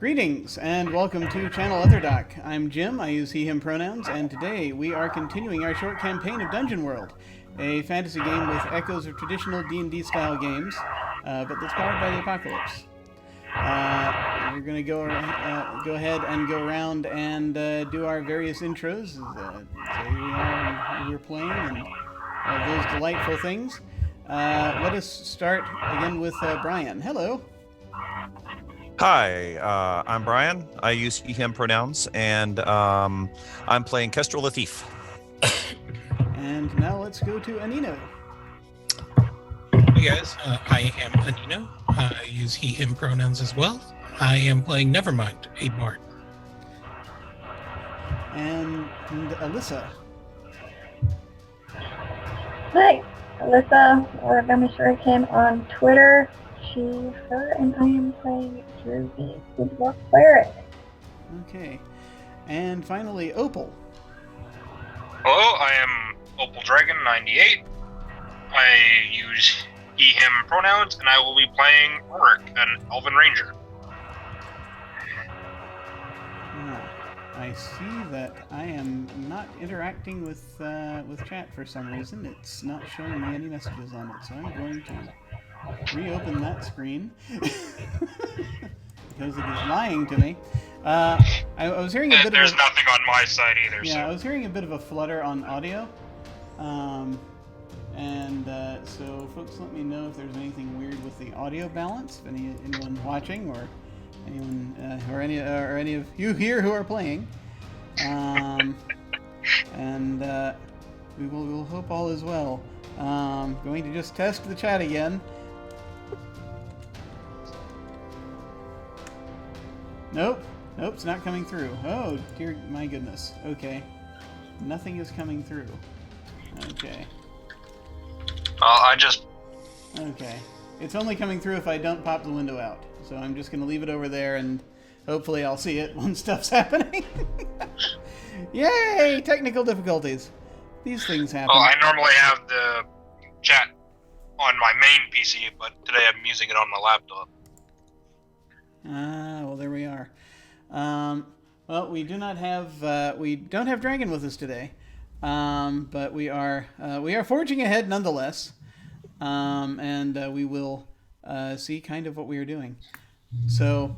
Greetings and welcome to Channel Otherdoc. I'm Jim, I use he, him pronouns, and today we are continuing our short campaign of Dungeon World, a fantasy game with echoes of traditional D&D style games, but that's powered by the apocalypse. We're going to go ahead and go around and do our various intros, say we're playing, and those delightful things. Let us start again with Brian. Hello. Hi, I'm Brian. I use he, him pronouns, and I'm playing Kestrel the Thief. And now let's go to Anino. Hey guys, I am Anino. I use he, him pronouns as well. I am playing Nevermind, a bard. And Alyssa. Hi, Alyssa, or Gummy Shuriken on Twitter. She, her, and I am playing Dragun, the dwarf cleric. Okay. And finally, Opal. Hello, I am Opal Dragon 98. I use he, him pronouns, and I will be playing Rorik, an Elven Ranger. I see that I am not interacting with chat for some reason. It's not showing me any messages on it, so I'm going to reopen that screen because it is lying to me. I was hearing a bit There's of nothing on my side either. yeah, so. I was hearing a bit of a flutter on audio, so folks, let me know if there's anything weird with the audio balance. If anyone watching or anyone or any of you here who are playing, we will hope all is well. Going to just test the chat again. Nope, it's not coming through. Oh dear, my goodness. Okay, nothing is coming through. Okay. Okay. It's only coming through if I don't pop the window out. So I'm just going to leave it over there and hopefully I'll see it when stuff's happening. Yay! Technical difficulties. These things happen. Well, I normally have the chat on my main PC, but today I'm using it on my laptop. Well, there we are. Well, we don't have Dragun with us today, but we are forging ahead nonetheless, and we will see kind of what we are doing. So,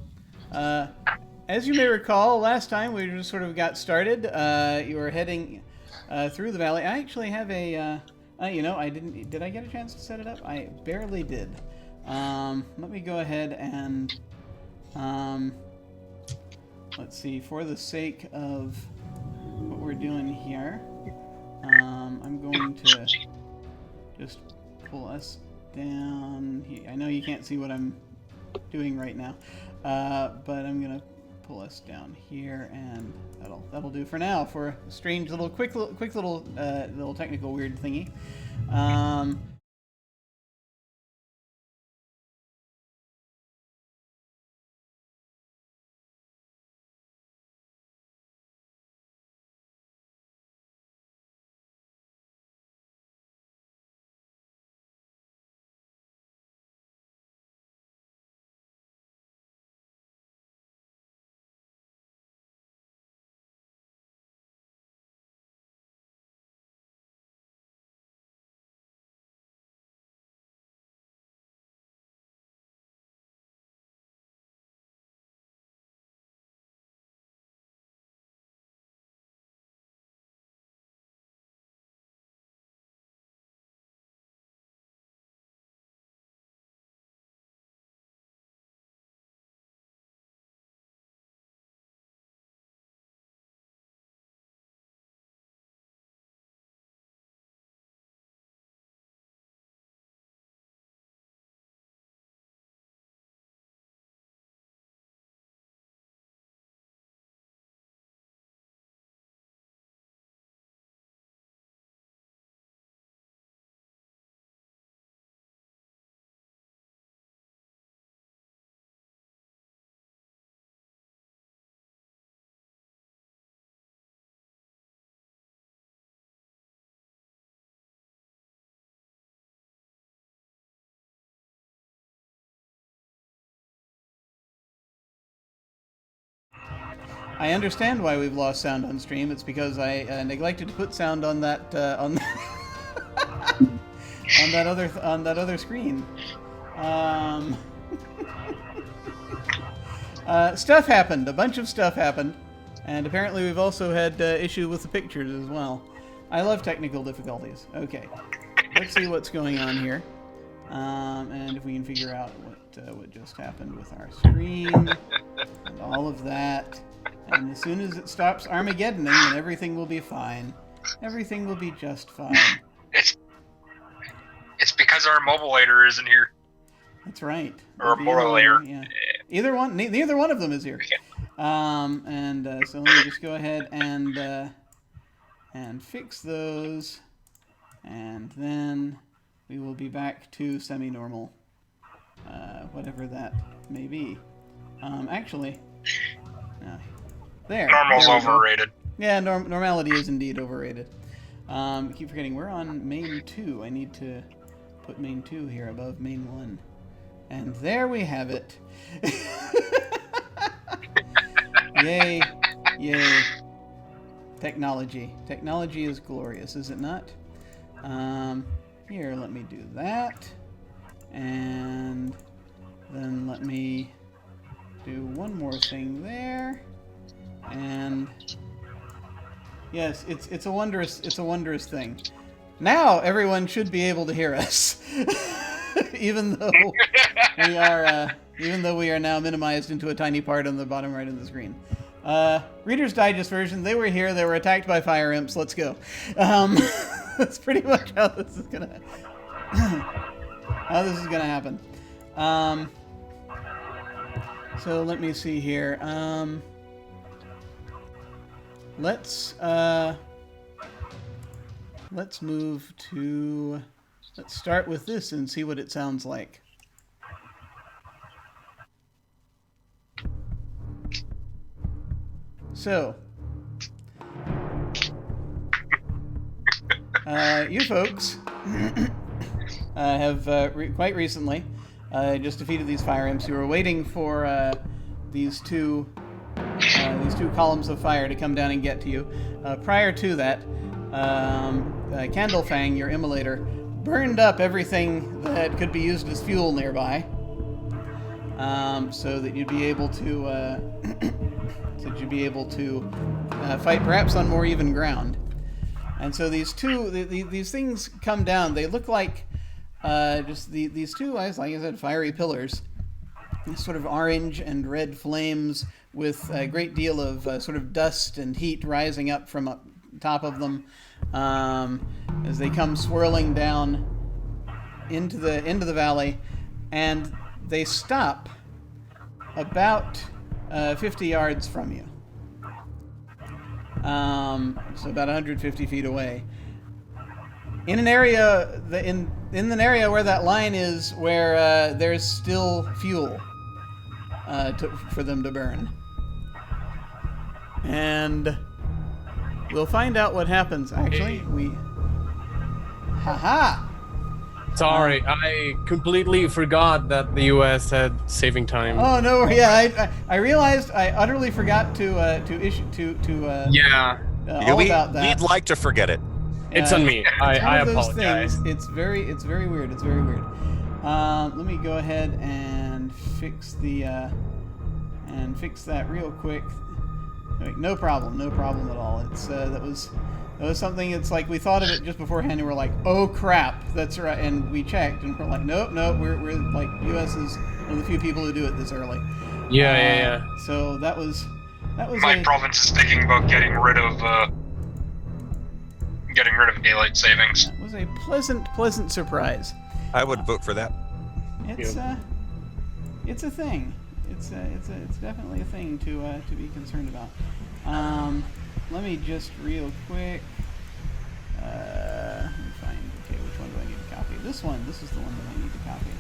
as you may recall, last time we just sort of got started. You were heading through the valley. I actually have a, I didn't. Did I get a chance to set it up? I barely did. Let me go ahead and, let's see. For the sake of what we're doing here, I'm going to just pull us down. I know you can't see what I'm doing right now, but I'm gonna pull us down here, and that'll do for now for a strange little quick little technical weird thingy. I understand why we've lost sound on stream. It's because I neglected to put sound on that on on that other screen. Stuff happened. A bunch of stuff happened, and apparently we've also had issue with the pictures as well. I love technical difficulties. Okay, let's see what's going on here, and if we can figure out what just happened with our screen and all of that. And as soon as it stops Armageddoning, then everything will be fine. Everything will be just fine. It's because our mobilator isn't here. That's right. Or a mobilator. Yeah. Either one. Neither one of them is here. So let me just go ahead and fix those, and then we will be back to semi-normal, whatever that may be. Actually, there. Normal's there we go. overrated. Yeah, normality is indeed overrated. I keep forgetting we're on main 2. I need to put main 2 here above main 1. And there we have it. Yay. Yay. Technology. Technology is glorious, is it not? Here, let me do that. And then let me do one more thing there. And yes, it's a wondrous thing. Now everyone should be able to hear us. even though we are now minimized into a tiny part on the bottom right of the screen. Reader's Digest version, they were here, they were attacked by fire imps, let's go. That's pretty much how this is gonna happen. So let me see here. Let's move to, let's start with this and see what it sounds like. So, you folks have quite recently just defeated these fire imps. You were waiting for these two columns of fire to come down and get to you. Prior to that, Candlefang, your immolator, burned up everything that could be used as fuel nearby, so that you'd be able to fight perhaps on more even ground. And so these things come down. They look like just these two, like I said, fiery pillars. These sort of orange and red flames with a great deal of sort of dust and heat rising up from up top of them as they come swirling down into the valley, and they stop about 50 yards from you. So about 150 feet away. In an area in an area where that line is, where there's still fuel for them to burn. And we'll find out what happens. Actually, haha. Sorry, I completely forgot that the U.S. had saving time. Oh no! Yeah, I realized I utterly forgot to yeah. All about that. We'd like to forget it. It's on me. I One of those apologize. things, it's very weird. It's very weird. Let me go ahead and fix that real quick. No problem at all. It's that was something. It's like we thought of it just beforehand, and we're like, oh crap, that's right. And we checked, and we're like, nope, we're like, U.S. is one of the few people who do it this early. Yeah. So that was My province is thinking about getting rid of daylight savings. That was a pleasant surprise. I would vote for that. It's a thing. It's definitely a thing to be concerned about. Let me just real quick. Let me find. Okay, which one do I need to copy? This one. This is the one that I need to copy.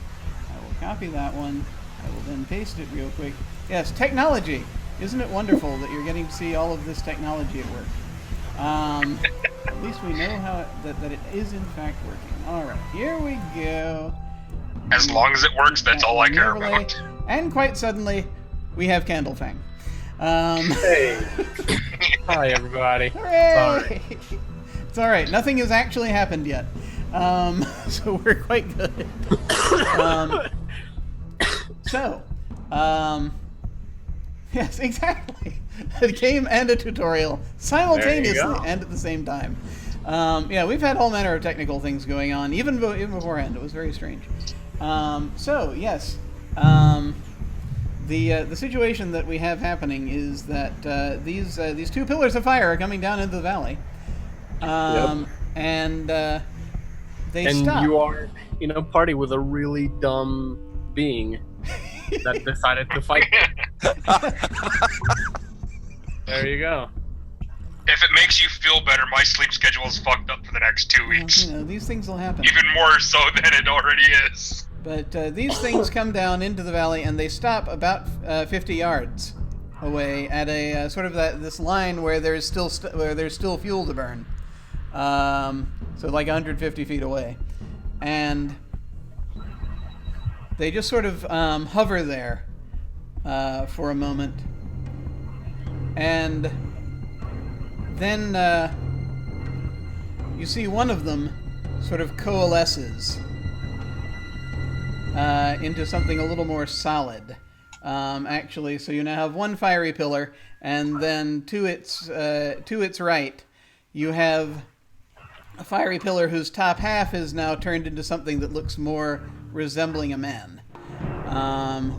I will copy that one. I will then paste it real quick. Yes, technology. Isn't it wonderful that you're getting to see all of this technology at work? At least we know how that it is in fact working. All right, here we go. As long as it works, that's all I care about. And quite suddenly, we have Candlefang. Hey. Hi, everybody. Hooray! It's all right. Nothing has actually happened yet, so we're quite good. Yes, exactly. A game and a tutorial simultaneously and at the same time. Yeah, we've had all manner of technical things going on, even beforehand. It was very strange. Yes. The situation that we have happening is that these two pillars of fire are coming down into the valley, and they stop. And you are in a party with a really dumb being that decided to fight. There you go. If it makes you feel better, my sleep schedule is fucked up for the next 2 weeks. You know, these things will happen. Even more so than it already is. But these things come down into the valley, and they stop about 50 yards away at a sort of this line where there's still fuel to burn. So like 150 feet away, and they just sort of hover there for a moment, and then you see one of them sort of coalesces into something a little more solid, actually. So you now have one fiery pillar, and then to its right, you have a fiery pillar whose top half is now turned into something that looks more resembling a man,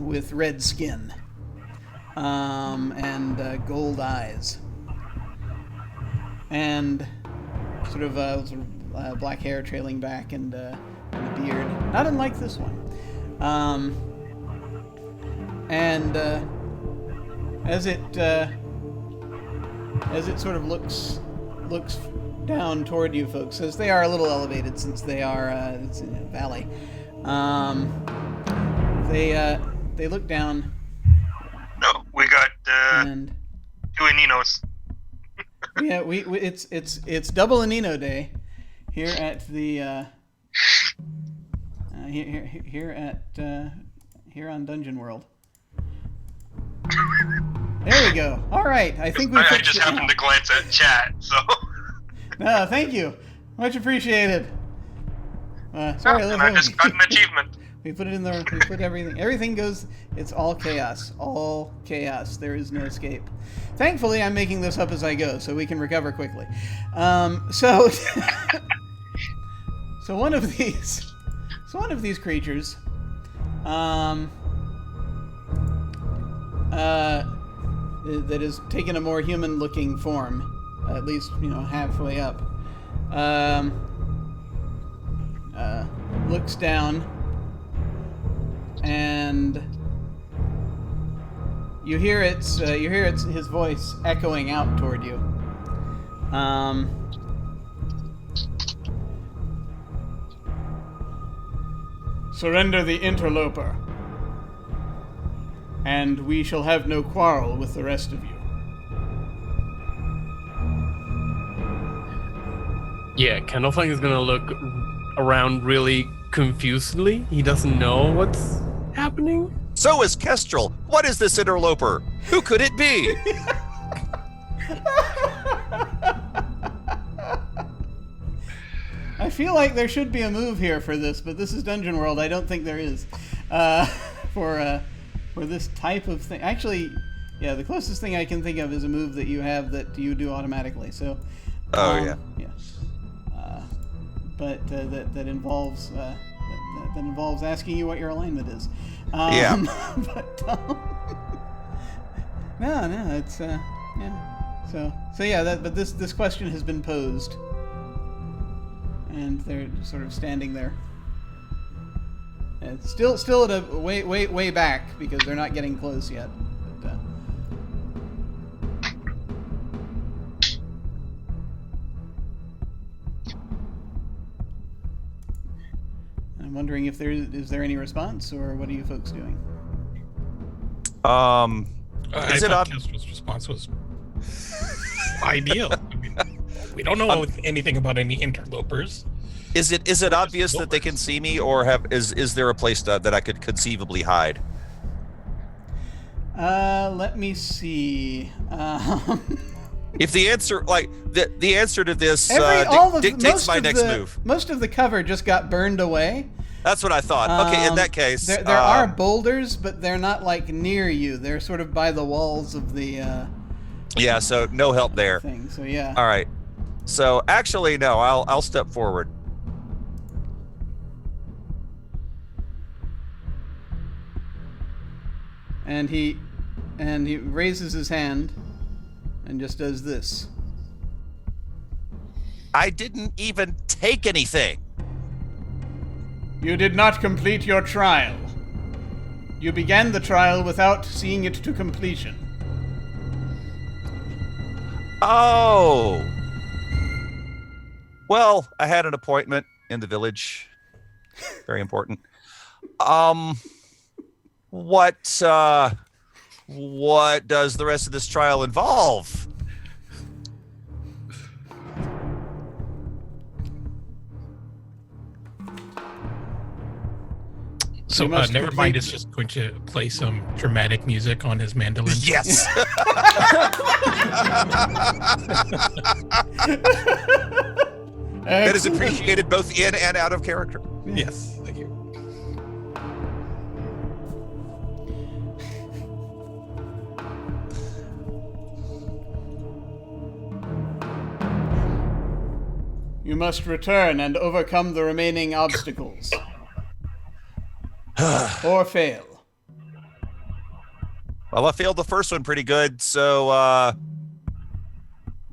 with red skin and gold eyes, and sort of black hair trailing back and a beard, not unlike this one. And as it sort of looks down toward you folks, as they are a little elevated since they are it's in a valley, they look down. No, we got And 2 Aninos. yeah, it's double Anino day here at the here on Dungeon World. There we go. All right, I think we. I just happened to glance at chat, so. No, thank you. Much appreciated. Sorry, and I just got an achievement. We put it in there. We put everything. Everything goes. It's all chaos. All chaos. There is no escape. Thankfully, I'm making this up as I go, so we can recover quickly. So one of these creatures, that has taken a more human-looking form, at least halfway up, looks down, and you hear his voice echoing out toward you. Surrender the interloper, and we shall have no quarrel with the rest of you. Yeah, Candlefang is gonna look around really confusedly. He doesn't know what's happening. So is Kestrel. What is this interloper? Who could it be? I feel like there should be a move here for this, but this is Dungeon World. I don't think there is for this type of thing. Actually, yeah, the closest thing I can think of is a move that you have that you do automatically. So, yeah. But that involves that involves asking you what your alignment is. Yeah. But no, it's yeah. So yeah. But this question has been posed. And they're sort of standing there. And still at a way back because they're not getting close yet. But, I'm wondering if is there any response, or what are you folks doing? I thought Kestrel's response was ideal. I mean, we don't know anything about any interlopers. Is it obvious that they can see me, or is there a place that I could conceivably hide? Let me see. If the answer, the answer to this dictates my next move. Most of the cover just got burned away. That's what I thought. Okay, in that case, there are boulders, but they're not near you. They're sort of by the walls of the. Yeah, so no help there. Thing. So yeah. All right. So actually, no. I'll step forward. And he raises his hand and just does this. I didn't even take anything. You did not complete your trial. You began the trial without seeing it to completion. Oh. Well, I had an appointment in the village. Very important. What does the rest of this trial involve? So Nevermind is just going to play some dramatic music on his mandolin. Yes. That is appreciated both in and out of character. Yes, thank you. You must return and overcome the remaining obstacles. Or fail. Well, I failed the first one pretty good, so I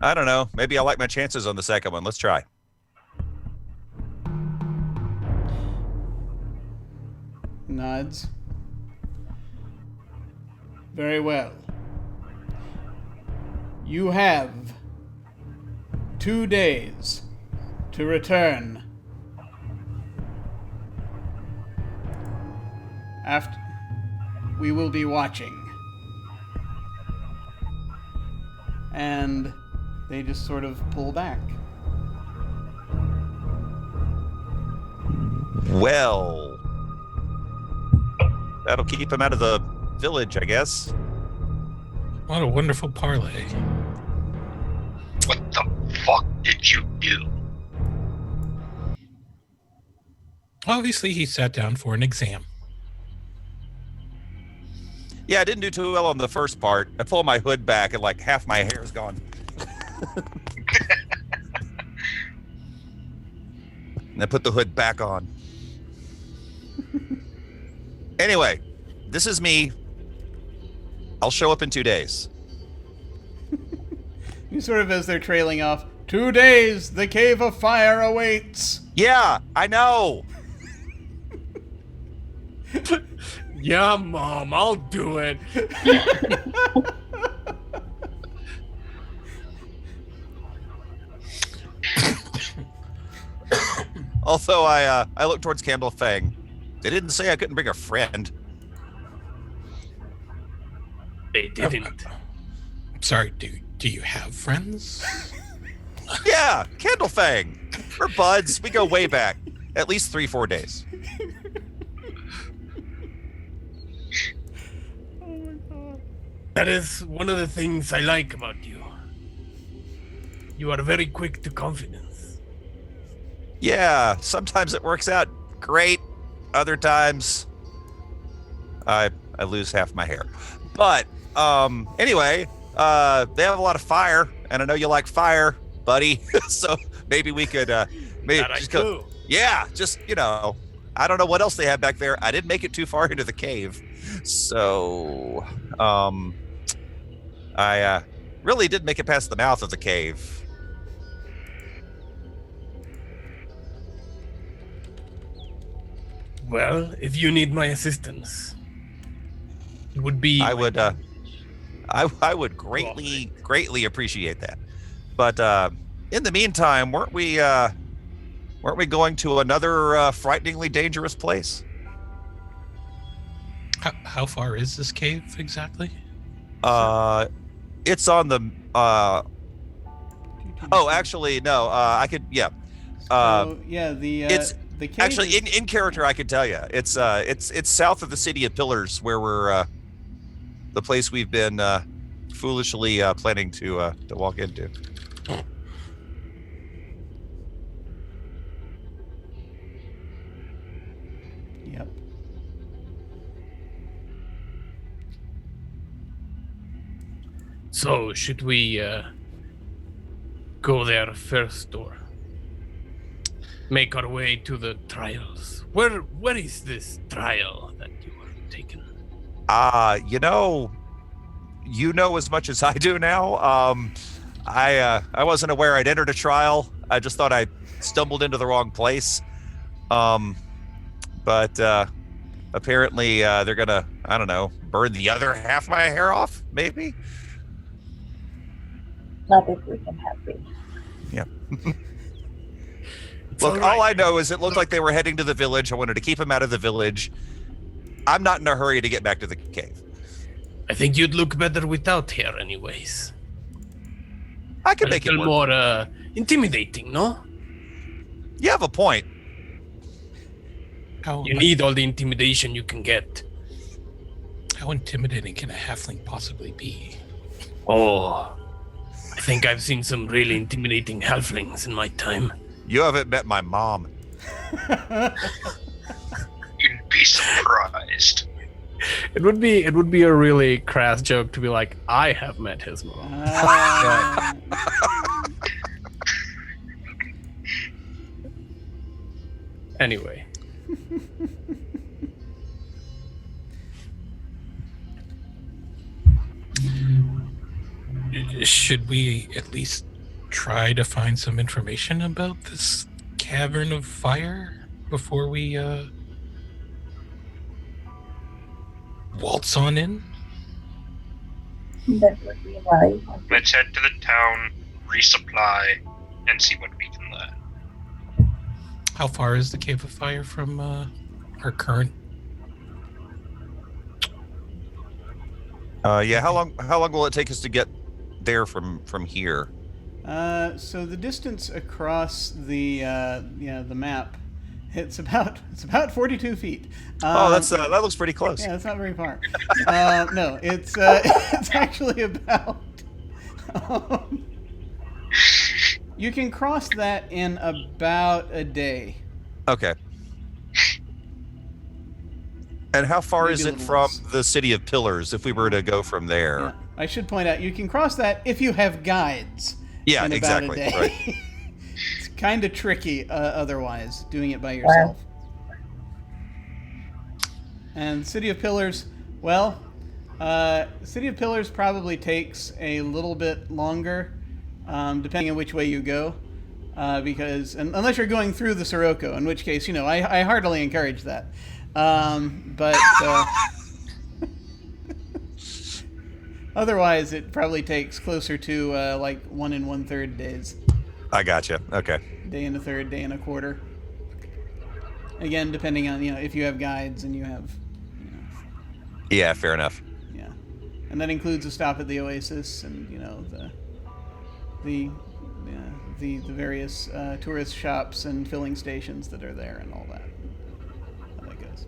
don't know. Maybe I like my chances on the second one. Let's try. Nods. Very well. You have 2 days to return. After we will be watching. And they just sort of pull back. Well, that'll keep him out of the village, I guess. What a wonderful parlay. What the fuck did you do? Obviously, he sat down for an exam. Yeah, I didn't do too well on the first part. I pull my hood back and half my hair is gone. And I put the hood back on. Anyway, this is me. I'll show up in 2 days. You sort of, as they're trailing off, 2 days, the cave of fire awaits. Yeah, I know. Yeah, Mom, I'll do it. Also, I look towards Candlefang. They didn't say I couldn't bring a friend. They didn't. Sorry, do you have friends? Yeah, Candlefang. We're buds. We go way back. At least 3-4 days. That is one of the things I like about you. You are very quick to confidence. Yeah, sometimes it works out great. Other times, I lose half my hair. But anyway, they have a lot of fire, and I know you like fire, buddy. So maybe we could maybe That just I go. do. Yeah, just I don't know what else they have back there. I didn't make it too far into the cave, so I really did make it past the mouth of the cave. Well, if you need my assistance, it would be. I would greatly appreciate that. But in the meantime, weren't we going to another frighteningly dangerous place? How far is this cave exactly? It's on the oh, actually no, I could it's the cave actually is, in character I could tell you. It's south of the city of Pillars where we're the place we've been foolishly planning to walk into. Yep. So, should we go there first or make our way to the trials? Where is this trial that you are taking? You know as much as I do now. I wasn't aware I'd entered a trial. I just thought I stumbled into the wrong place. But apparently they're gonna, I don't know, burn the other half of my hair off, maybe? Not if we can have these. Yeah. It's Look, all right. all I know is it looked like they were heading to the village. I wanted to keep them out of the village. I'm not in a hurry to get back to the cave. I think you'd look better without hair anyways. I can A make it little work. more intimidating, no? You have a point. You need all the intimidation you can get. How intimidating can a halfling possibly be? Oh, I think I've seen some really intimidating halflings in my time. You haven't met my mom. You'd be surprised. It would be a really crass joke to be like, I have met his mom. Anyway. Should we at least try to find some information about this cavern of fire before we waltz on in? That would be wise. Let's head to the town, resupply, and see what we can learn. How far is the cave of fire from our current? Yeah, how long will it take us to get there from here? So the distance across the the map, it's about 42 feet. That looks pretty close. Yeah, that's not very far. No, it's it's actually about. You can cross that in about a day. Okay. And how far Maybe is a it little from less. the City of Pillars if we were to go from there? Yeah. I should point out you can cross that if you have guides. Yeah, in exactly. About a day. Right. It's kind of tricky otherwise doing it by yourself. And City of Pillars, well, City of Pillars probably takes a little bit longer, depending on which way you go, because unless you're going through the Sirocco, in which case, I heartily encourage that. But otherwise, it probably takes closer to like 1 1/3 days. I gotcha. Okay. Day and a third, day and a quarter. Again, depending on if you have guides and you have, Yeah, fair enough. yeah, and that includes a stop at the Oasis and the various tourist shops and filling stations that are there and all that. How that goes.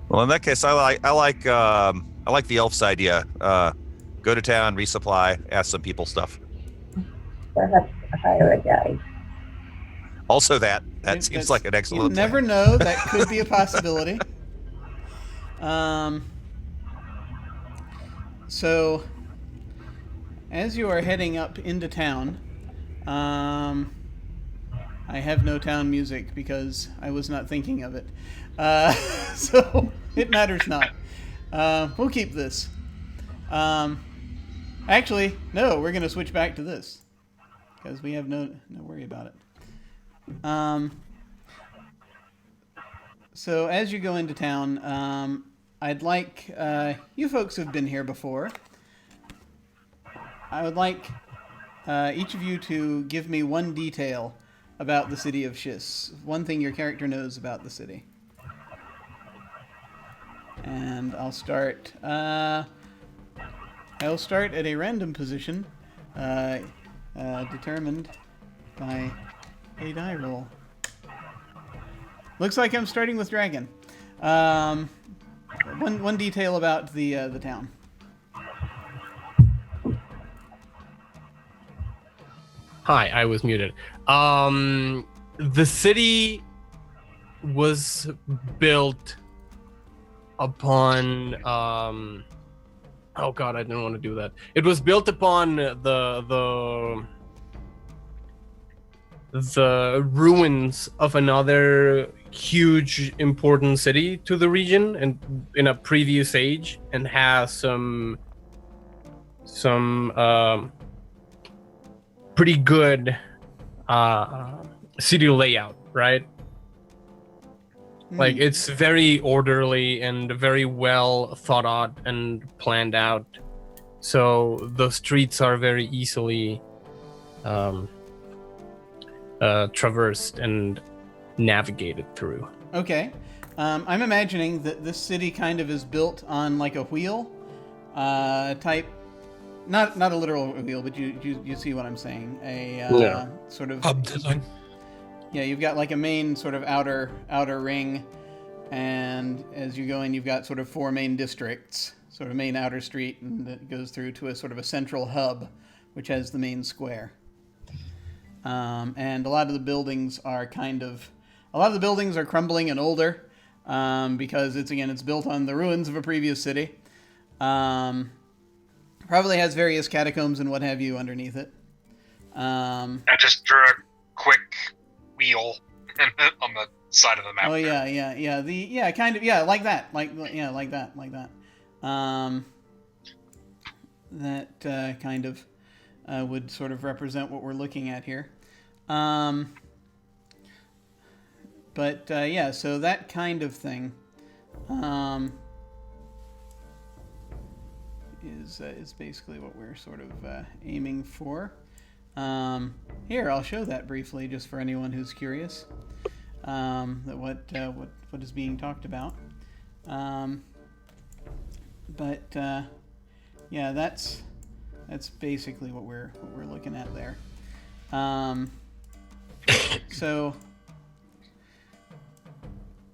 Well, in that case, I like the elf's idea. Go to town, resupply, ask some people stuff. Perhaps hire a guide. Also, that That's- seems like an excellent. You plan. never know. That could be a possibility. So, as you are heading up into town, I have no town music because I was not thinking of it. So, it matters not. We'll keep this. Actually, no, we're going to switch back to this because we have no worry about it. So as you go into town, I'd like you folks have been here before. I would like each of you to give me one detail about the city of Schiss. One thing your character knows about the city. And I'll start. I'll start at a random position, determined by a die roll. Looks like I'm starting with Dragon. Let one detail about the town. Hi, I was muted. The city was built upon oh god, I didn't want to do that. It was built upon the ruins of another huge important city to the region and in a previous age, and has some pretty good city layout, right? Like, it's very orderly and very well thought out and planned out. So the streets are very easily traversed and navigated through. Okay. I'm imagining that this city kind of is built on like a wheel type. Not a literal wheel, but you see what I'm saying. Sort of Hub design. Yeah, you've got like a main sort of outer ring, and as you go in, you've got sort of 4 main districts, sort of main outer street, and that goes through to a sort of a central hub, which has the main square. And a lot of the buildings are crumbling and older, because it's built on the ruins of a previous city. Probably has various catacombs and what have you underneath it. I just drew a quick wheel on the side of the map. Oh yeah, like that, like that. That kind of would sort of represent what we're looking at here. So that kind of thing is basically what we're sort of aiming for. Here, I'll show that briefly, just for anyone who's curious. That what is being talked about. That's basically what we're looking at there. So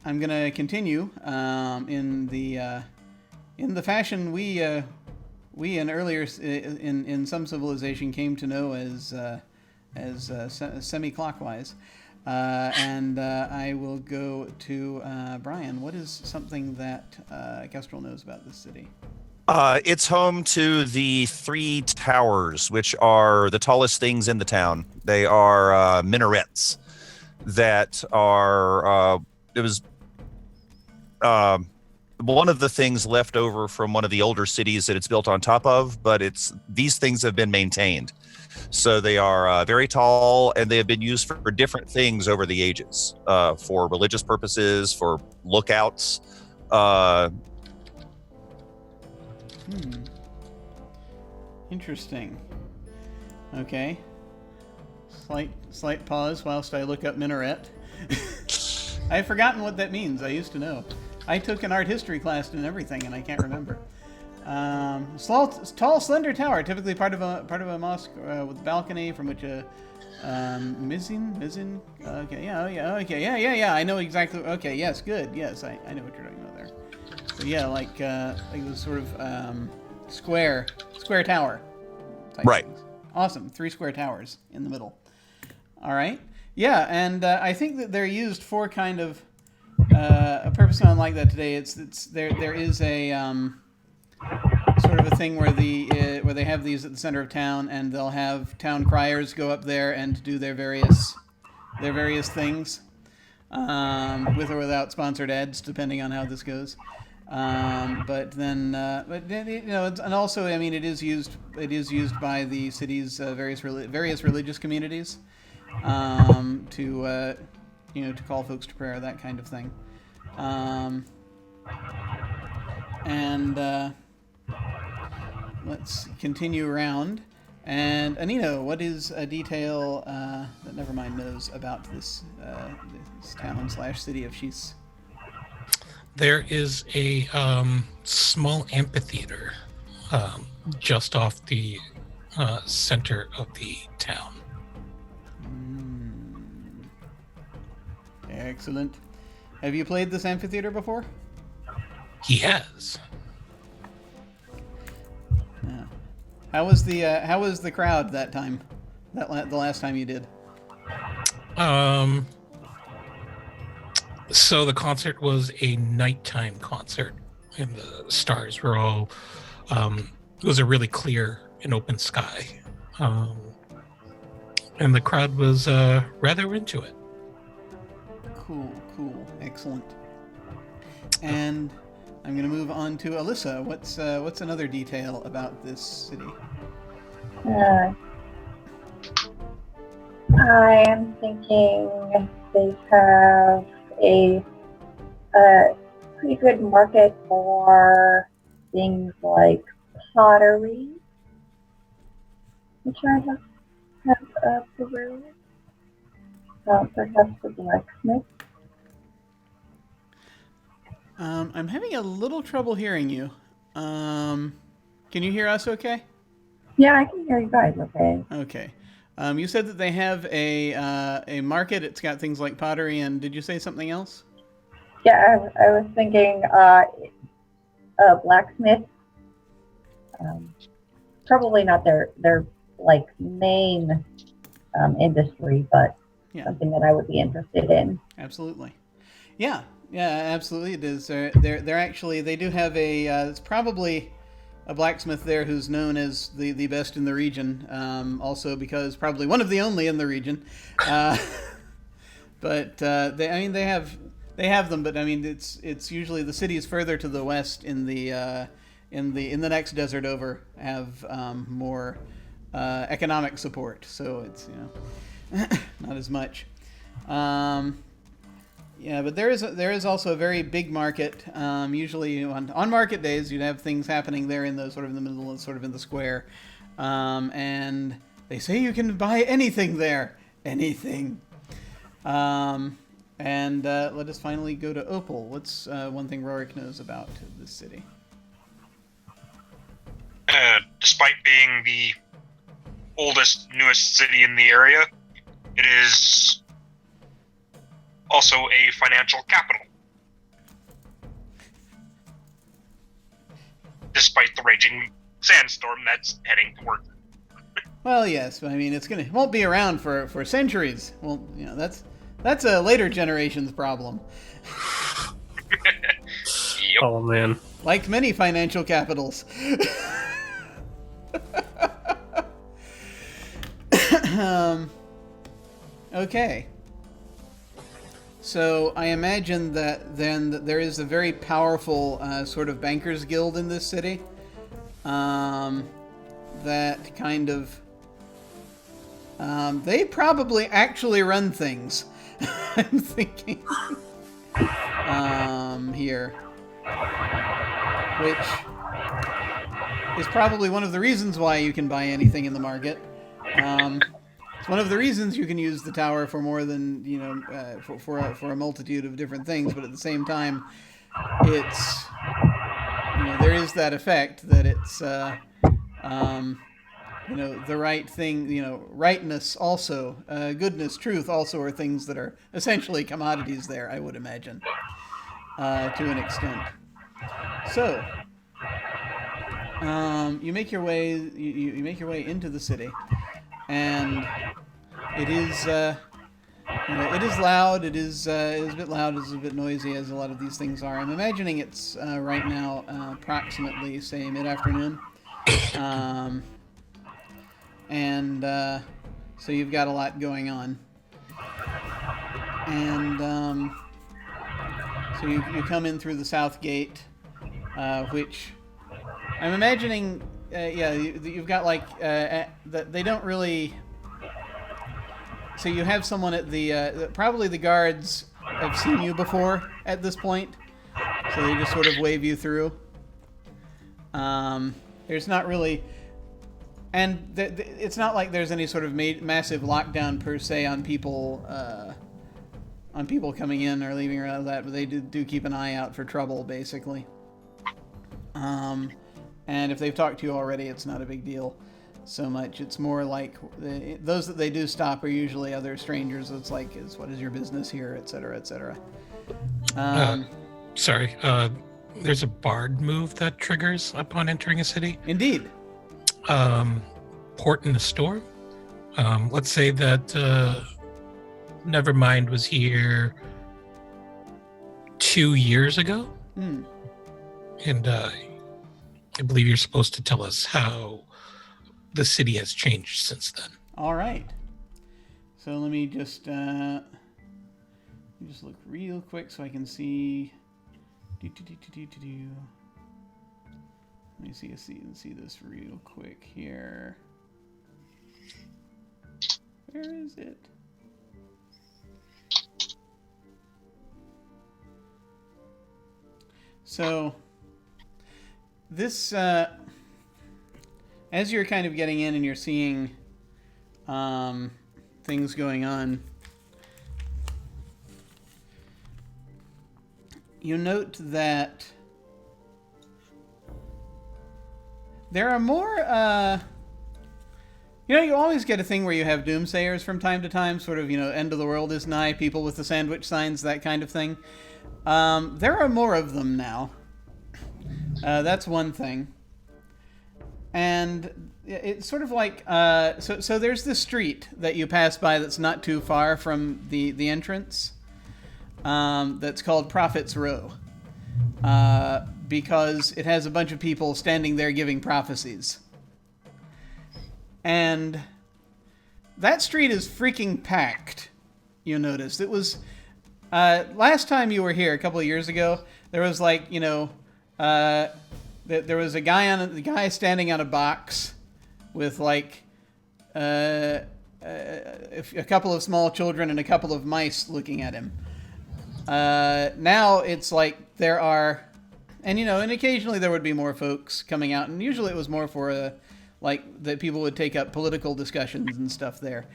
I'm gonna continue in the fashion we in earlier in some civilization came to know as semi-clockwise. And I will go to Brian. What is something that Kestrel knows about this city? It's home to the 3 towers, which are the tallest things in the town. They are minarets that are. It was one of the things left over from one of the older cities that it's built on top of, but these things have been maintained. So they are very tall, and they have been used for different things over the ages, for religious purposes, for lookouts. Interesting. Okay. Slight pause whilst I look up minaret. I've forgotten what that means. I used to know. I took an art history class and everything, and I can't remember. Tall, slender tower, typically part of a mosque with a balcony from which a mizin. Okay, yeah. I know exactly. Okay, yes, good. Yes, I know what you're talking about there. So yeah, like this sort of square tower type Right. things. Awesome, 3 square towers in the middle. All right. Yeah, and I think that they're used for kind of a purpose not like that today. There is a sort of a thing where they have these at the center of town, and they'll have town criers go up there and do their various things, with or without sponsored ads, depending on how this goes. And also, I mean, it is used by the city's various religious communities, to call folks to prayer, that kind of thing. Let's continue around. And Anino, what is a detail that Nevermind knows about this town / city of Shis? There is a small amphitheater just off the center of the town. Excellent. Have you played this amphitheater before? He has. Yeah. How was the crowd that time? The last time you did? So the concert was a nighttime concert, and the stars were all. It was a really clear and open sky, and the crowd was rather into it. Cool, excellent. And I'm going to move on to Alyssa. What's another detail about this city? I am thinking they have a pretty good market for things like pottery, which I have perused. Perhaps a blacksmith. I'm having a little trouble hearing you. Can you hear us okay? Yeah, I can hear you guys okay. Okay. You said that they have a market. It's got things like pottery, and did you say something else? Yeah, I was thinking a blacksmith. Probably not their like main industry, but Yeah. something that I would be interested in. Absolutely. Yeah, absolutely. It is. They're actually, they do have it's probably a blacksmith there who's known as the best in the region. Also because probably one of the only in the region. But they have them, but I mean it's usually the cities further to the west in the next desert over have more economic support. So it's not as much. Yeah, but there is also a very big market. Usually on market days, you'd have things happening there in the sort of in the middle, sort of in the square, and they say you can buy anything there, anything. And let us finally go to Opal. What's one thing Rorik knows about this city? Despite being the oldest, newest city in the area, it is also a financial capital. Despite the raging sandstorm that's heading toward. Well, yes. I mean, it won't be around for centuries. Well, that's a later generation's problem. Yep. Oh man. Like many financial capitals. Okay. So I imagine that there is a very powerful sort of bankers guild in this city. That kind of they probably actually run things. I'm thinking here, which is probably one of the reasons why you can buy anything in the market. It's one of the reasons you can use the tower for more than for a multitude of different things. But at the same time, it's there is that effect that it's the right thing. Rightness also, goodness, truth also are things that are essentially commodities there. I would imagine to an extent. So you make your way. You make your way into the city. And it is loud. It is a bit loud. It's a bit noisy, as a lot of these things are. I'm imagining it's right now approximately, say, mid-afternoon, and so you've got a lot going on. And so you come in through the south gate, which I'm imagining. You've got they don't really. So you have someone at the probably the guards have seen you before at this point, so they just sort of wave you through. There's not really, and it's not like there's any sort of massive lockdown per se on people coming in or leaving or all that, but they do keep an eye out for trouble, basically. And if they've talked to you already, it's not a big deal so much. It's more like those that they do stop are usually other strangers. It's like, what is your business here, et cetera, et cetera. Sorry. there's a bard move that triggers upon entering a city. Indeed. Port in a storm. Let's say that Nevermind was here 2 years ago. And I believe you're supposed to tell us how the city has changed since then. All right. So let me just look real quick so I can see. Let me see this real quick here. Where is it? So this, as you're kind of getting in and you're seeing things going on, you note that there are more, you always get a thing where you have doomsayers from time to time, sort of, end of the world is nigh, people with the sandwich signs, that kind of thing. There are more of them now. That's one thing. And it's sort of like, so there's this street that you pass by that's not too far from the entrance, that's called Prophet's Row, because it has a bunch of people standing there giving prophecies. And that street is freaking packed, you noticed. It was, last time you were here, a couple of years ago, there was like, there was a guy standing on a box with like a couple of small children and a couple of mice looking at him. Now it's like there are, and occasionally there would be more folks coming out, and usually it was more for like that people would take up political discussions and stuff there.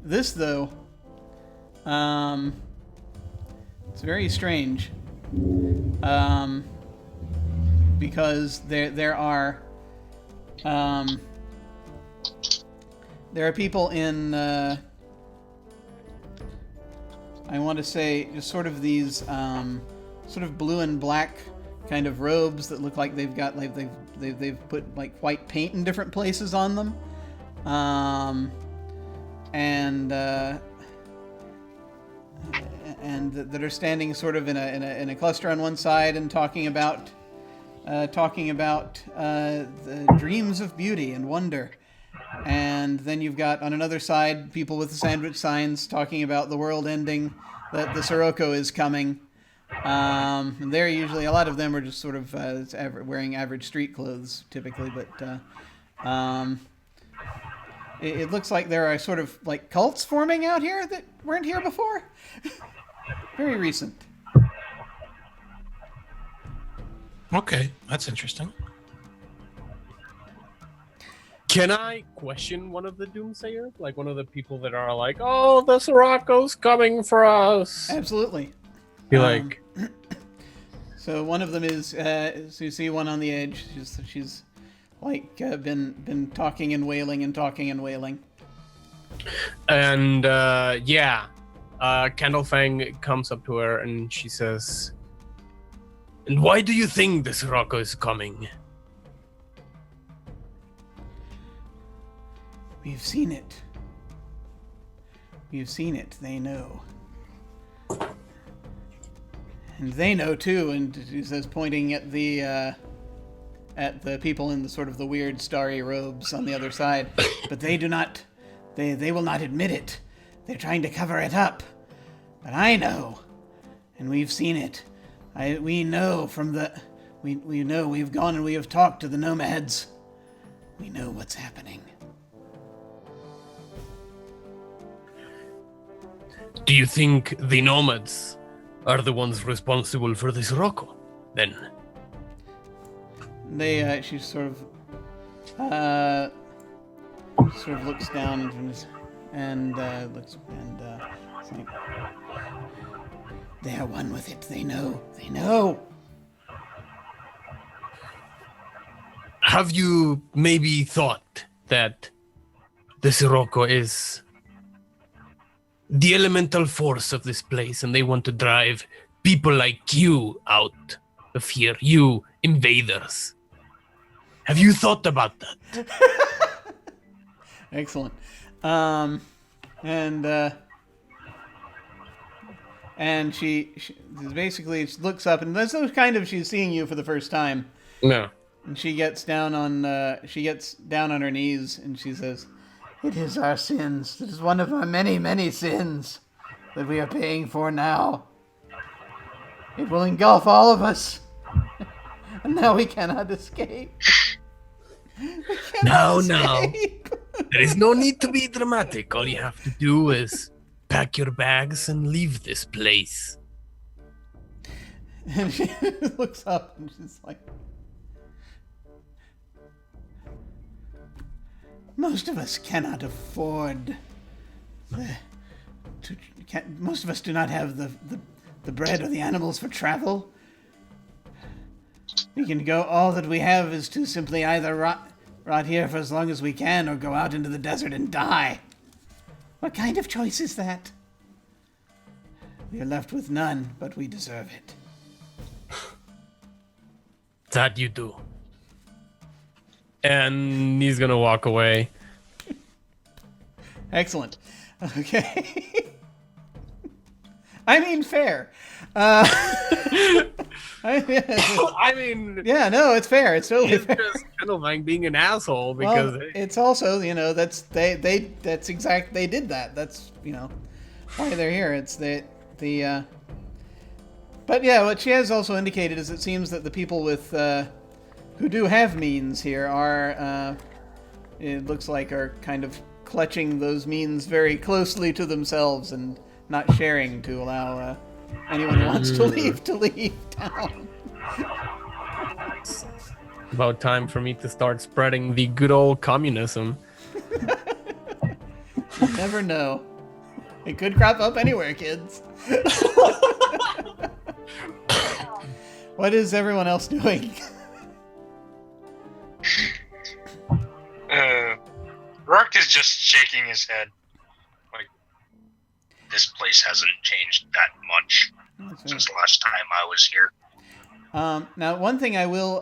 This though, it's very strange, because there are people in I want to say just sort of these sort of blue and black kind of robes that look like they've got like they've put like white paint in different places on them, and that are standing sort of in a cluster on one side and talking about the dreams of beauty and wonder. And then you've got on another side people with the sandwich signs talking about the world ending, that the Sirocco is coming. And they're usually, a lot of them are just sort of wearing average street clothes typically, but it looks like there are sort of like cults forming out here that weren't here before. Very recent. Okay, that's interesting. Can I question one of the doomsayers? Like one of the people that are like, oh, the Sirocco's coming for us. Absolutely. Be like... So one of them is, so you see one on the edge. She's like been talking and wailing and talking and wailing. And Candlefang comes up to her and she says, and why do you think the Sirocco is coming? We've seen it. We've seen it. They know. And they know too, and he says, pointing at the people in the sort of the weird starry robes on the other side. But they do not, they will not admit it. They're trying to cover it up. But I know, and we've seen it. We know from the, we know, we've gone and we have talked to the nomads. We know what's happening. Do you think the nomads are the ones responsible for this Sirocco, then? They, she sort of looks down and looks, and it's like, they are one with it. They know. They know. Have you maybe thought that the Sirocco is the elemental force of this place, and they want to drive people like you out of here, you invaders. Have you thought about that? Excellent. And she basically looks up, and that's kind of she's seeing you for the first time. No. And she gets down on her knees, and she says, "It is our sins. It is one of our many, many sins that we are paying for now. It will engulf all of us, and now we cannot escape." No. There is no need to be dramatic. All you have to do is pack your bags and leave this place. And she looks up and she's like, "Most of us cannot afford most of us do not have the bread or the animals for travel. We can go, all that we have is to simply either rot here for as long as we can or go out into the desert and die. What kind of choice is that? We are left with none, but we deserve it." That you do. And he's gonna walk away. Excellent. Okay. I mean, fair. I mean, yeah, no, it's fair. It's totally he's fair. just kind of like being an asshole because Well, it's also, that's they did that. That's, why they're here. It's but yeah, what she has also indicated is it seems that the people with who do have means here are it looks like are kind of clutching those means very closely to themselves and not sharing to allow anyone who wants to leave town. about time for me to start spreading the good old communism. You never know. It could crop up anywhere, kids. What is everyone else doing? Rourke is just shaking his head. Like, this place hasn't changed that much since the last time I was here. Now, one thing I will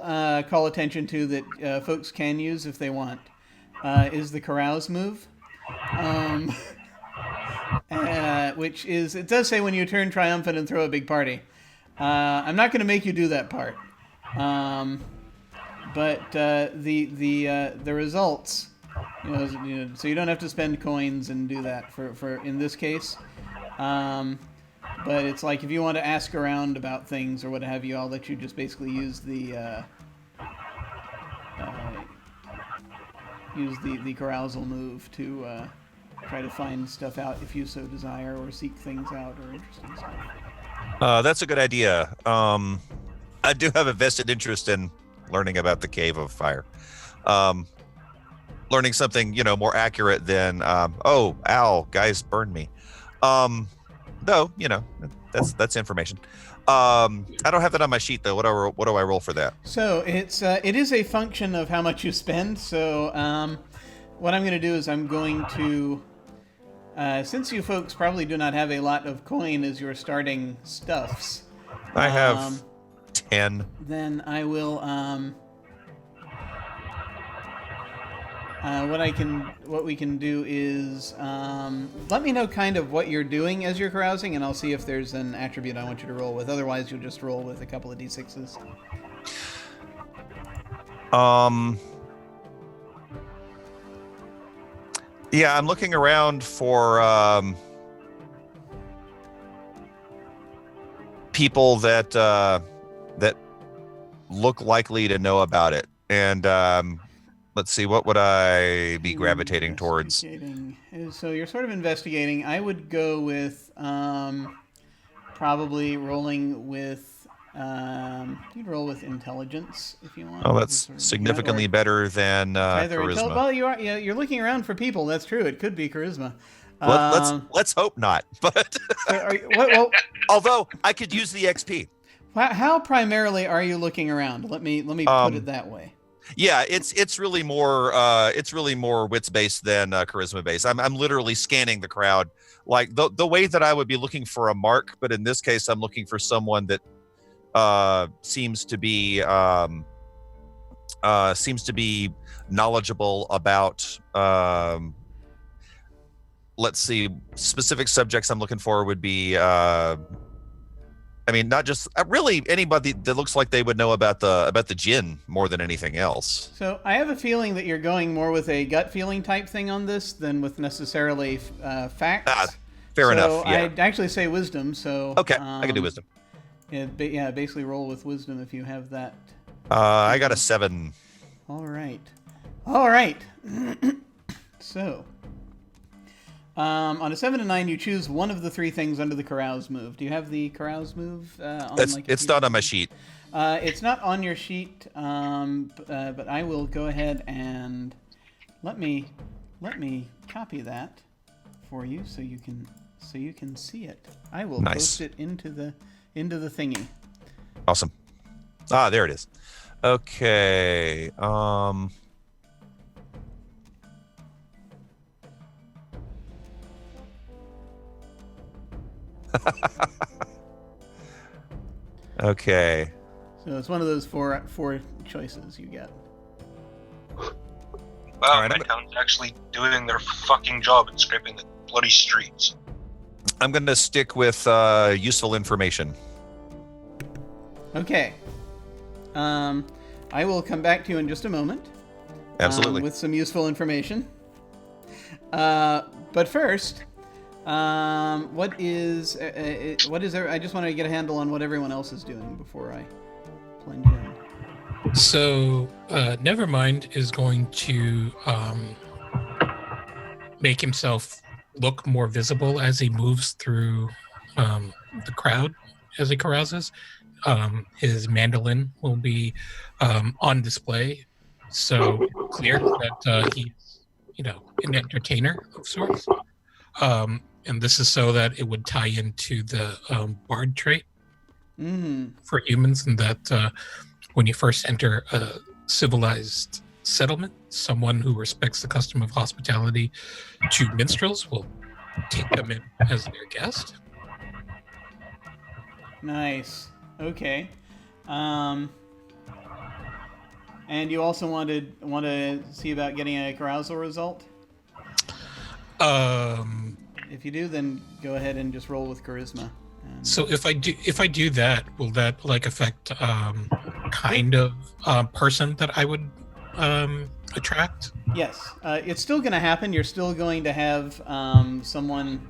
call attention to that folks can use if they want is the carouse move. Which is, it does say when you turn triumphant and throw a big party. I'm not going to make you do that part. But the results, so you don't have to spend coins and do that for in this case. But it's like if you want to ask around about things or what have you, I'll let you just basically use the carousal move to try to find stuff out if you so desire, or seek things out or interesting stuff. That's a good idea. I do have a vested interest in learning about the Cave of Fire. Learning something, more accurate than, ow, guys burned me. Though, that's information. I don't have that on my sheet though. What do I roll for that? So it is a function of how much you spend. So what I'm going to do is I'm going to, since you folks probably do not have a lot of coin as your starting stuffs. I have 10. Then I will, what we can do is, let me know kind of what you're doing as you're carousing, and I'll see if there's an attribute I want you to roll with. Otherwise, you'll just roll with a couple of d6s. Yeah, I'm looking around for people that look likely to know about it, and let's see, what would I be gravitating towards? So you're sort of investigating. I would go with probably rolling with. You'd roll with intelligence if you want. Oh, that's significantly better than charisma. Well, you're looking around for people. That's true. It could be charisma. Let's hope not. But although I could use the XP. How primarily are you looking around? Let me put it that way. Yeah, it's really more wits based than charisma based. I'm literally scanning the crowd, like the way that I would be looking for a mark, but in this case, I'm looking for someone that seems to be knowledgeable about. Let's see, specific subjects I'm looking for would be. I mean, not just really anybody that looks like they would know about the djinn more than anything else. So I have a feeling that you're going more with a gut feeling type thing on this than with necessarily facts. Fair enough. So Yeah. I'd actually say wisdom. So Okay, I can do wisdom. Yeah, basically roll with wisdom if you have that. I got a 7. All right. So, on a 7 to 9, you choose one of the 3 things under the carouse move. Do you have the carouse move? It's not on my sheet. It's not on your sheet, but I will go ahead and let me copy that for you so you can see it. I will post it into the thingy. Awesome. There it is. Okay. Okay. So it's one of those four choices you get. Wow, Alright, my town's actually doing their fucking job and scraping the bloody streets. I'm going to stick with useful information. Okay. I will come back to you in just a moment. Absolutely. With some useful information. But first, what is there? I just want to get a handle on what everyone else is doing before I plunge in. So, Nevermind is going to make himself look more visible as he moves through the crowd as he carouses. His mandolin will be on display, so it's clear that he's, an entertainer of sorts. And this is so that it would tie into the bard trait for humans, and that when you first enter a civilized settlement, someone who respects the custom of hospitality to minstrels will take them in as their guest. Nice. Okay. And you also want to see about getting a carousal result? If you do, then go ahead and just roll with charisma. So if I do that, will that affect kind of person that I would attract? Yes, it's still going to happen. You're still going to have someone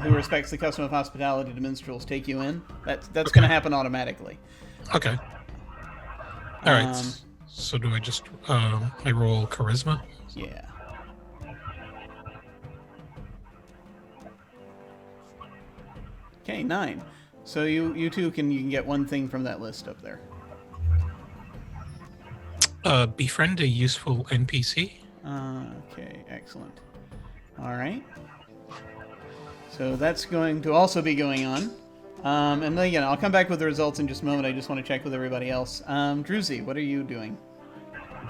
who respects the custom of hospitality to minstrels take you in. That's going to happen automatically. Okay. All right. So do I just I roll charisma? Yeah. Okay, 9. So you two can get one thing from that list up there. Befriend a useful NPC. Okay, excellent. All right. So that's going to also be going on. And then again, I'll come back with the results in just a moment. I just want to check with everybody else. Druzy, what are you doing?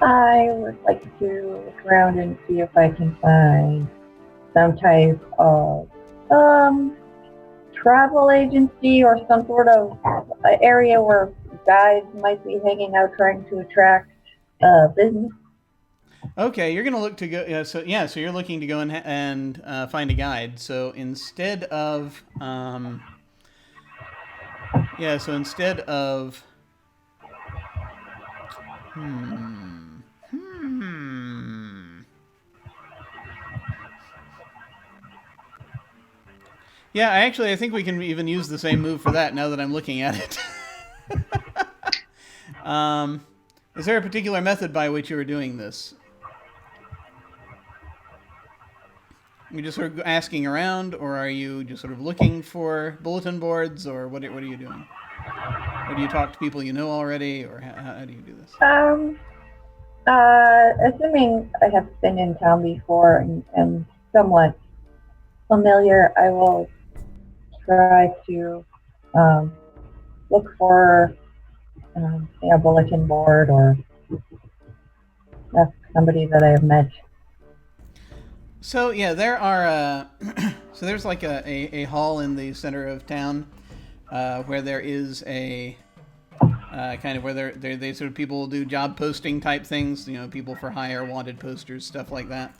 I would like to look around and see if I can find some type of travel agency or some sort of area where guides might be hanging out trying to attract business. Okay, you're gonna look to go. So you're looking to go and find a guide. So instead of Yeah, I think we can even use the same move for that now that I'm looking at it. Is there a particular method by which you are doing this? Are you just sort of asking around, or are you just sort of looking for bulletin boards, or what are you doing? Or do you talk to people you know already, or how do you do this? Assuming I have been in town before and somewhat familiar, I will try to look for a bulletin board or ask somebody that I have met. So yeah, there are. So there's like a hall in the center of town where there is a kind of where they sort of people do job posting type things. You know, people for hire, wanted posters, stuff like that.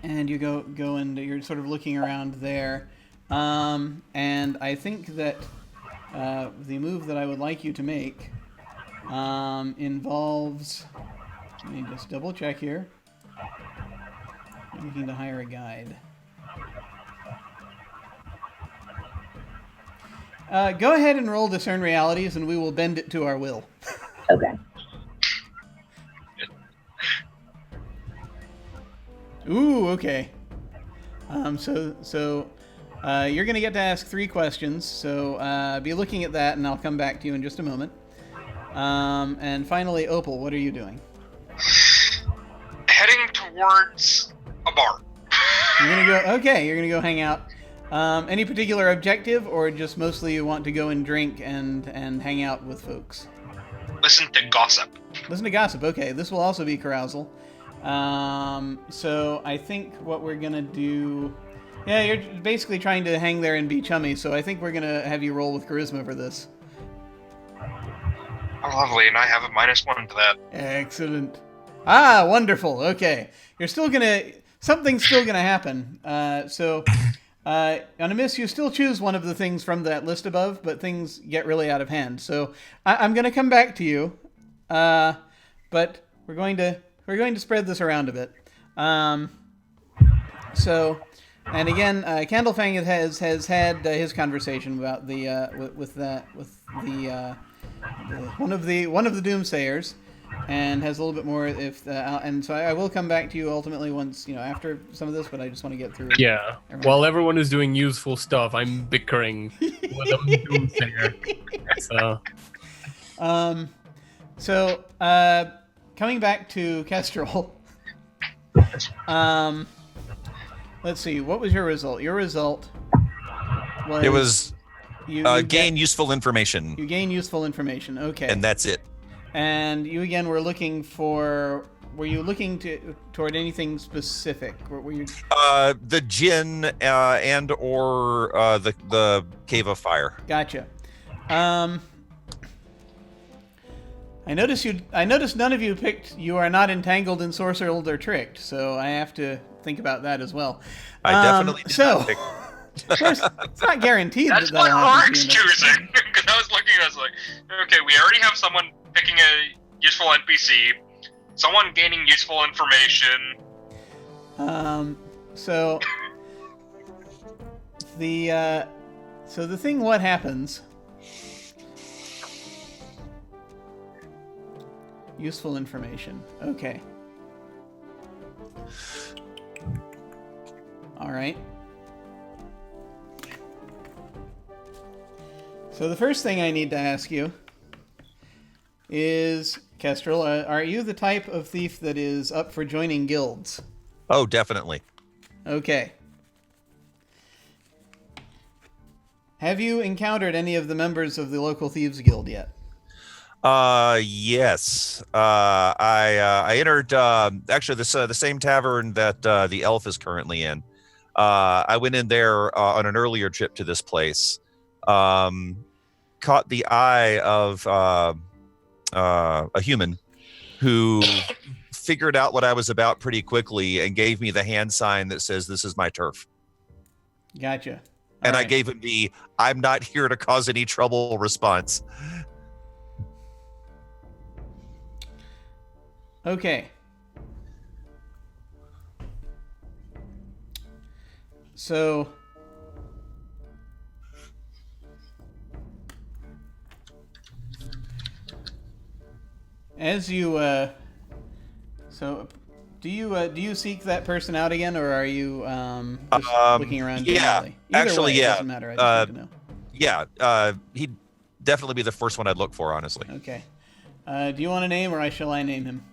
And you go and you're sort of looking around there, and I think that the move that I would like you to make involves. Let me just double check here. I'm looking to hire a guide. Go ahead and roll discern realities, and we will bend it to our will. Okay. Ooh, okay. So you're gonna get to ask 3 questions. So be looking at that, and I'll come back to you in just a moment. And finally, Opal, what are you doing? Heading towards a bar. You're gonna go. Okay, you're gonna go hang out. Any particular objective, or just mostly you want to go and drink and hang out with folks? Listen to gossip. Listen to gossip. Okay, this will also be carousal. So I think what we're gonna do. Yeah, you're basically trying to hang there and be chummy. So I think we're gonna have you roll with charisma for this. Oh, lovely, and I have a -1 to that. Excellent. Ah, wonderful. Okay, you're still gonna. Something's still gonna happen. On a miss, you still choose one of the things from that list above, but things get really out of hand. So I'm going to come back to you, but we're going to spread this around a bit. And again, Candlefang has had his conversation about the one of the doomsayers. And has a little bit more and so I will come back to you ultimately once, after some of this, but I just want to get through. Yeah. everyone. While everyone is doing useful stuff, I'm bickering with a doomsayer. So, coming back to Kestrel, let's see, what was your result? Your result was... It was you gain useful information. You gain useful information, okay. And that's it. And you again were looking for. Were you looking toward anything specific? Were you? The gin and or the cave of fire. Gotcha. I noticed none of you picked. You are not entangled, ensorcelled, or tricked. So I have to think about that as well. I definitely did not pick. Of course, it's not guaranteed That's that'll what happen Rourke's to you. choosing. Because I was like, okay, we already have someone picking a useful NPC, someone gaining useful information. So the thing, what happens? Useful information. Okay. All right. So the first thing I need to ask you is, Kestrel, are you the type of thief that is up for joining guilds? Oh, definitely. Okay. Have you encountered any of the members of the local thieves guild yet? Yes. I entered actually the same tavern that the elf is currently in. I went in there on an earlier trip to this place. Caught the eye of a human who figured out what I was about pretty quickly and gave me the hand sign that says, "This is my turf." Gotcha. And All I gave him the "I'm not here to cause any trouble" response. Okay. So as you do you seek that person out again, or are you just looking around yeah, generally? Either actually, way, yeah. It doesn't matter. I just need to know. Yeah, he'd definitely be the first one I'd look for, honestly. Okay. Do you want a name, or shall I name him?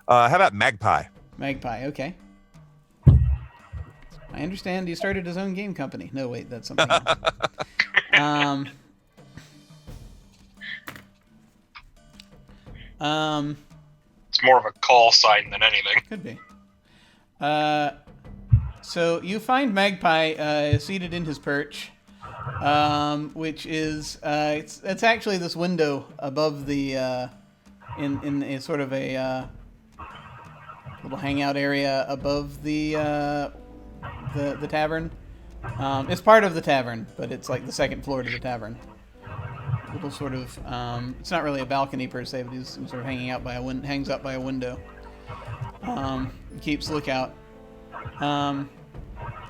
How about Magpie? Magpie. Okay. I understand he started his own game company. No, wait, that's something else. It's more of a call sign than anything. Could be. So you find Magpie seated in his perch, which is it's actually this window above the in a sort of a little hangout area above the tavern. It's part of the tavern, but it's like the second floor to the tavern. Little sort of it's not really a balcony per se, but he's sort of hanging out by hangs out by a window. Keeps lookout.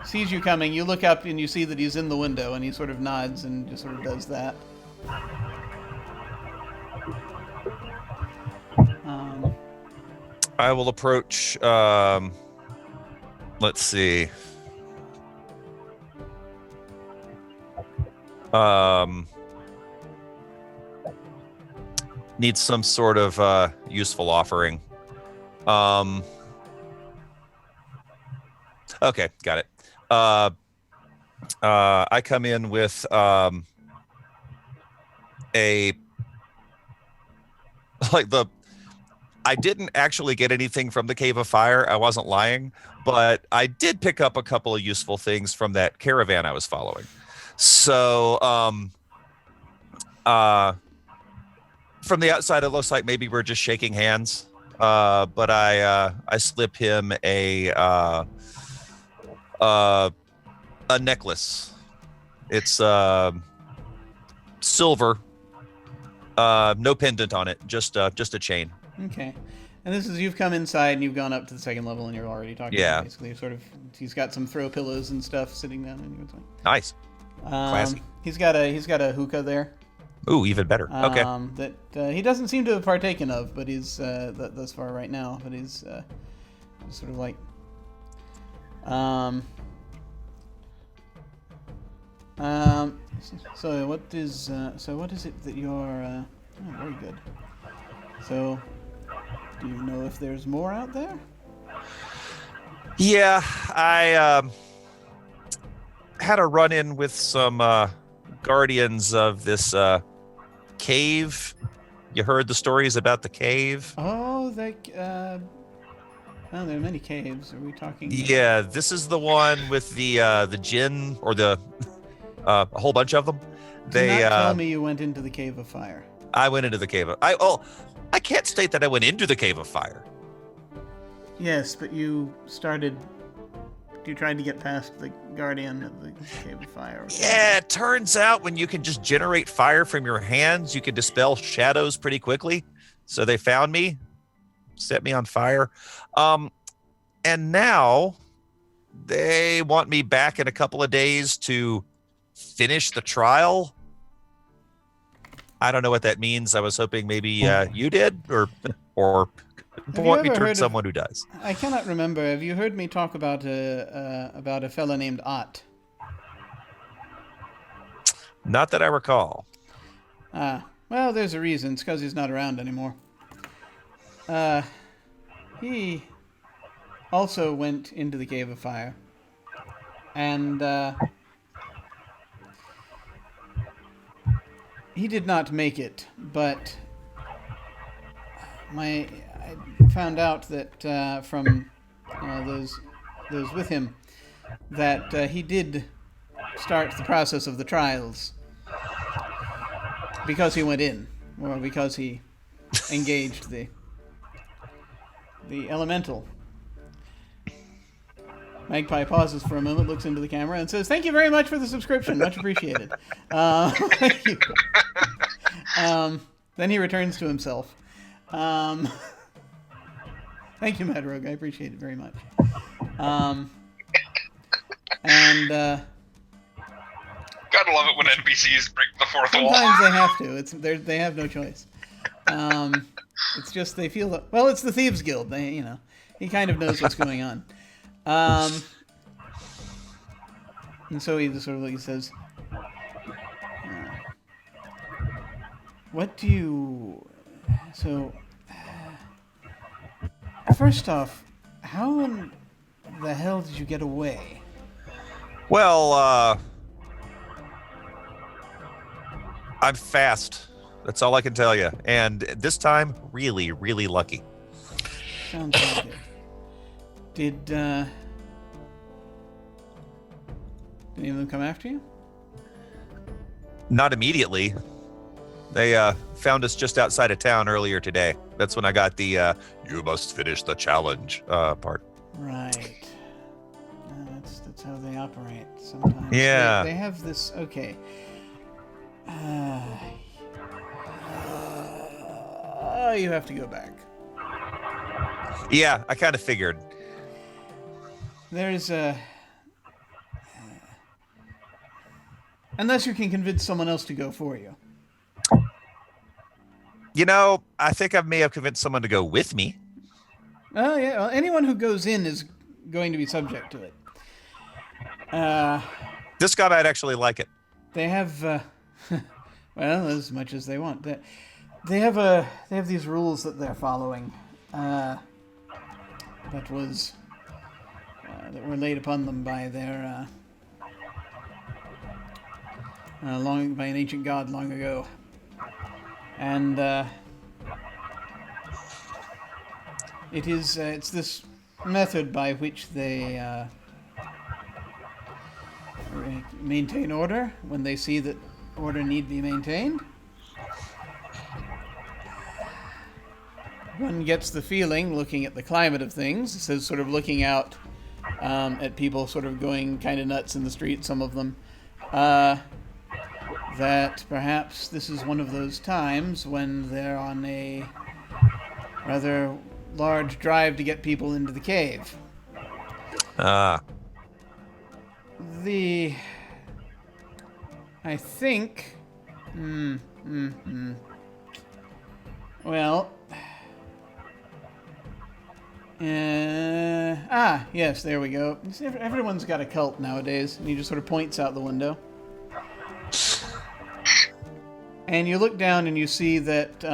Sees you coming. You look up and you see that he's in the window, and he sort of nods and just sort of does that. I will approach. Let's see. Needs some sort of useful offering. Okay, got it. I come in with I didn't actually get anything from the Cave of Fire. I wasn't lying, but I did pick up a couple of useful things from that caravan I was following. So, from the outside, it looks like maybe we're just shaking hands. But I slip him a necklace. It's silver, no pendant on it, just a chain. Okay. And this is, you've come inside and you've gone up to the second level and you're already talking. Yeah. Basically, sort of, he's got some throw pillows and stuff sitting down. And Nice. Classy. He's got a hookah there. Ooh, even better. Okay. That he doesn't seem to have partaken of, but he's thus far right now. But he's sort of like. So what is it that you're? Oh, very good. So, do you know if there's more out there? Yeah, I had a run-in with some guardians of this cave. You heard the stories about the cave? Oh, there are many caves. Are we talking? Yeah, this is the one with the djinn, or the a whole bunch of them. Do not tell me you went into the Cave of Fire. I went into the cave of I can't state that I went into the Cave of Fire. Yes, but you tried to get past the guardian of the Cave of Fire. Yeah, it turns out when you can just generate fire from your hands, you can dispel shadows pretty quickly. So they found me, set me on fire. And now they want me back in a couple of days to finish the trial. I don't know what that means. I was hoping maybe you did, or point me towards someone who does. I cannot remember. Have you heard me talk about a fella named Ott? Not that I recall. Well, there's a reason. It's because he's not around anymore. He also went into the Cave of Fire, and he did not make it, but I found out that from those with him that he did start the process of the trials because he went in, or because he engaged the elemental. Magpie pauses for a moment, looks into the camera, and says, "Thank you very much for the subscription. Much appreciated." Thank you. Then he returns to himself. Thank you, Mad Rogue. I appreciate it very much. And Gotta love it when NPCs break the fourth wall. sometimes they have to. They have no choice. It's just they feel that. Well, it's the Thieves Guild. He kind of knows what's going on. And so he says, "What do you? So, first off, how in the hell did you get away?" Well, I'm fast. That's all I can tell you. And this time, really, really lucky. Sounds like it. Did any of them come after you? Not immediately. They found us just outside of town earlier today. That's when I got the "you must finish the challenge" part. Right. That's how they operate sometimes. Yeah. They have this. Okay. You have to go back. Yeah, I kind of figured. There's a. Unless you can convince someone else to go for you. You know, I think I may have convinced someone to go with me. Oh yeah. Well, anyone who goes in is going to be subject to it. This guy might actually like it. They have, well, as much as they want. They have these rules that they're following. That were laid upon them by their by an ancient god long ago, and it's this method by which they maintain order when they see that order need be maintained. One gets the feeling, looking at the climate of things, it says sort of looking out at people sort of going kind of nuts in the street, some of them, that perhaps this is one of those times when they're on a rather large drive to get people into the cave. I think... Well... yes, there we go. Everyone's got a cult nowadays, and he just sort of points out the window. And you look down and you see that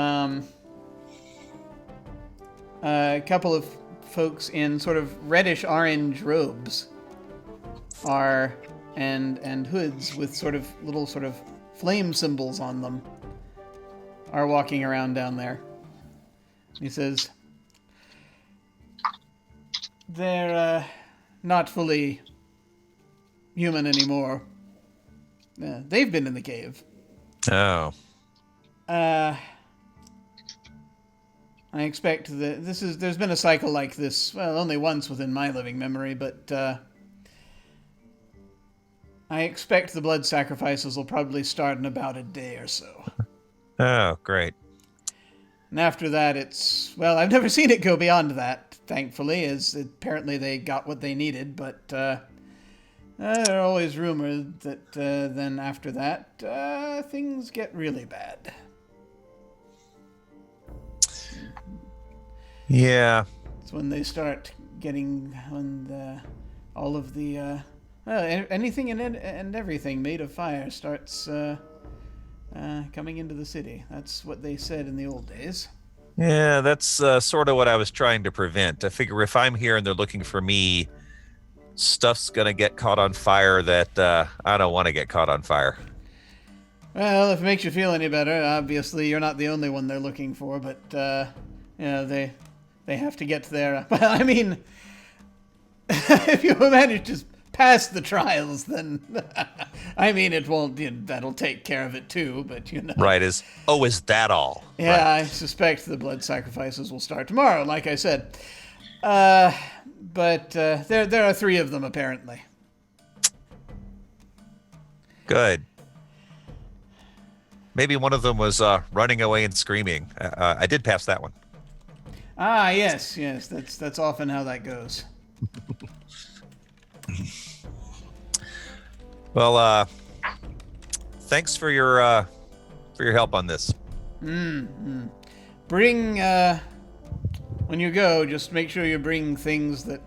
a couple of folks in sort of reddish-orange robes and hoods with sort of little sort of flame symbols on them are walking around down there. He says... They're not fully human anymore. They've been in the cave. Oh. I expect that there's been a cycle like this, well, only once within my living memory, but I expect the blood sacrifices will probably start in about a day or so. Oh, great. And after that, well, I've never seen it go beyond that, thankfully, as apparently they got what they needed, but there are always rumors that then after that, things get really bad. Yeah. It's when they start getting, all of the, anything and everything made of fire starts coming into the city. That's what they said in the old days. Yeah, that's sort of what I was trying to prevent. I figure if I'm here and they're looking for me, stuff's going to get caught on fire that I don't want to get caught on fire. Well, if it makes you feel any better, obviously you're not the only one they're looking for, but, they have to get there. Well, I mean, if you manage to pass the trials, then, I mean, it won't, that'll take care of it too, but, Right, is that all? Yeah, right. I suspect the blood sacrifices will start tomorrow, like I said. But there are 3 of them, apparently. Good. Maybe one of them was running away and screaming. I did pass that one. Ah, yes, that's often how that goes. Well, thanks for your help on this. Bring, when you go, just make sure you bring things that,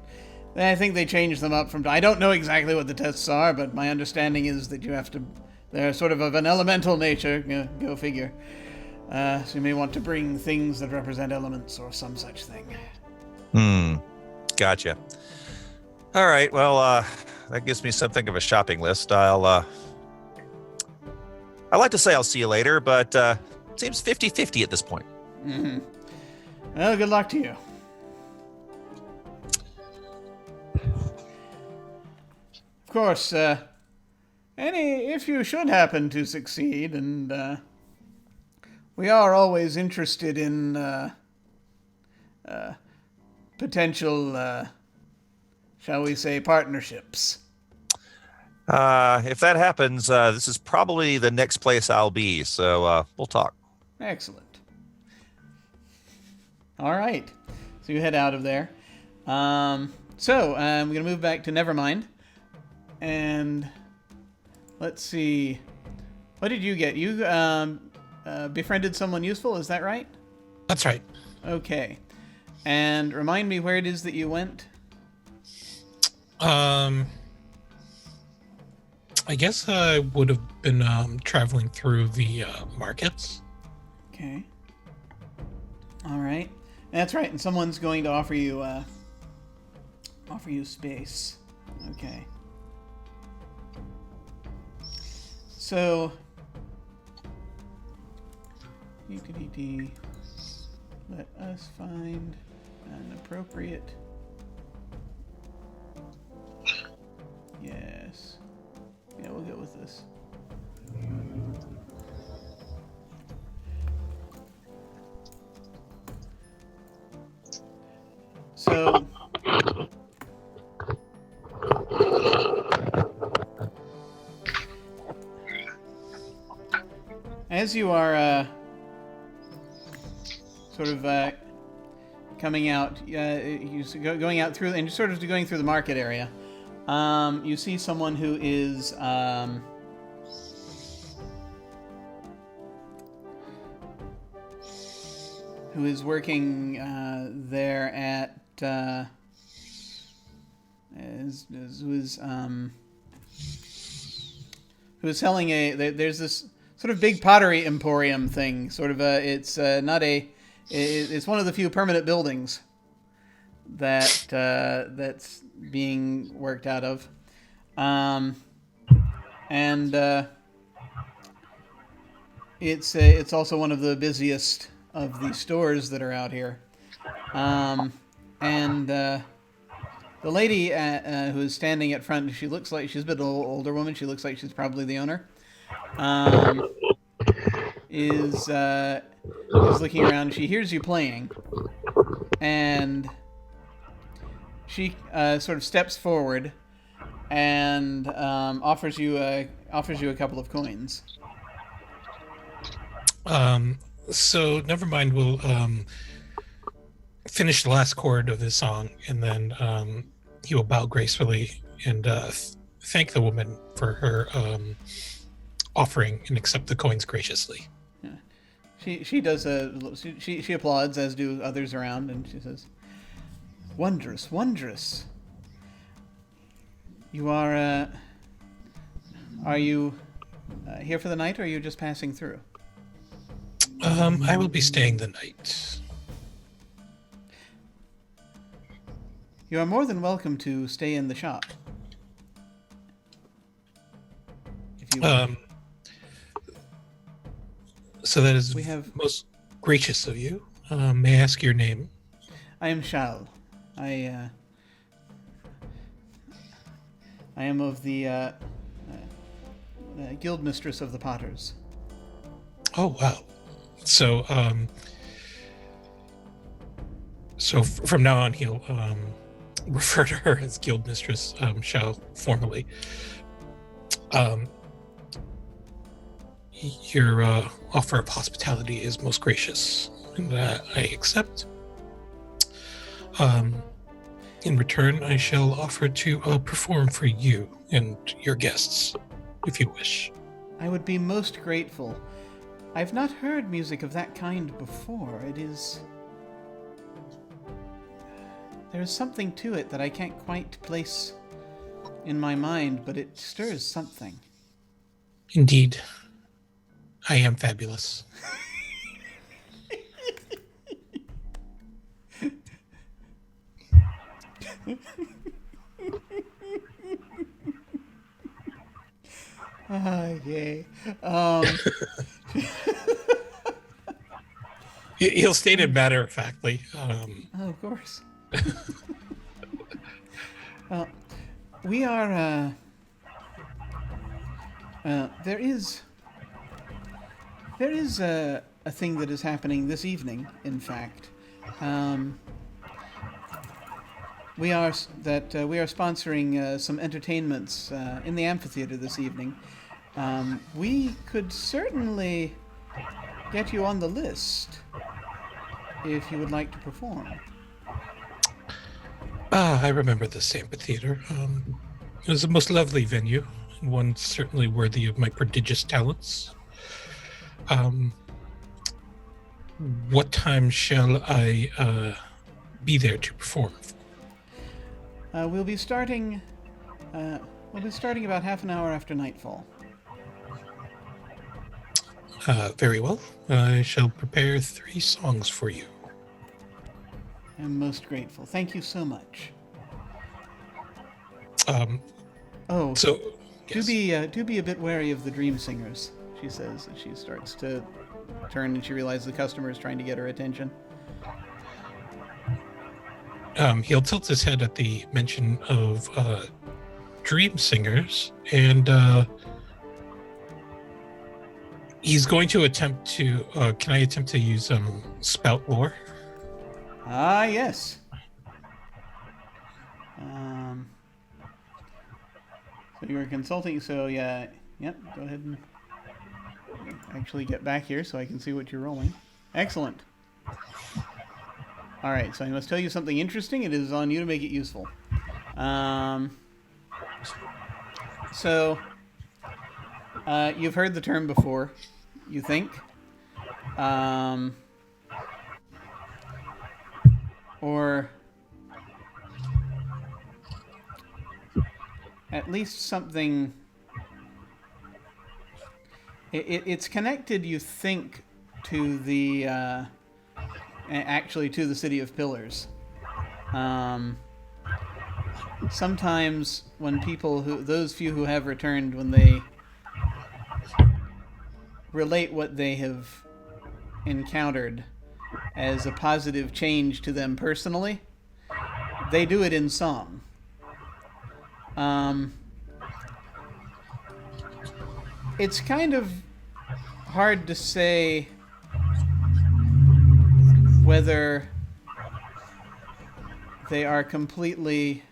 I think they change them up from, I don't know exactly what the tests are, but my understanding is that you have to, they're sort of an elemental nature, go figure. So you may want to bring things that represent elements or some such thing. Gotcha. All right, well, that gives me something of a shopping list. I'd like to say I'll see you later, but seems 50-50 at this point. Mm-hmm. Well, good luck to you. Of course, if you should happen to succeed, and we are always interested in potential, shall we say, partnerships. If that happens, this is probably the next place I'll be, so we'll talk. Excellent. All right. So you head out of there. We're going to move back to Nevermind. And let's see. What did you get? You befriended someone useful, is that right? That's right. Okay. And remind me where it is that you went? I guess I would have been traveling through the markets. Okay. All right. That's right. And someone's going to offer you space. Okay. So, let us find an appropriate. Yes. Yeah, we'll go with this. So, as you are sort of coming out, going out through, and sort of going through the market area, you see someone who is working there at who is selling there's this sort of big pottery emporium thing, sort of it's it's one of the few permanent buildings that's being worked out of, it's also one of the busiest of the stores that are out here, the lady who is standing at front, she looks like she's a bit older woman. She looks like she's probably the owner. Is looking around. She hears you playing, and she sort of steps forward and offers you a couple of coins. So Nevermind will finish the last chord of his song, and then he will bow gracefully and thank the woman for her offering and accept the coins graciously. Yeah. She does she applauds, as do others around, and she says, "Wondrous, wondrous. You are you here for the night, or are you just passing through?" I will be staying the night. You are more than welcome to stay in the shop. If you So that is We have- most gracious of you. May I ask your name? I am Shal. I am of the guild mistress of the Potters. Oh wow. So from now on he'll refer to her as guild mistress, Shal, formally. Your offer of hospitality is most gracious, and I accept. In return, I shall offer to perform for you and your guests, if you wish. I would be most grateful. I've not heard music of that kind before. There's something to it that I can't quite place in my mind, but it stirs something. Indeed. I am fabulous. Yay. He'll state it matter-of-factly. Oh, of course. Well, we are, there is a thing that is happening this evening, in fact. We are sponsoring some entertainments in the amphitheater this evening. We could certainly get you on the list if you would like to perform. I remember this amphitheater. It was a most lovely venue, and one certainly worthy of my prodigious talents. What time shall I be there to perform? We'll be starting about half an hour after nightfall. Very well. I shall prepare 3 songs for you. I'm most grateful. Thank you so much. So do be a bit wary of the dream singers, she says as she starts to turn and she realizes the customer is trying to get her attention. He'll tilt his head at the mention of dream singers, and he's going to attempt to. Can I attempt to use spout lore? Ah, yes. So you were consulting. So yeah, yep. Go ahead and actually get back here so I can see what you're rolling. Excellent. All right. So I must tell you something interesting. It is on you to make it useful. So you've heard the term before, you think. Or at least something. It's connected, you think, to the actually to the City of Pillars. Sometimes when those few who have returned, when they relate what they have encountered as a positive change to them personally, they do it in song. It's kind of hard to say whether they are completely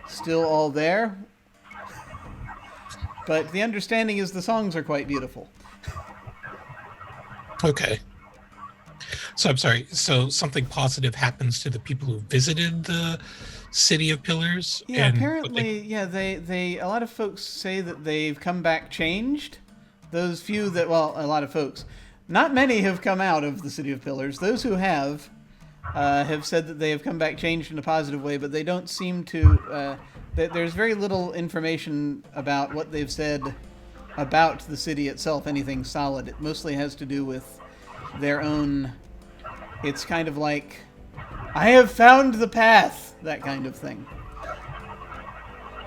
still all there, but the understanding is the songs are quite beautiful. Okay. So I'm sorry. So something positive happens to the people who visited the City of Pillars. Yeah, and apparently, they a lot of folks say that they've come back changed. Those few that, well, a lot of folks, not many have come out of the City of Pillars. Those who have said that they have come back changed in a positive way, but they don't seem to. There's very little information about what they've said about the city itself, anything solid. It mostly has to do with their own. It's kind of like, I have found the path, that kind of thing.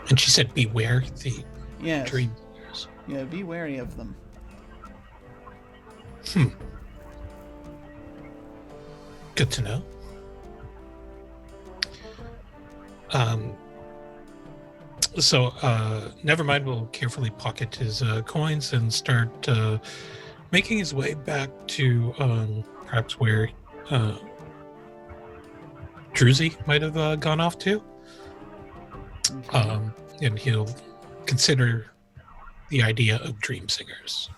And she said, beware the Yes. dream. Yeah, be wary of them. Good to know. So never mind, we'll carefully pocket his coins and start making his way back to perhaps where Druzy might have gone off to. Okay. And he'll consider the idea of dream singers.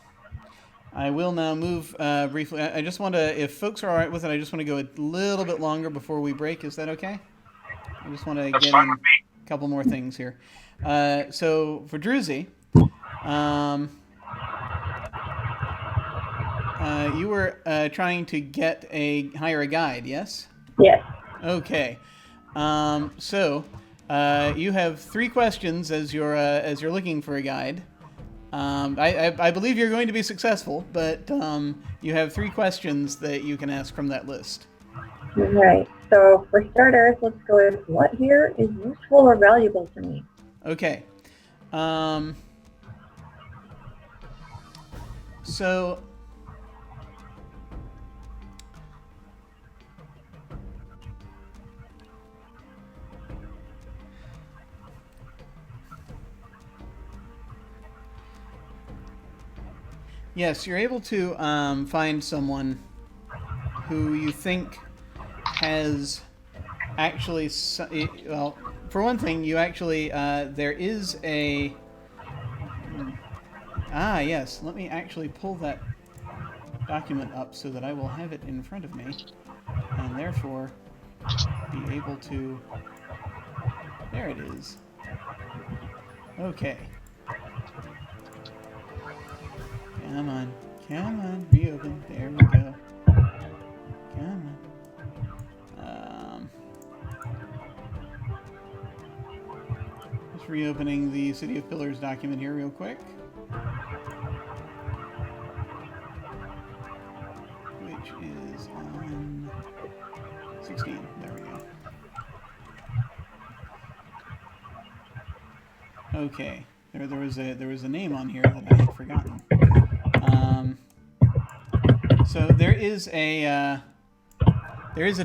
I will now move briefly. I just want to, if folks are all right with it, I just want to go a little bit longer before we break. Is that okay? I just want to That's get fine in with me. a couple more things here. So for Druzy, you were trying to hire a guide, yes? Yes. Okay. So you have 3 questions as you're looking for a guide. I believe you're going to be successful, but you have 3 questions that you can ask from that list. Right. So for starters, let's go with what here is useful or valuable to me. Okay. So Yes, you're able to find someone who you think has actually. Well, for one thing, you actually there is a. Yes. Let me actually pull that document up so that I will have it in front of me, and therefore be able to. There it is. Okay. Come on. Come on. Reopen. There we go. Come on. Just reopening the City of Pillars document here real quick. Which is on 16. There we go. Okay. There was a name on here that I had forgotten. So there is a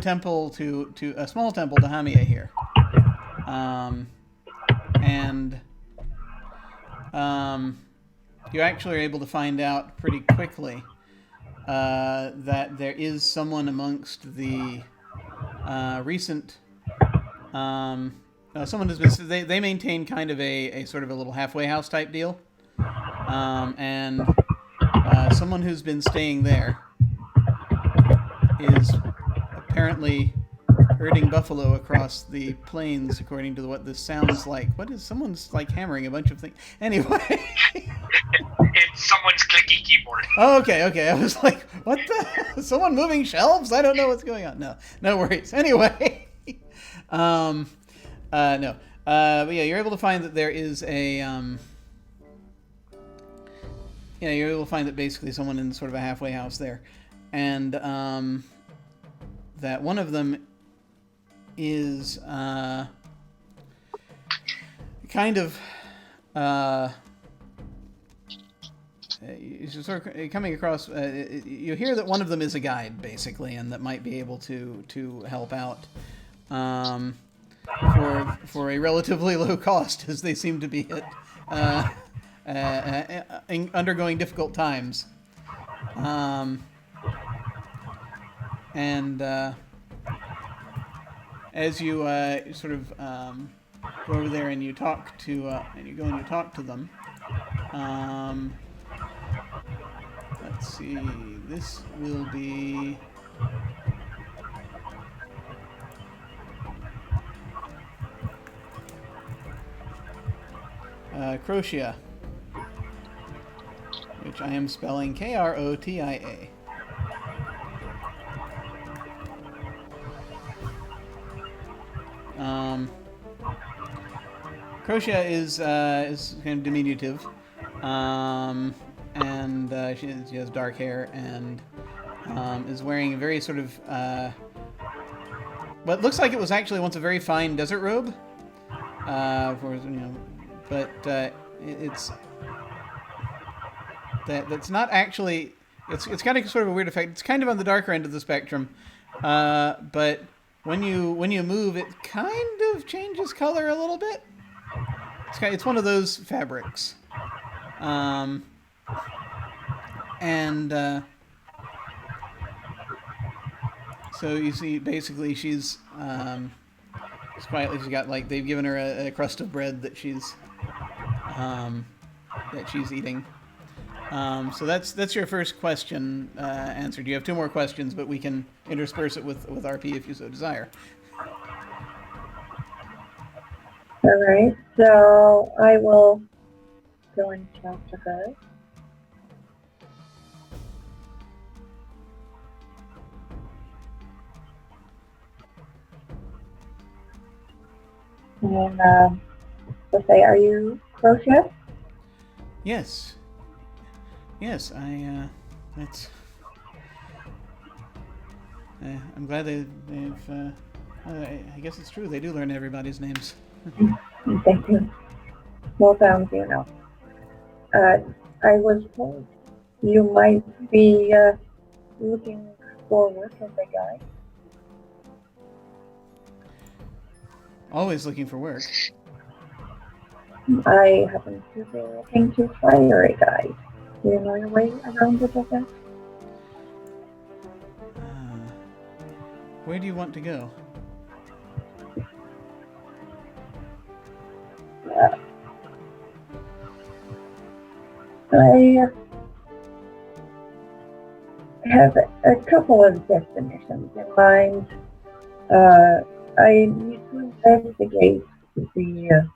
temple to a small temple to Hamiya here, and you actually are able to find out pretty quickly that there is someone amongst the recent. Someone has been. They maintain kind of a sort of a little halfway house type deal, and someone who's been staying there is apparently herding buffalo across the plains, according to what this sounds like. What is someone's like hammering a bunch of things? Anyway, It's someone's clicky keyboard. oh, okay. I was like, what the? Someone moving shelves? I don't know what's going on. No worries. Anyway, no. But yeah, you're able to find that there is a. Yeah, you're able to find that basically someone in sort of a halfway house there, and that one of them is kind of sort of coming across. You hear that one of them is a guide, basically, and that might be able to help out for a relatively low cost, as they seem to be undergoing difficult times. And as you sort of go over there and you talk to them, let's see, this will be Crotia, which I am spelling Krotia. Crotia is kind of diminutive, and she has dark hair and is wearing a very sort of what looks like it was actually once a very fine desert robe, but it's that's not actually. It's kind of sort of a weird effect. It's kind of on the darker end of the spectrum, but when you move, it kind of changes color a little bit. It's one of those fabrics, and so you see, basically, she's quietly. She's got like they've given her a crust of bread that she's eating. So that's your first question answered. You have two more questions, but we can intersperse it with RP if you so desire. All right, so I will go and talk to her. And so say, are you Crotia? Yes, that's. I'm glad they've. I guess it's true. They do learn everybody's names. Thank you. Well, thank you now. I was told you might be looking for work as a guide. Always looking for work. I happen to be looking to hire a guide. Do you know your way around the desert? Where do you want to go? I have a couple of destinations in mind. I need to investigate the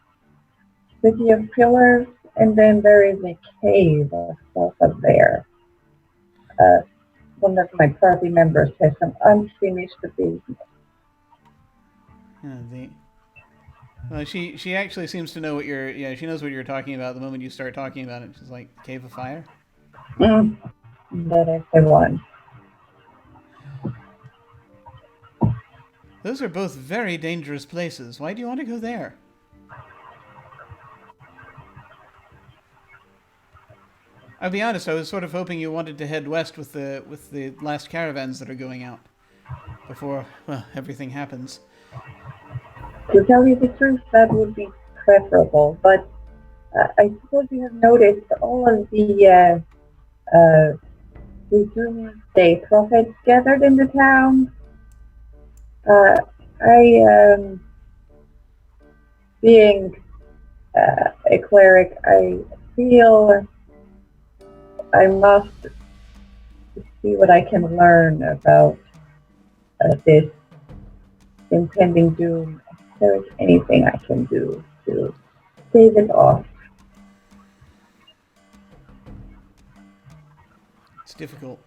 City of Pillars, and then there is a cave south of there. One of my party members has some unfinished business. She actually seems to know what she knows what you're talking about the moment you start talking about it. She's like, Cave of Fire? That is the one. Those are both very dangerous places. Why do you want to go there? I'll be honest, I was sort of hoping you wanted to head west with the last caravans that are going out. Before, well, everything happens. To tell you the truth, that would be preferable, but I suppose you have noticed all of the Doomsday prophets gathered in the town. Being a cleric, I feel I must see what I can learn about this impending doom. If there is anything I can do to stave it off. It's difficult.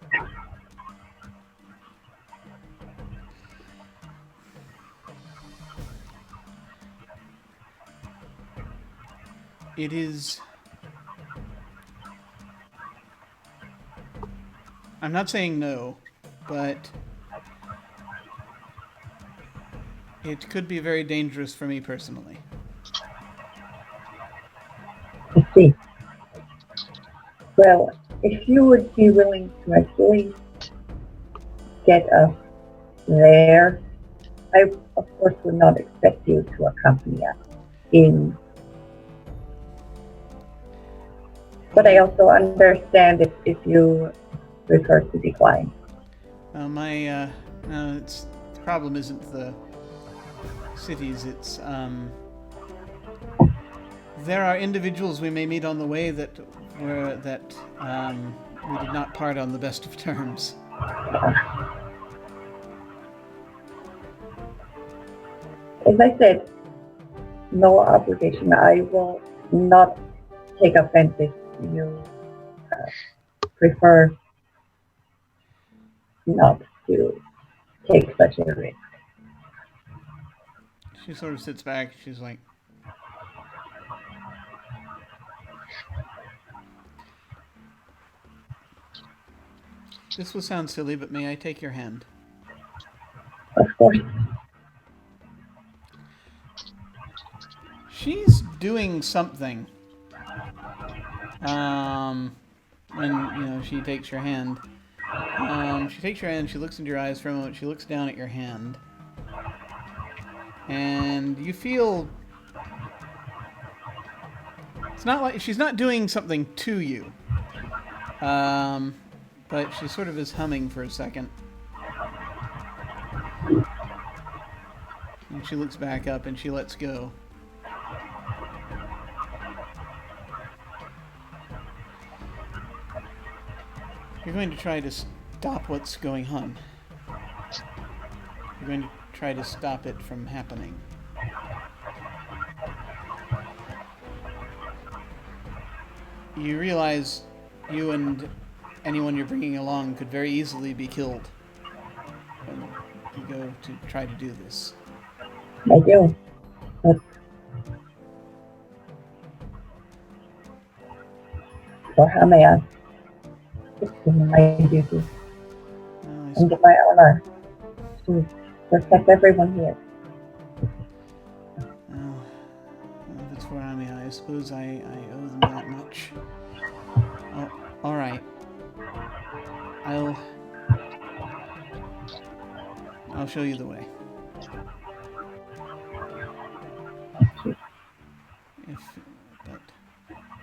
It is... I'm not saying no, but it could be very dangerous for me personally. I see. Well, if you would be willing to at least get us there, I of course would not expect you to accompany us in. But I also understand if you prefer to decline. The problem isn't the cities. It's there are individuals we may meet on the way that we did not part on the best of terms. As I said, no obligation. I will not take offense if you prefer not to take such a risk. She sort of sits back. She's like, this will sound silly, but may I take your hand? Of course. She's doing something. When she takes your hand. She takes your hand, she looks into your eyes for a moment, she looks down at your hand. And you feel... It's not like... She's not doing something to you. But she sort of is humming for a second. And she looks back up and she lets go. You're going to try to stop what's going on. You're going to try to stop it from happening. You realize you and anyone you're bringing along could very easily be killed when you go to try to do this. I do. But so how may I? It's my duty and my honor to protect everyone here. Well, if it's for Ami, I suppose I owe them that much. Oh, all right. I'll show you the way. But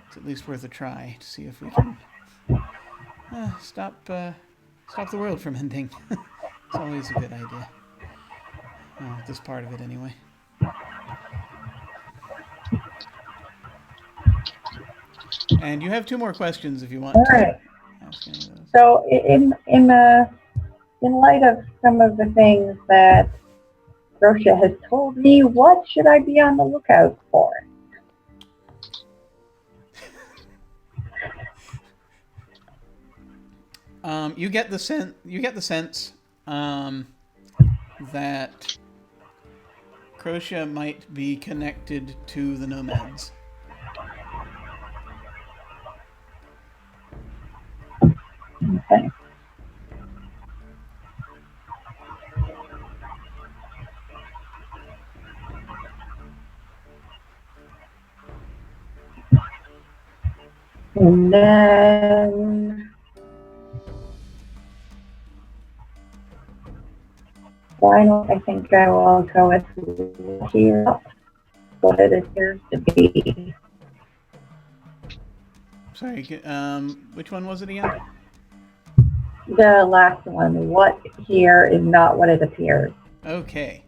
it's at least worth a try to see if we can Stop the world from ending. It's always a good idea. This part of it, anyway. And you have 2 more questions if you want All to right. ask any of those. So in light of some of the things that Rocia has told me, what should I be on the lookout for? You get the sense that Crocia might be connected to the nomads. Okay. And then I think I will go with here, what it appears to be. Sorry, which one was it again? The last one, what here is not what it appears. Okay.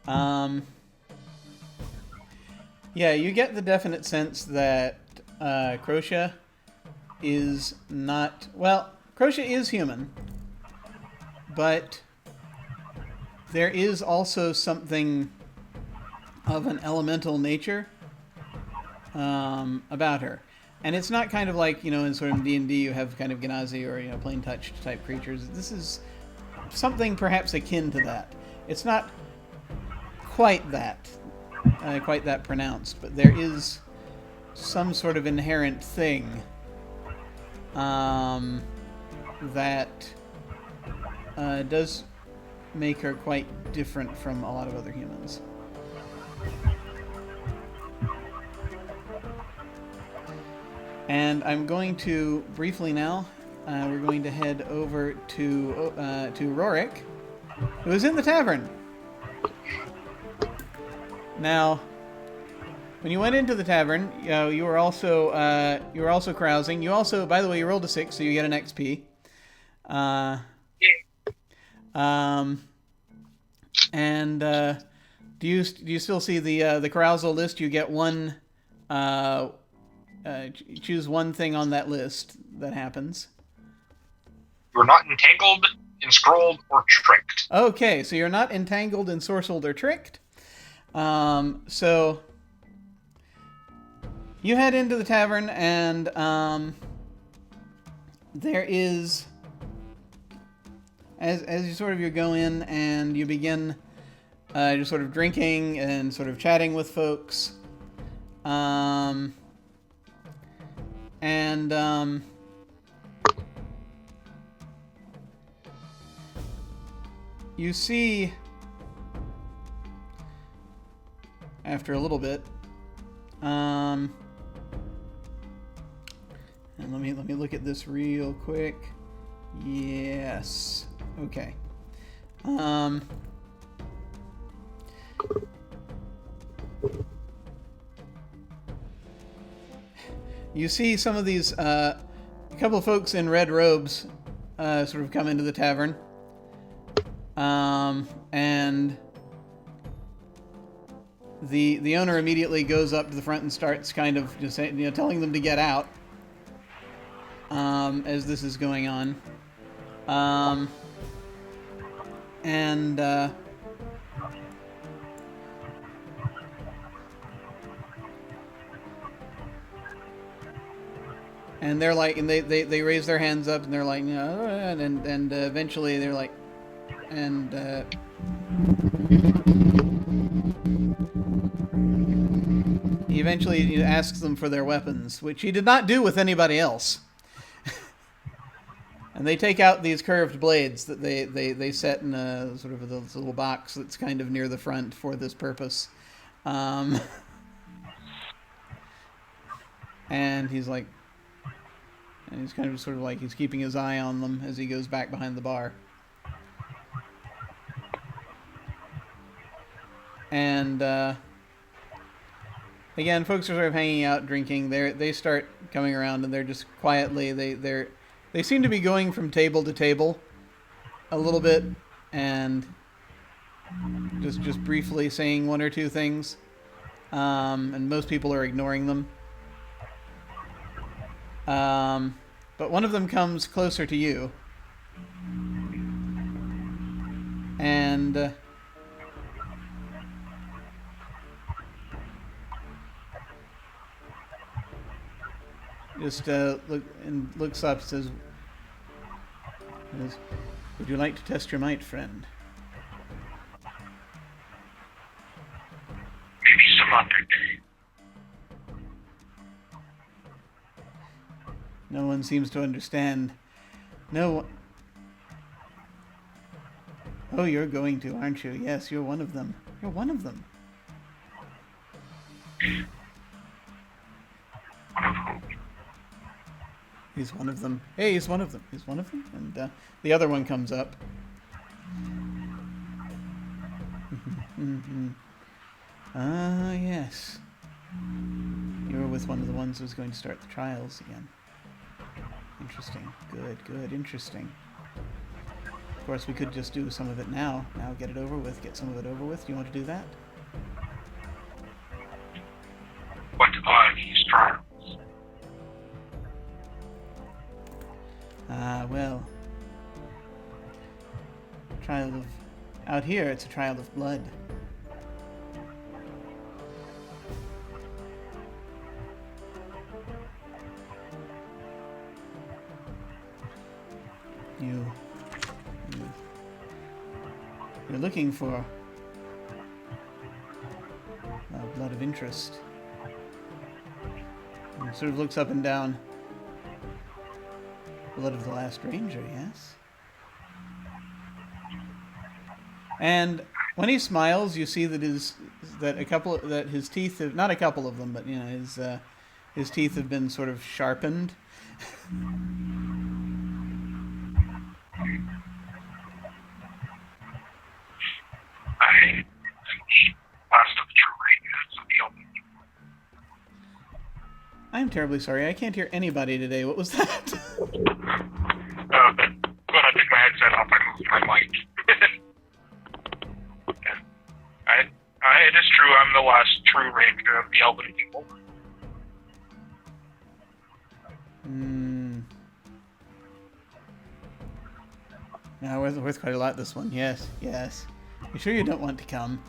Yeah, you get the definite sense that Crocia is not... Well, Crocia is human, but there is also something of an elemental nature about her. And it's not kind of like, in sort of D&D you have kind of Genasi or, plain touch type creatures. This is something perhaps akin to that. It's not quite that pronounced, but there is some sort of inherent thing that does make her quite different from a lot of other humans. And I'm going to briefly now, we're going to head over to Rorik, who is in the tavern. Now, when you went into the tavern, you were also carousing. You also, by the way, you rolled a 6, so you get an XP. And do you still see the carousal list? You get one. Choose one thing on that list that happens. You're not entangled, enscrolled, or tricked. Okay, so you're not entangled, ensorcelled, or tricked. So you head into the tavern, and there is, as you go in and you begin just sort of drinking and sort of chatting with folks, you see, after a little bit, and let me look at this real quick. Yes. Okay. You see some of these, a couple of folks in red robes, sort of come into the tavern, and the owner immediately goes up to the front and starts kind of just saying, telling them to get out, as this is going on, and they're like, and they raise their hands up, and they're like, and eventually they're like, and he eventually asks them for their weapons, which he did not do with anybody else. And they take out these curved blades that they set in a sort of a little box that's kind of near the front for this purpose. And he's like, and he's kind of sort of like he's keeping his eye on them as he goes back behind the bar. And again, folks are sort of hanging out, drinking. They start coming around, and they're just quietly. they seem to be going from table to table a little bit, and just briefly saying one or two things, and most people are ignoring them. But one of them comes closer to you, and looks up and says, "Would you like to test your might, friend?" Maybe some other day. No one seems to understand. No. Oh, you're going to, aren't you? Yes, you're one of them. You're one of them. He's one of them. Hey, he's one of them. He's one of them. And the other one comes up. Ah, yes. You were with one of the ones who's going to start the trials again. Interesting. Good, interesting. Of course, we could just do some of it now. Now get it over with. Get some of it over with. Do you want to do that? What are these trials? Well. Trial of... Out here, it's a trial of blood. You're looking for blood of interest. And sort of looks up and down. Blood of the last ranger, yes? And when he smiles, you see that his teeth have, not a couple of them, but you know, his teeth have been sort of sharpened. I last of the true rangers of the open. I'm terribly sorry. I can't hear anybody today. What was that? When I took my headset off, I moved my mic. It is true, I'm the last true ranger of the Elven people. Yeah, worth quite a lot, this one. Yes. You sure you don't want to come?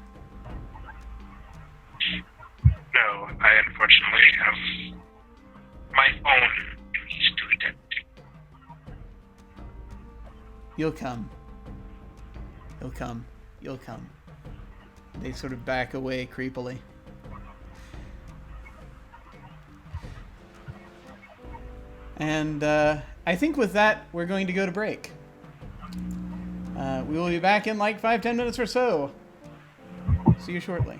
No, I unfortunately have my own duties to attend to. You'll come. They sort of back away creepily. And I think with that, we're going to go to break. We will be back in like 5-10 minutes or so. See you shortly.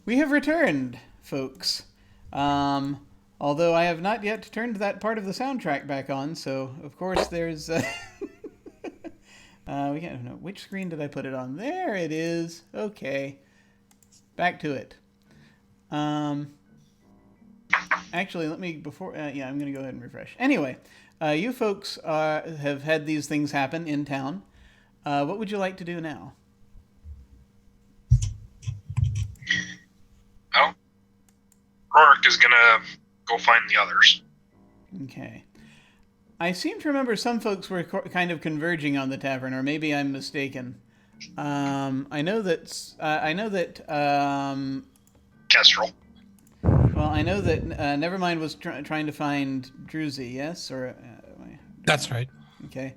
We have returned, folks. Although I have not yet turned that part of the soundtrack back on, so of course there's. We can't know which screen did I put it on. There it is. Okay, back to it. Actually, let me before. Yeah, I'm gonna go ahead and refresh. Anyway, you folks have had these things happen in town. What would you like to do now? Well, Rourke is gonna go find the others. Okay. I seem to remember some folks were kind of converging on the tavern, or maybe I'm mistaken. I know that. Kestrel. Well, I know that Nevermind was trying to find Druzy, yes? Or That's right. okay.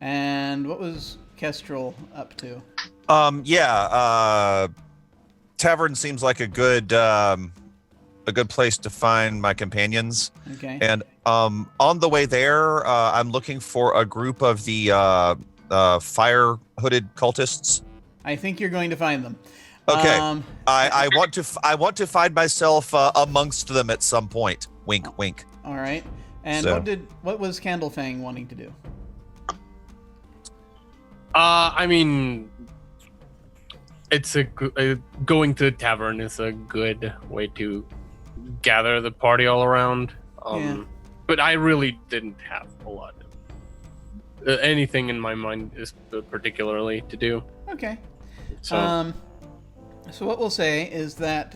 And what was Kestrel up to? Tavern seems like a good place to find my companions. Okay. And on the way there, I'm looking for a group of the fire hooded cultists. I think you're going to find them. Okay. I want to find myself amongst them at some point. Wink, wink. All right. And So- what was Candlefang wanting to do? I mean, it's going to the tavern is a good way to gather the party all around. Yeah. But I really didn't have a lot of anything in my mind is particularly to do. Okay. So So what we'll say is that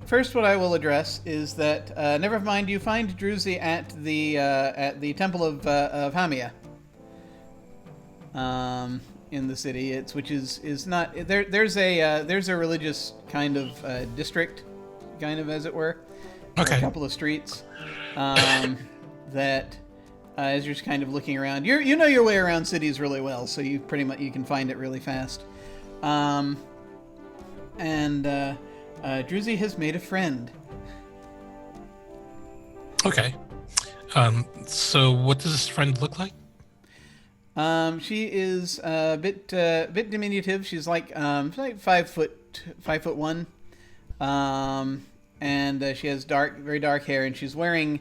first, what I will address is that never mind. You find Druzy at the Temple of Hamia. In the city, which is not there. There's a religious kind of district, kind of as it were. Okay. A couple of streets that as you're just kind of looking around, you know your way around cities really well, so you pretty much you can find it really fast. And Druzy has made a friend. Okay. So what does this friend look like? She is a bit diminutive. She's like 5'1", and she has very dark hair, and she's wearing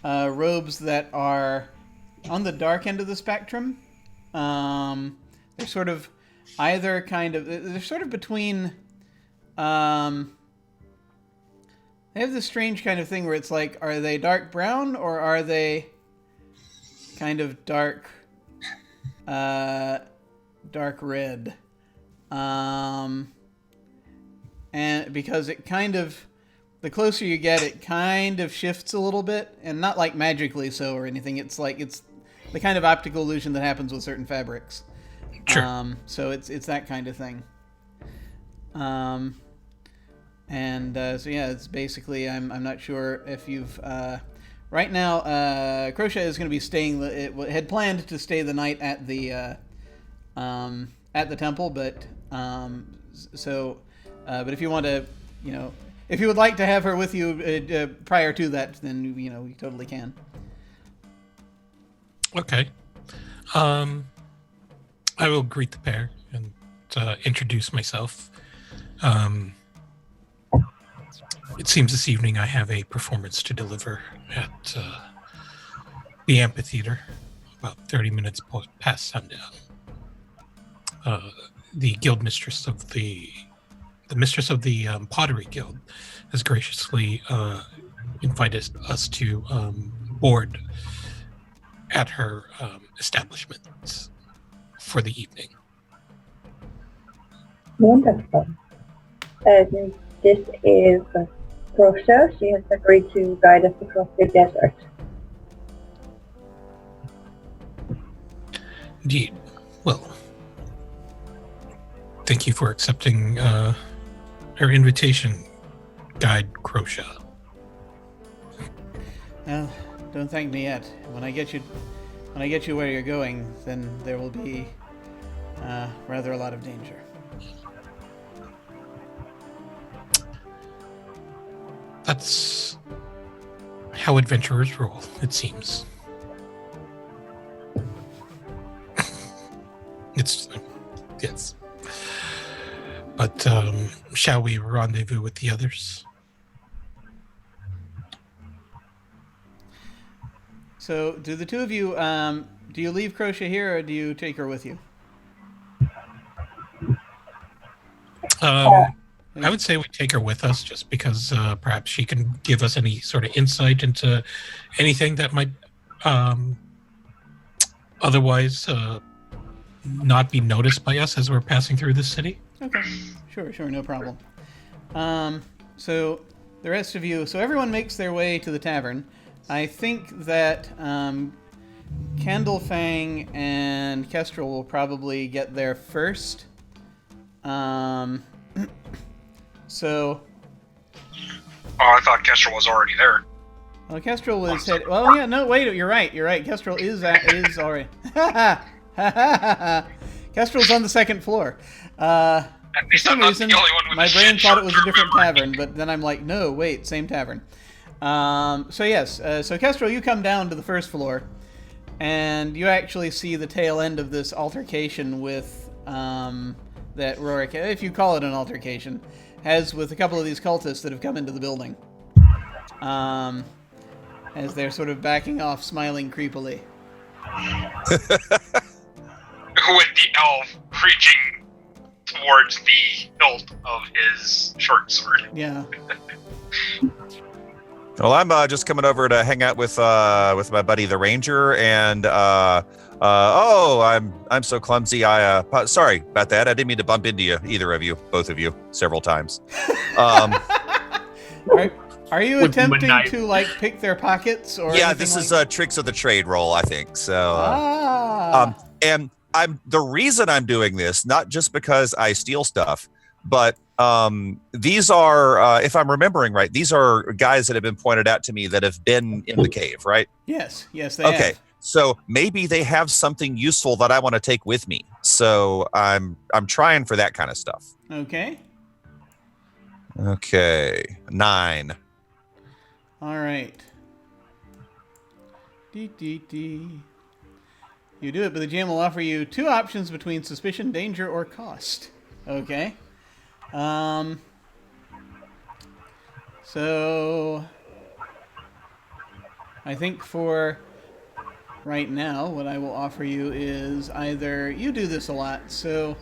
robes that are on the dark end of the spectrum. They're sort of either they're sort of between. They have this strange kind of thing where it's like, are they dark brown or are they kind of dark red? And because it kind of, the closer you get, it kind of shifts a little bit, and not like magically so or anything. It's like it's the kind of optical illusion that happens with certain fabrics. Sure. So it's that kind of thing. So yeah, it's basically I'm not sure if you've right now Crochet is going to be staying. It had planned to stay the night at the temple, but but if you want to, if you would like to have her with you prior to that, then you totally can. Okay. I will greet the pair and introduce myself. It seems this evening I have a performance to deliver at the amphitheater, about 30 minutes past sundown. The guild mistress of the mistress of the pottery guild has graciously invited us to board at her establishment for the evening. Wonderful. This is Crochet. She has agreed to guide us across the desert. Indeed. Well, thank you for accepting our invitation, Guide Crochet. Well, don't thank me yet. When I get you where you're going, then there will be rather a lot of danger. That's how adventurers roll, it seems. Yes. But shall we rendezvous with the others? So, do the two of you, do you leave Crochet here, or do you take her with you? I would say we take her with us, just because perhaps she can give us any sort of insight into anything that might otherwise not be noticed by us as we're passing through the city. Okay, sure, no problem. So the rest of you, so everyone makes their way to the tavern. I think that Candlefang and Kestrel will probably get there first. So. Oh, I thought Kestrel was already there. Well, Kestrel was head. Well, yeah, no, wait, you're right. Kestrel is already. Kestrel's on the second floor. For some reason, my brain thought it was a different tavern, but then I'm like, no, wait, same tavern. So yes, so Kestrel, you come down to the first floor, and you actually see the tail end of this altercation with that Rorik, if you call it an altercation, has with a couple of these cultists that have come into the building. As they're sort of backing off, smiling creepily. With the elf reaching towards the hilt of his short sword. Yeah. Well, I'm just coming over to hang out with my buddy the Ranger, and I'm so clumsy. Sorry about that. I didn't mean to bump into you, either of you, both of you, several times. Are you attempting to like pick their pockets or? Yeah, this is tricks of the trade roll, I think. So, and the reason I'm doing this, not just because I steal stuff, but these are, if I'm remembering right, these are guys that have been pointed out to me that have been in the cave, right? Yes, they have. Okay, so maybe they have something useful that I want to take with me. So I'm trying for that kind of stuff. Okay. 9. All right. You do it, but the GM will offer you 2 options between suspicion, danger, or cost. Okay. So I think for right now, what I will offer you is either you do this a lot, so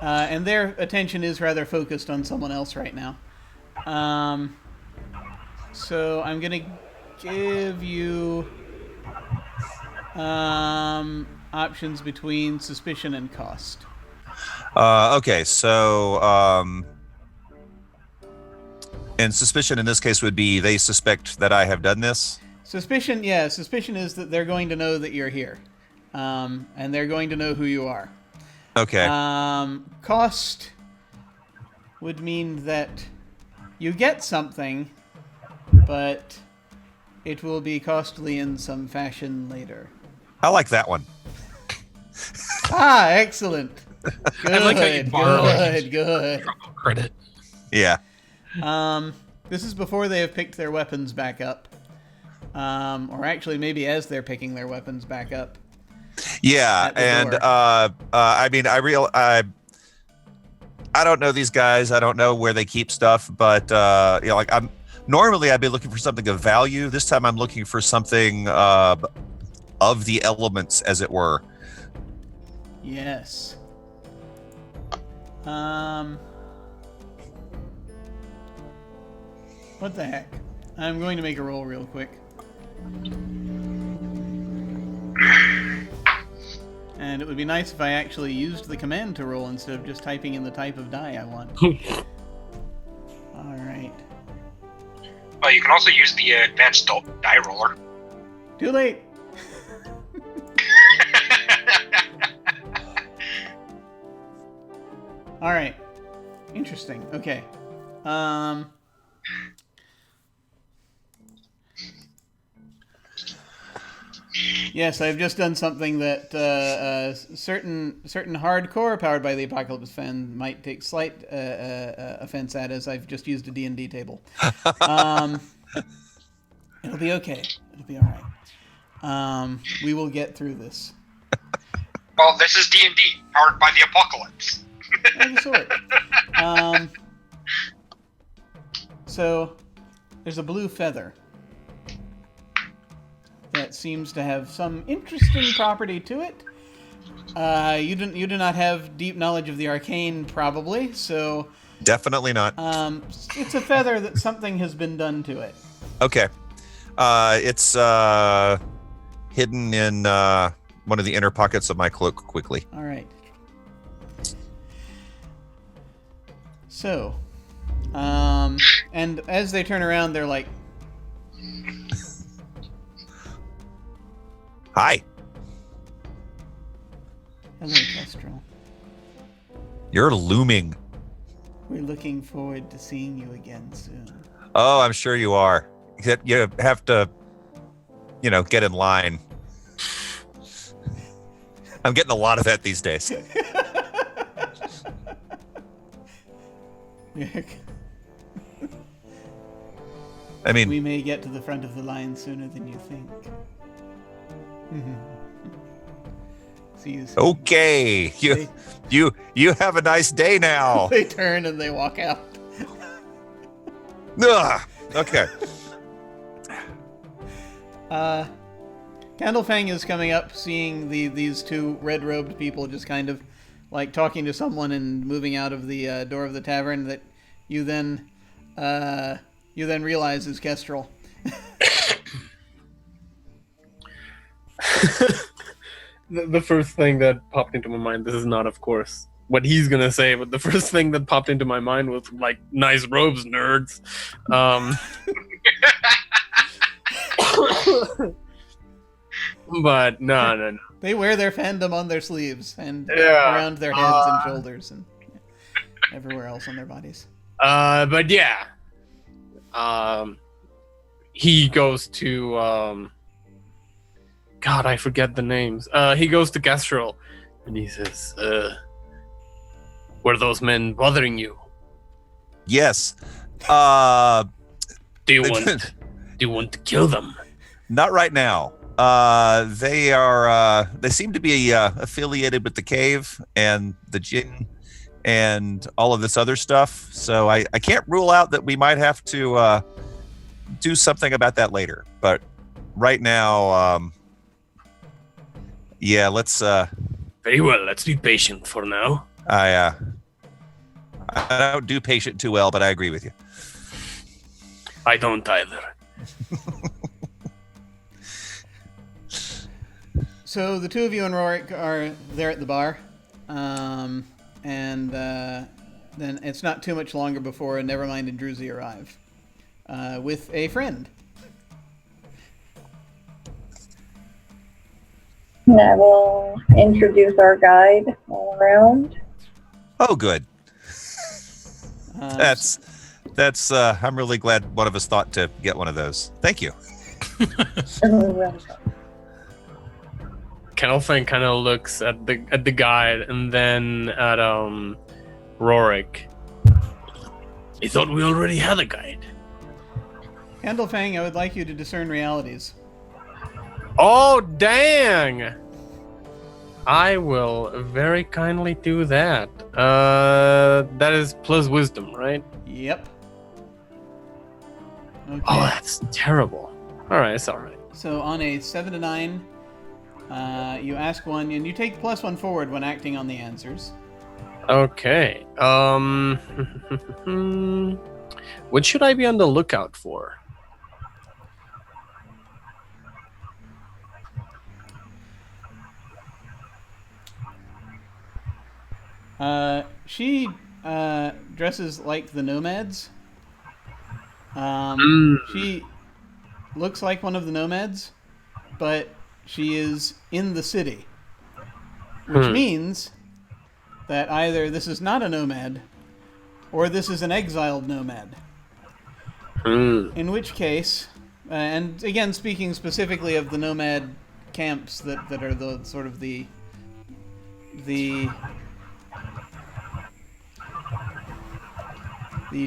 and their attention is rather focused on someone else right now. So I'm gonna give you options between suspicion and cost. Okay, so and suspicion in this case would be they suspect that I have done this. Suspicion is that they're going to know that you're here, and they're going to know who you are. Okay. Cost would mean that you get something, but it will be costly in some fashion later. I like that one. Excellent. Good, I like how you borrow good. Credit. Yeah. This is before they have picked their weapons back up. Or actually maybe as they're picking their weapons back up. Yeah, and I mean I don't know these guys. I don't know where they keep stuff, but like normally I'd be looking for something of value. This time I'm looking for something of the elements, as it were. Yes. What the heck? I'm going to make a roll real quick. And it would be nice if I actually used the command to roll instead of just typing in the type of die I want. Alright. Well, you can also use the advanced die roller. Too late! Alright. Interesting. Okay. Yes, I've just done something that certain hardcore Powered by the Apocalypse fan might take slight offense at, as I've just used a D&D table. It'll be okay. It'll be all right. We will get through this. Well, this is D&D, Powered by the Apocalypse. Of the sort. So, there's a blue feather that seems to have some interesting property to it. You do not have deep knowledge of the arcane, probably, so... Definitely not. It's a feather that something has been done to it. Okay. It's hidden in one of the inner pockets of my cloak quickly. All right. So, and as they turn around, they're like, Hi. "Hello, Kestrel. You're looming. We're looking forward to seeing you again soon." Oh, I'm sure you are. You have to, get in line. I'm getting a lot of that these days. I mean, We may get to the front of the line sooner than you think. See you soon. okay. You have a nice day now. They turn and they walk out. Ugh. Okay. Candlefang is coming up, seeing these two red-robed people just kind of like talking to someone and moving out of the door of the tavern that you then realize is Kestrel. The first thing that popped into my mind, this is not, of course, what he's gonna say, but the first thing that popped into my mind was like, nice robes, nerds. But no. They wear their fandom on their sleeves and Yeah. around their heads and shoulders and everywhere else on their bodies. But yeah. He goes to God, I forget the names. He goes to Kestrel and he says, were those men bothering you? Yes. Do you want to kill them? Not right now. They seem to be affiliated with the cave and the Jinn and all of this other stuff. So I can't rule out that we might have to do something about that later. But right now, yeah, let's. Very well. Let's be patient for now. I don't do patient too well, but I agree with you. I don't either. So the two of you and Rorik are there at the bar, and then it's not too much longer before Nevermind and Druzy arrive with a friend. I will introduce our guide all around. Oh, good. That's. I'm really glad one of us thought to get one of those. Thank you. Candlefang kind of looks at the guide and then at Rorik. I thought we already had a guide. Candlefang, I would like you to discern realities. Oh dang! I will very kindly do that. That is plus wisdom, right? Yep. Okay. Oh, that's terrible. All right, it's all right. So on a 7 to 9, you ask one, and you take +1 forward when acting on the answers. Okay. What should I be on the lookout for? She dresses like the nomads. She looks like one of the nomads, but she is in the city, which means that either this is not a nomad or this is an exiled nomad. In which case, and again speaking specifically of the nomad camps that are the sort of the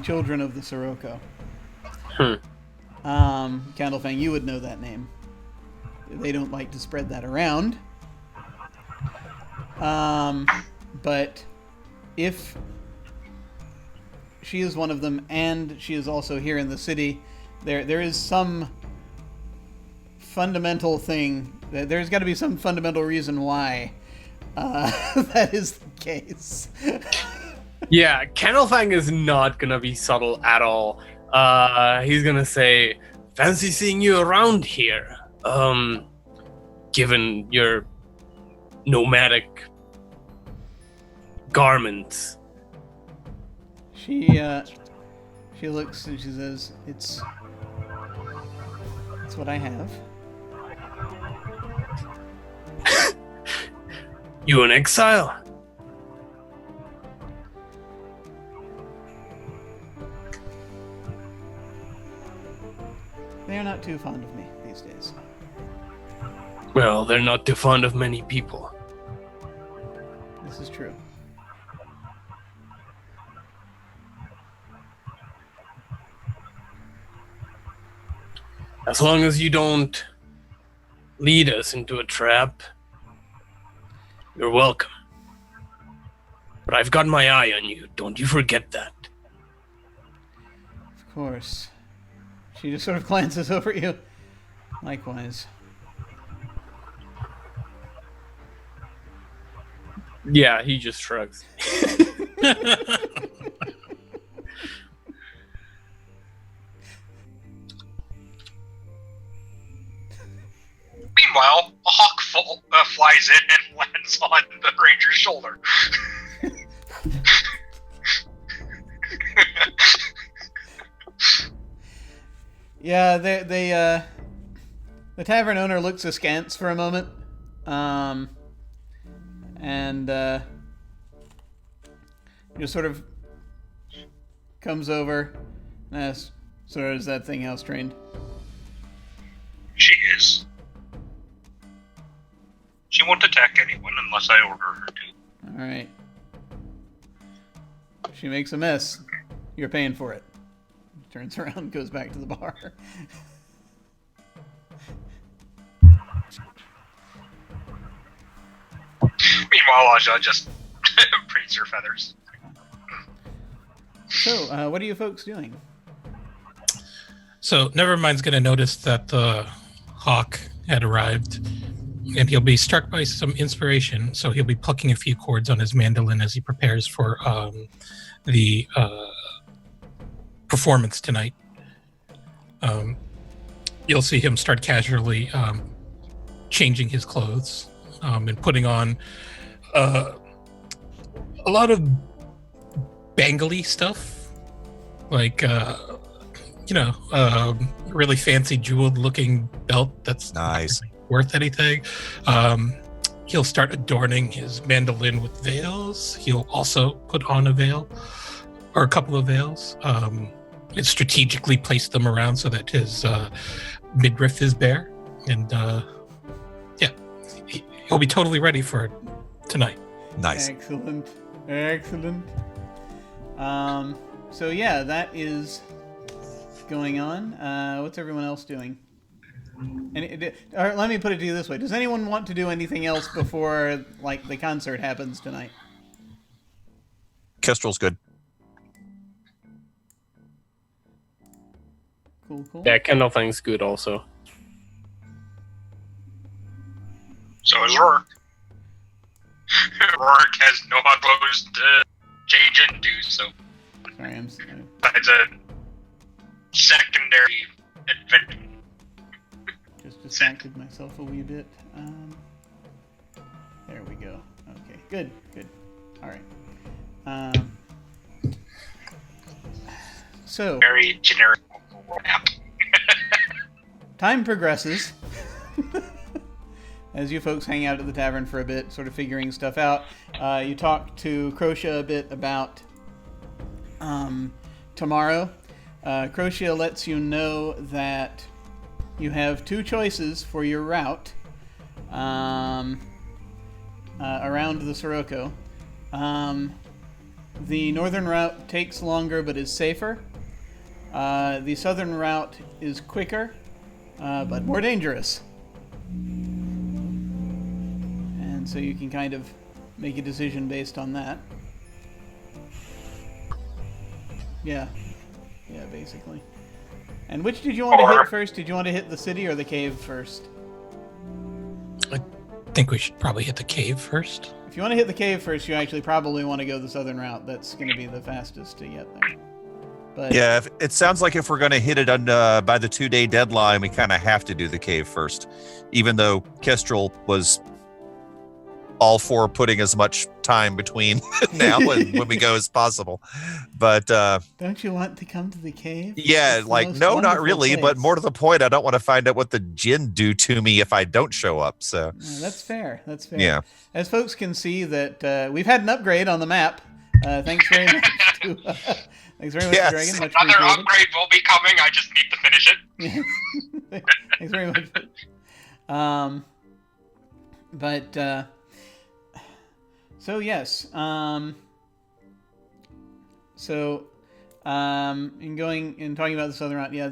children of the Sirocco. Candlefang, you would know that name. They don't like to spread that around. But if she is one of them, and she is also here in the city, there is some fundamental thing. There's got to be some fundamental reason why that is the case. Yeah, Kennelfang is not gonna be subtle at all. He's gonna say, "Fancy seeing you around here. Given your nomadic garments." She looks and she says, "It's what I have." You in exile? They are not too fond of me these days. Well, they're not too fond of many people. This is true. As long as you don't lead us into a trap, you're welcome. But I've got my eye on you. Don't you forget that. Of course. She just sort of glances over at you. Likewise. Yeah, he just shrugs. Meanwhile, a hawk flies in and lands on the ranger's shoulder. Yeah, the tavern owner looks askance for a moment, and just sort of comes over and asks, "So is that thing house trained?" She is. She won't attack anyone unless I order her to. All right. She makes a mess. You're paying for it. Turns around and goes back to the bar. Meanwhile, Aja just preens her feathers. So, what are you folks doing? So Nevermind's going to notice that the hawk had arrived, and he'll be struck by some inspiration. So he'll be plucking a few chords on his mandolin as he prepares for the performance tonight. You'll see him start casually changing his clothes and putting on a lot of bangly stuff, like really fancy jeweled looking belt that's Nice. not really worth anything. He'll start adorning his mandolin with veils. He'll also put on a veil or a couple of veils and strategically place them around so that his midriff is bare, and he'll be totally ready for tonight. Nice. Excellent. So yeah, that is going on. What's everyone else doing? Or let me put it to you this way: does anyone want to do anything else before, like, the concert happens tonight? Kestrel's good. Cool. Yeah, Kennelfang's good also. So is Rourke. Rourke has no clothes to change into, so Sorry, that's a secondary adventure. just distracted myself a wee bit. There we go. Okay, good. All right. So Very generic map. time progresses as you folks hang out at the tavern for a bit, sort of figuring stuff out. You talk to Crocia a bit about tomorrow. Crocia lets you know that you have two choices for your route around the Sirocco. The northern route takes longer but is safer. The southern route is quicker, but more dangerous. And so you can kind of make a decision based on that. Yeah. Yeah, basically. And which did you want to hit first? Did you want to hit the city or the cave first? I think we should probably hit the cave first. If you want to hit the cave first, you actually probably want to go the southern route. That's going to be the fastest to get there. But Yeah, it sounds like if we're going to hit it by the 2-day deadline, we kind of have to do the cave first, even though Kestrel was all for putting as much time between now and when we go as possible. But don't you want to come to the cave? yeah, It's the like most no, not wonderful really. But place. more to the point, I don't want to find out what the Jinn do to me if I don't show up. So That's fair. That's fair. yeah, As folks can see, that we've had an upgrade on the map. Thanks very much to thanks very much, Yes. Dragon. Much Another appreciated. upgrade will be coming. I just need to finish it. Thanks very much. So yes. In going and talking about the southern route, yeah.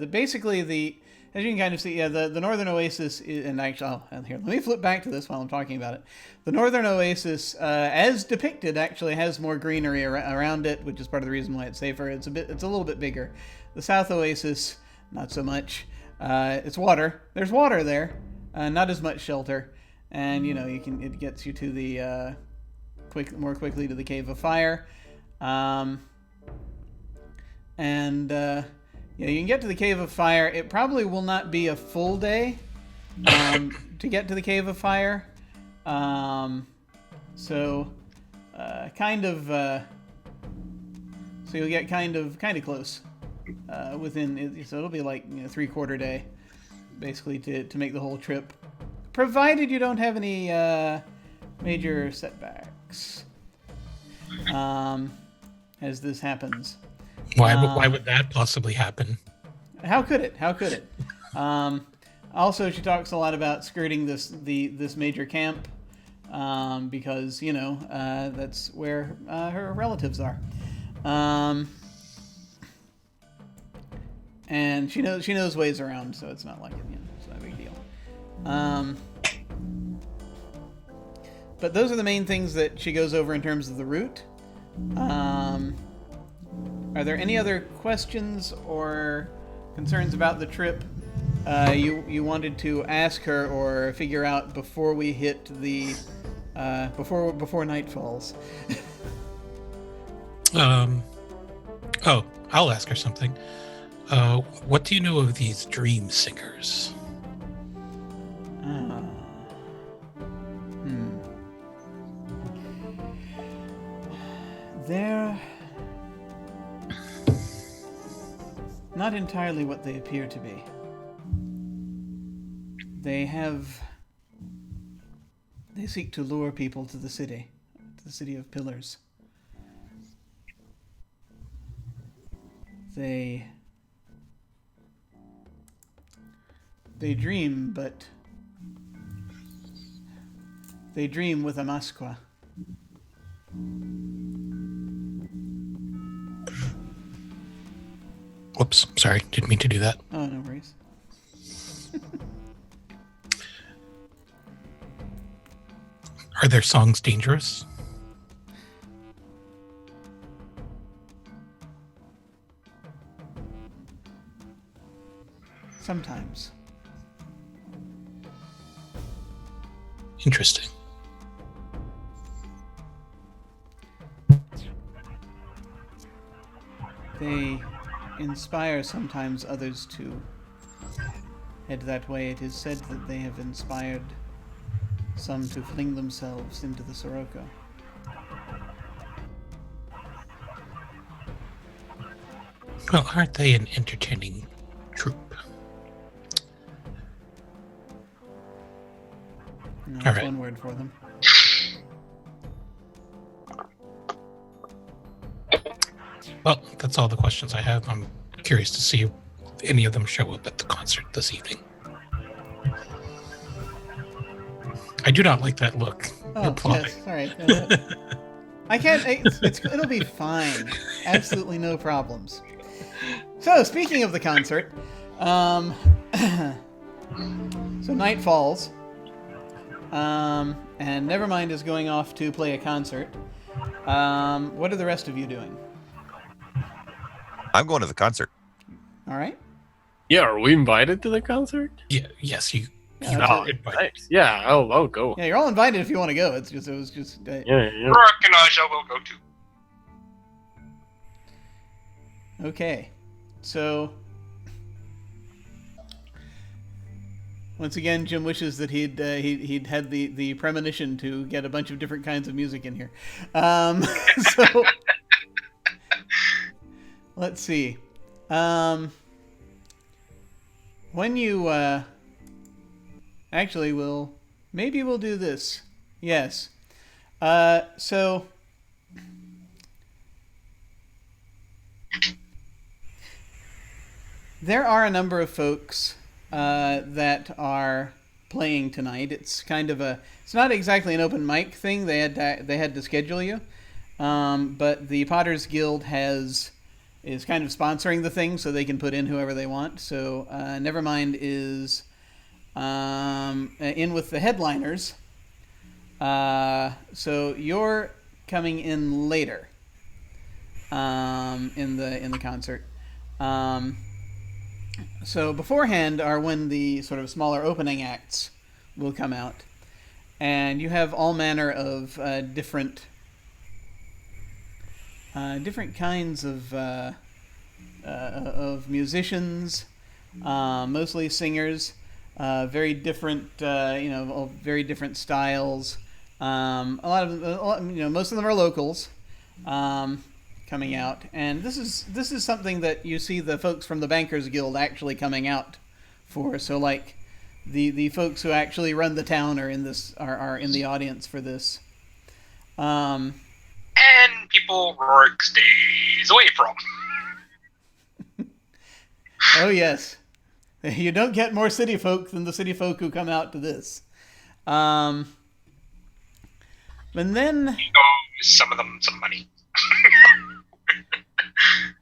As you can kind of see, yeah, the northern oasis is, and actually, here, let me flip back to this while I'm talking about it. The northern oasis, as depicted, actually has more greenery around it, which is part of the reason why it's safer. It's a little bit bigger. The south oasis, not so much. It's water. There's water there, not as much shelter, and it gets you to the more quickly to the Cave of Fire, you can get to the Cave of Fire. It probably will not be a full day to get to the Cave of Fire. So you'll get kind of close within. So it'll be like 3/4 day, basically, to make the whole trip, provided you don't have any major setbacks as this happens. Why would that possibly happen? How could it? Also, she talks a lot about skirting this major camp because that's where her relatives are, and she knows ways around, so it's not like it's not a big deal. But those are the main things that she goes over in terms of the route. Are there any other questions or concerns about the trip you wanted to ask her or figure out before we hit the before night falls? I'll ask her something. What do you know of these dream singers? They're not entirely what they appear to be. They seek to lure people to the city of pillars. They dream, but they dream with a masqua. Whoops, sorry, didn't mean to do that. Oh, no worries. Are their songs dangerous? Sometimes. Interesting. They inspire sometimes others to head that way. It is said that they have inspired some to fling themselves into the Sirocco. Well, aren't they an entertaining troupe? No, All that's right. one word for them. Well, that's all the questions I have. I'm curious to see if any of them show up at the concert this evening. I do not like that look. Oh, You're plotting. yes. All right. I can't. It'll be fine. Absolutely no problems. So, speaking of the concert, so night falls, and Nevermind is going off to play a concert. What are the rest of you doing? I'm going to the concert. All right. Yeah, are we invited to the concert? Yeah, yes, you. Yeah, you that's are it. invited. Nice. Yeah, I'll go. Yeah, you're all invited if you want to go. It was just. Yeah, yeah. Rourke and I will go too. Okay, so once again, Jim wishes that he'd had the premonition to get a bunch of different kinds of music in here. So let's see. When you actually maybe we'll do this. Yes. So. There are a number of folks that are playing tonight. It's kind of it's not exactly an open mic thing. They had to schedule you, but the Potters Guild is kind of sponsoring the thing, so they can put in whoever they want. So Nevermind is in with the headliners. So you're coming in later in the concert. So beforehand are when the sort of smaller opening acts will come out, and you have all manner of different kinds of musicians, mostly singers, very different very different styles. Most of them are locals. Coming out, and this is something that you see the folks from the Bankers Guild actually coming out for. So like the folks who actually run the town are in the audience for this. And people Rourke stays away from. Oh yes, you don't get more city folk than the city folk who come out to this. And then Some of them some money.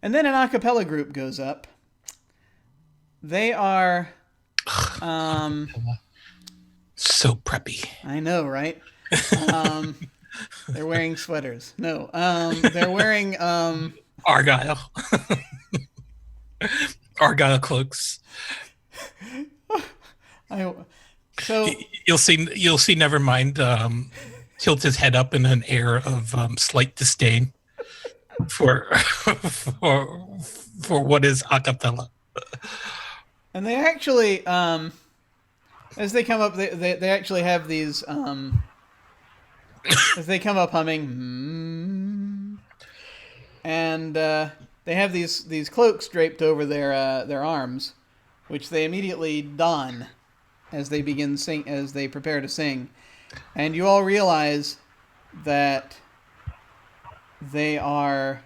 And then an a cappella group goes up. They are So preppy. I know, right? They're wearing sweaters. No, they're wearing Argyle. Argyle cloaks. You'll see Nevermind tilt his head up in an air of slight disdain for what is a cappella. And they actually, as they come up, they actually have these, as they come up humming, and they have these cloaks draped over their arms, which they immediately don as they as they prepare to sing, and you all realize that they are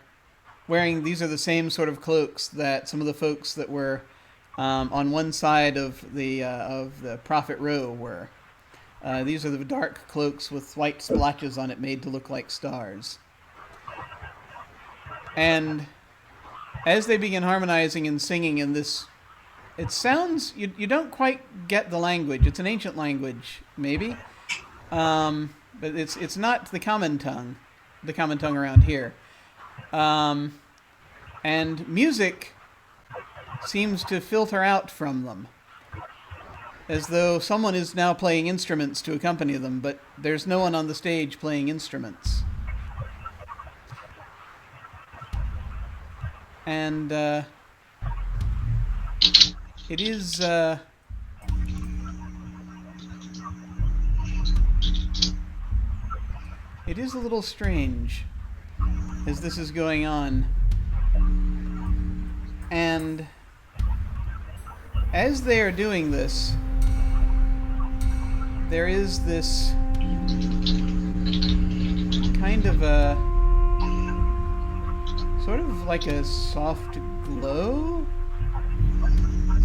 wearing. These are the same sort of cloaks that some of the folks that were on one side of the Prophet Row were. These are the dark cloaks with white splotches on it made to look like stars. And as they begin harmonizing and singing in this, it sounds, you don't quite get the language. It's an ancient language, maybe. But it's not the common tongue around here. And music seems to filter out from them, as though someone is now playing instruments to accompany them, but there's no one on the stage playing instruments. And it is a little strange as this is going on. And as they are doing this, there is this kind of a sort of like a soft glow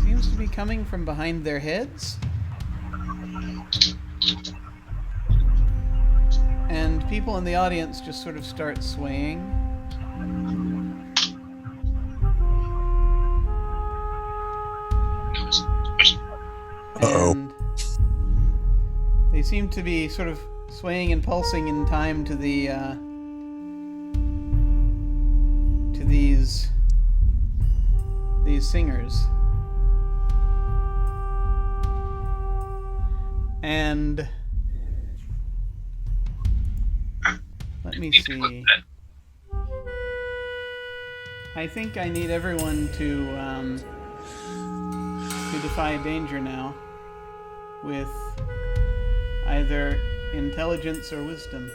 seems to be coming from behind their heads. And people in the audience just sort of start swaying. Uh-oh. And they seem to be sort of swaying and pulsing in time to the to these these singers. And let me see. I think I need everyone to defy danger now with either intelligence or wisdom.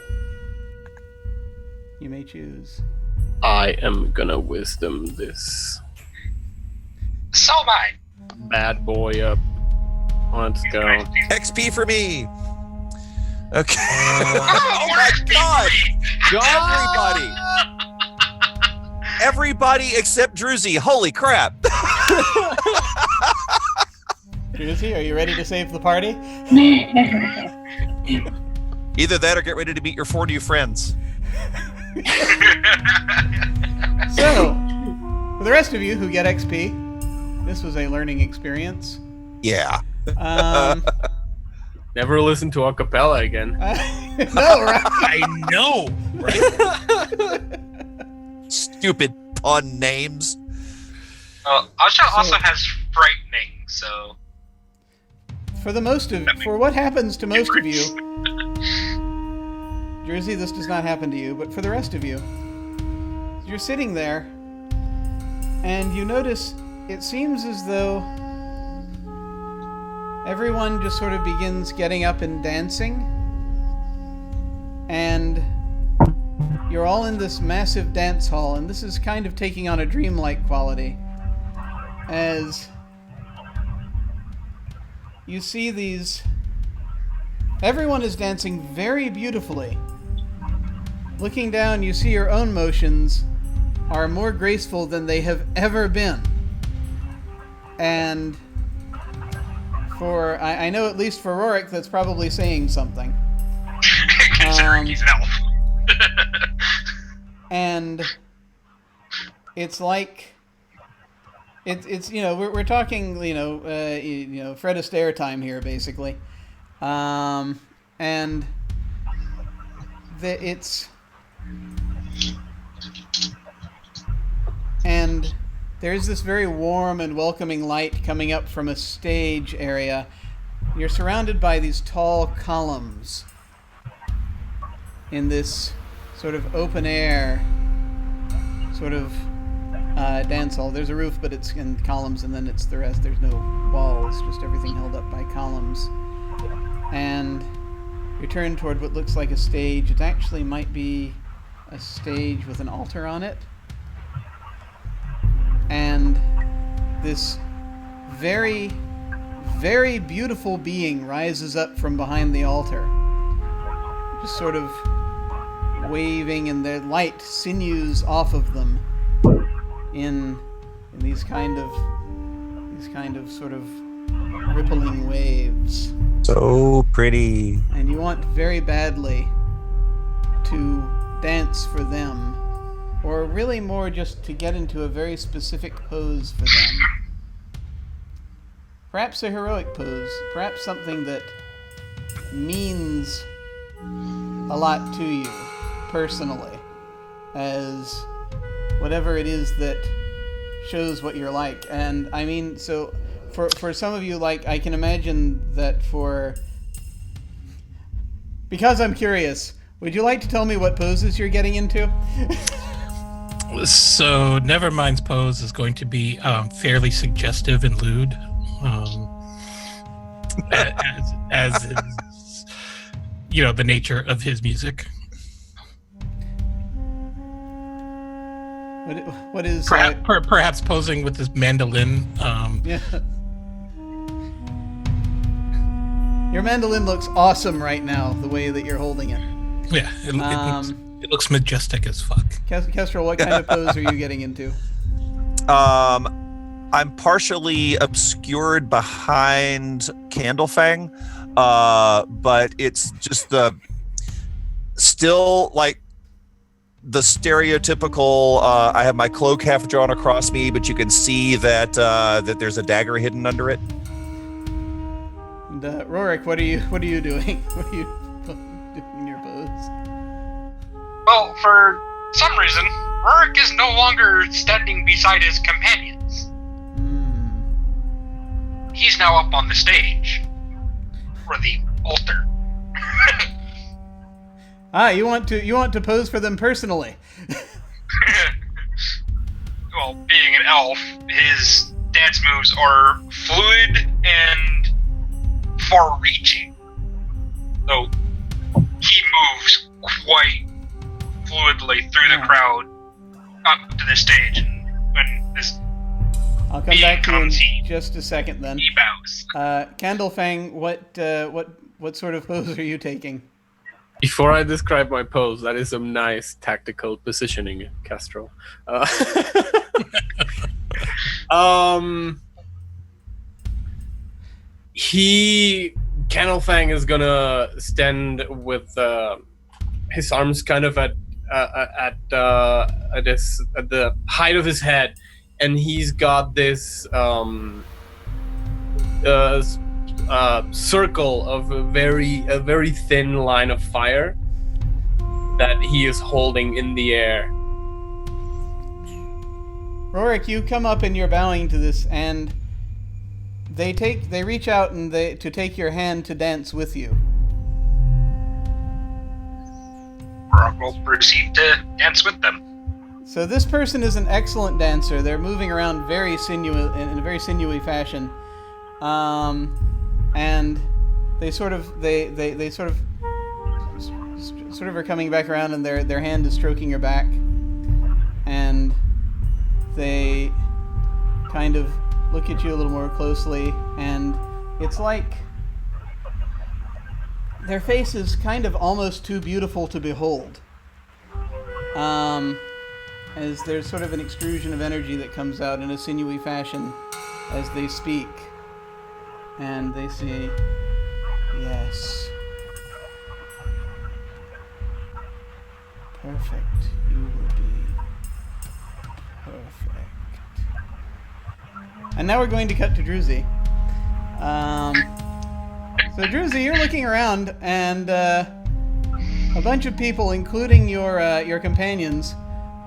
You may choose. I am gonna wisdom this So am I. bad boy up. Let's go. XP for me. Okay. Oh my God! Everybody except Druzy. Holy crap! Druzy, are you ready to save the party? Either that or get ready to meet your 4 new friends. So, for the rest of you who get XP, this was a learning experience. Yeah. Never listen to a cappella again. No, right? I know, right? Stupid pun names. Asha also has frightening, so... For what happens to most of you, Jersey, this does not happen to you, but for the rest of you, you're sitting there, and you notice it seems as though everyone just sort of begins getting up and dancing, and you're all in this massive dance hall, and this is kind of taking on a dreamlike quality, as you see everyone is dancing very beautifully. Looking down, you see your own motions are more graceful than they have ever been. And I know at least for Rorik, that's probably saying something. Considering he's an elf. And it's like... It's we're talking Fred Astaire time here basically, and there's this very warm and welcoming light coming up from a stage area. You're surrounded by these tall columns in this sort of open air sort of dance hall. There's a roof, but it's in columns, and then it's the rest. There's no walls, just everything held up by columns. And you're turned toward what looks like a stage. It actually might be a stage with an altar on it. And this very, very beautiful being rises up from behind the altar, just sort of waving, and the light sinews off of them in these kind of sort of rippling waves. So pretty. And you want very badly to dance for them, or really more just to get into a very specific pose for them. Perhaps a heroic pose, perhaps something that means a lot to you personally, as whatever it is that shows what you're like. And I mean, so for some of you, like, I can imagine that because I'm curious, would you like to tell me what poses you're getting into? So Nevermind's pose is going to be fairly suggestive and lewd, as is, the nature of his music. What is perhaps posing with his mandolin? Yeah. Your mandolin looks awesome right now, the way that you're holding it. Yeah, it looks majestic as fuck. Kestrel, what kind of pose are you getting into? I'm partially obscured behind Candlefang, but it's just still like the stereotypical. I have my cloak half drawn across me, but you can see that there's a dagger hidden under it. And Rorik, what are you doing? What are you doing in your pose? Well, for some reason, Rorik is no longer standing beside his companions. he's now up on the stage. Or the altar. You want to pose for them personally. Well, being an elf, his dance moves are fluid and far-reaching. So he moves quite fluidly through the crowd up to the stage, and when this I'll come being back to you in comes, he just a second then. bows. Candlefang, what sort of pose are you taking? Before I describe my pose, that is some nice tactical positioning, Castro. Candlefang is gonna stand with his arms kind of at the height of his head, and he's got this circle of a very thin line of fire that he is holding in the air. Rorik, you come up and you're bowing to this, and they reach out and to take your hand to dance with you. Rock will proceed to dance with them. So this person is an excellent dancer. They're moving around in a very sinewy fashion, and they sort of are coming back around, and their hand is stroking your back, and they kind of look at you a little more closely, and it's like their face is kind of almost too beautiful to behold. As there's sort of an extrusion of energy that comes out in a sinewy fashion as they speak. And they say, yes. Perfect. You will be perfect. And now we're going to cut to Druzy. So Druzy, you're looking around, and a bunch of people, including your companions,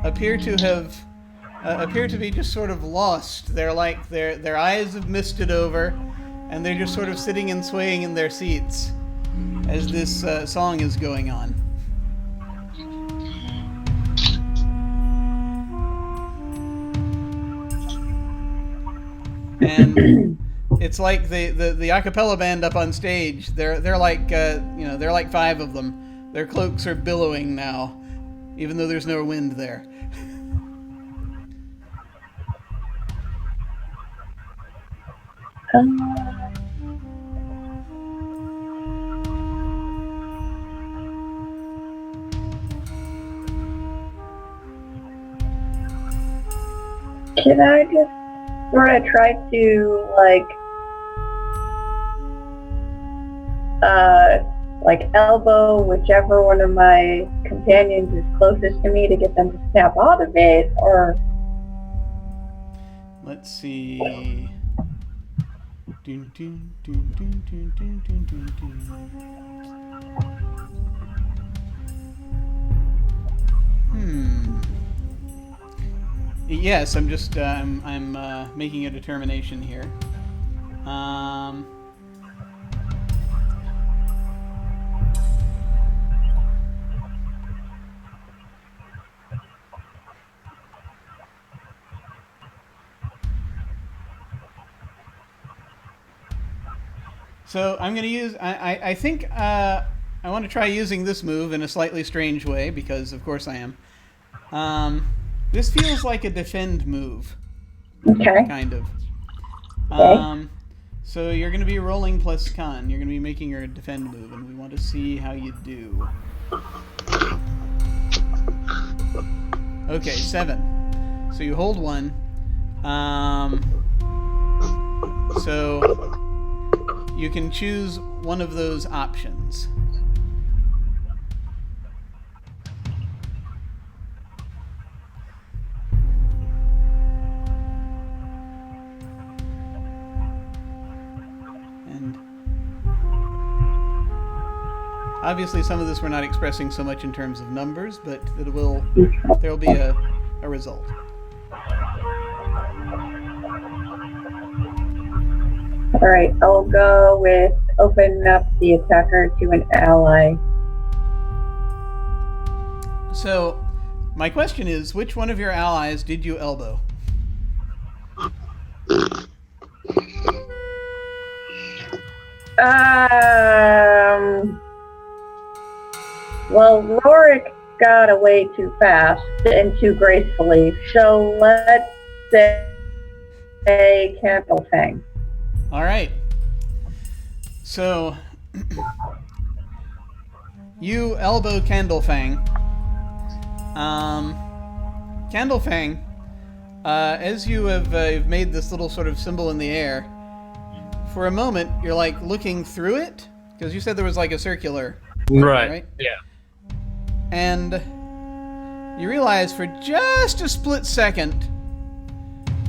appear to be just sort of lost. They're like their eyes have misted over, and they're just sort of sitting and swaying in their seats as this song is going on. And it's like the a cappella band up on stage. They're like they're like 5 of them. Their cloaks are billowing now, even though there's no wind there. Can I just sort of try to elbow whichever one of my companions is closest to me to get them to snap out of it, or? Let's see. Dun, dun, dun, dun, dun, dun, dun, dun, dun. Yes, I'm just I'm making a determination here. So I'm going to use. I think I want to try using this move in a slightly strange way because, of course, I am. This feels like a defend move. Okay. Kind of. Okay. So you're going to be rolling plus con. You're going to be making your defend move, and we want to see how you do. Okay, 7. So you hold 1. So you can choose one of those options. And obviously some of this we're not expressing so much in terms of numbers, but there will be a result. All right, I'll go with open up the attacker to an ally. So, my question is, which one of your allies did you elbow? Well, Rorik got away too fast and too gracefully, so let's say Candlefang. All right. So, you elbow Candlefang. Candlefang, as you have you've made this little sort of symbol in the air, for a moment you're like looking through it, because you said there was like a circular. Right? Yeah. And you realize for just a split second,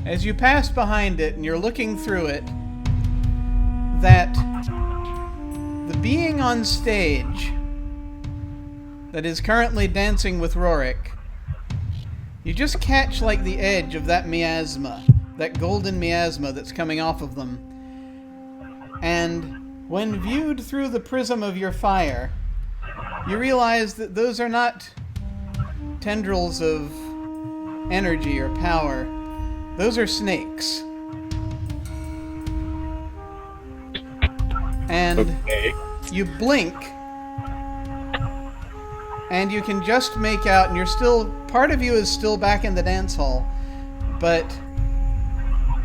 as you pass behind it and you're looking through it, that the being on stage that is currently dancing with Rorik, you just catch like the edge of that miasma, that golden miasma that's coming off of them. And when viewed through the prism of your fire, you realize that those are not tendrils of energy or power. Those are snakes. And Okay. you blink, and you can just make out, and you're still, part of you is still back in the dance hall, but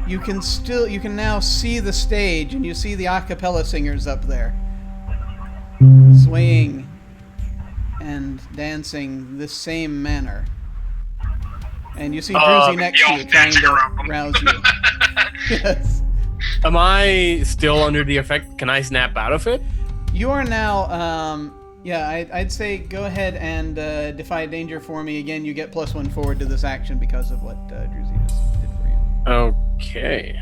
you can now see the stage, and you see the a cappella singers up there, swaying and dancing this same manner. And you see Druzy next to you, trying to rouse you. Yes. Am I still under the effect? Can I snap out of it? You are now, I'd say go ahead and defy danger for me. Again, you get +1 forward to this action because of what Druzy just did for you. Okay.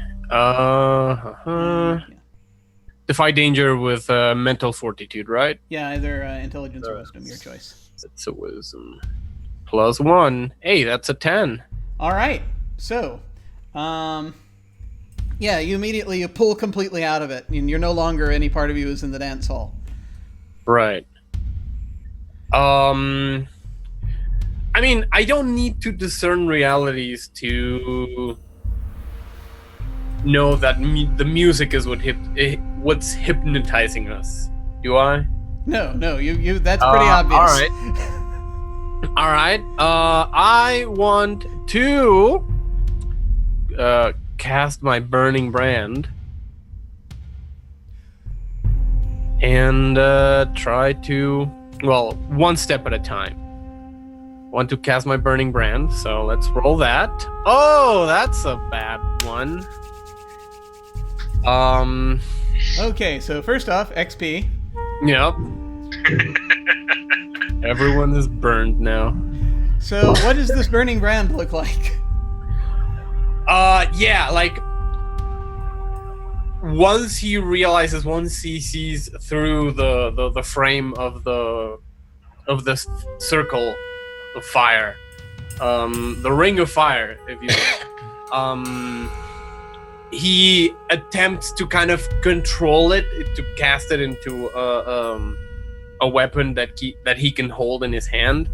Defy danger with mental fortitude, right? Yeah, either intelligence or wisdom, your choice. It's a wisdom. +1. Hey, that's a 10. All right. So, you immediately pull completely out of it, and you're no longer any part of you is in the dance hall. Right. I mean, I don't need to discern realities to know that the music is what's hypnotizing us. Do I? No, you. That's pretty obvious. All right. All right. I want to cast my burning brand and try to, one step at a time. Want to cast my burning brand, so let's roll that. Oh, that's a bad one. Okay, so first off, XP. Yep. Everyone is burned now. So what does this burning brand look like? Once he sees through the frame of the circle of fire, the ring of fire, if you will, he attempts to kind of control it, to cast it into a weapon that he can hold in his hand,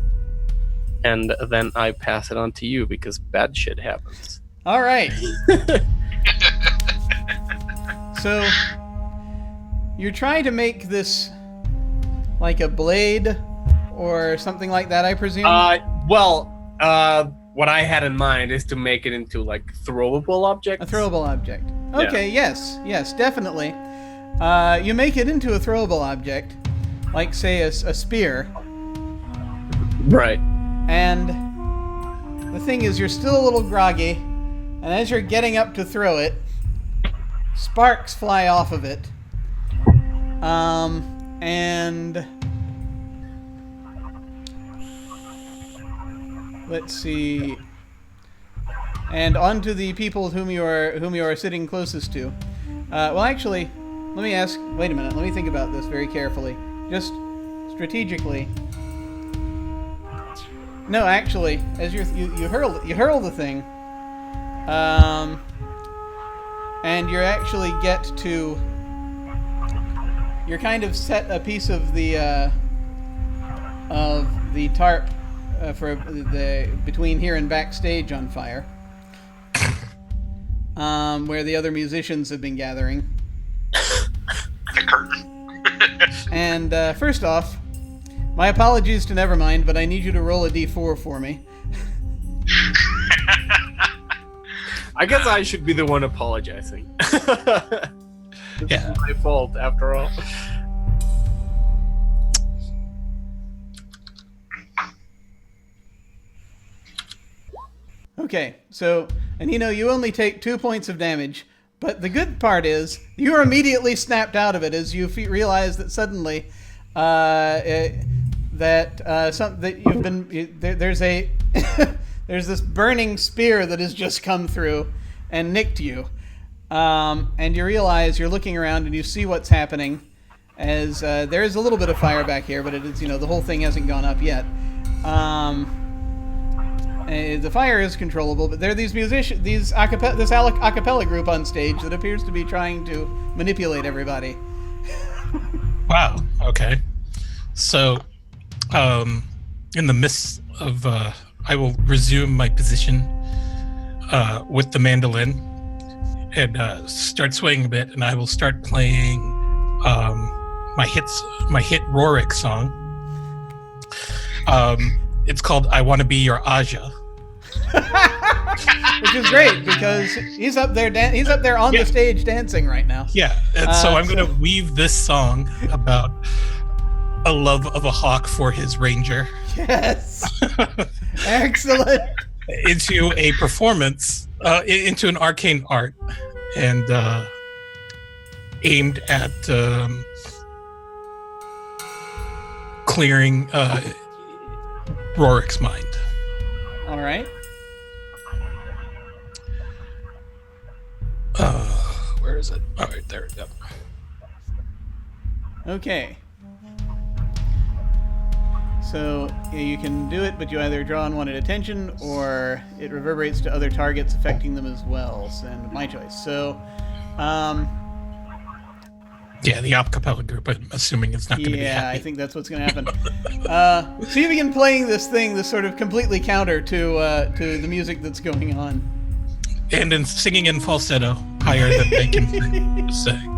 and then I pass it on to you because bad shit happens. All right. So you're trying to make this like a blade or something like that, I presume? What I had in mind is to make it into like throwable objects. A throwable object. Okay, yeah. Yes, definitely. You make it into a throwable object, like say a spear. Right. And the thing is, you're still a little groggy, and as you're getting up to throw it, sparks fly off of it. And let's see. And onto the people whom you are sitting closest to. Actually, let me ask. Wait a minute. Let me think about this very carefully, just strategically. No, actually, as you hurl the thing, and you actually get to. You're kind of set a piece of the tarp for the between here and backstage on fire, where the other musicians have been gathering. The curtain. And first off, my apologies to Nevermind, but I need you to roll a d4 for me. I guess I should be the one apologizing. This is my fault, after all. Okay, so Anino, you only take 2 points of damage, but the good part is you are immediately snapped out of it as you realize that suddenly there's a there's this burning spear that has just come through and nicked you, and you realize you're looking around and you see what's happening as there is a little bit of fire back here, but it is the whole thing hasn't gone up yet. The fire is controllable, but there are these musicians, this a cappella group on stage that appears to be trying to manipulate everybody. Wow. Okay. So, in the midst of, I will resume my position with the mandolin and start swaying a bit, and I will start playing my hit Rorik song. It's called "I Want to Be Your Aja," which is great because he's up there. He's up there on the stage dancing right now. Yeah, and so I'm going to weave this song about a love of a hawk for his ranger. Yes, excellent. Into a performance, into an arcane art, and aimed at clearing Rorik's mind. All right. Where is it? All right, there we go. Okay. So you can do it, but you either draw unwanted attention or it reverberates to other targets, affecting them as well. And my choice. So, yeah, the acapella group. I'm assuming it's not going to be happy. Yeah, I think that's what's going to happen. So you begin playing this thing, this sort of completely counter to the music that's going on, and in singing in falsetto, higher than they can sing.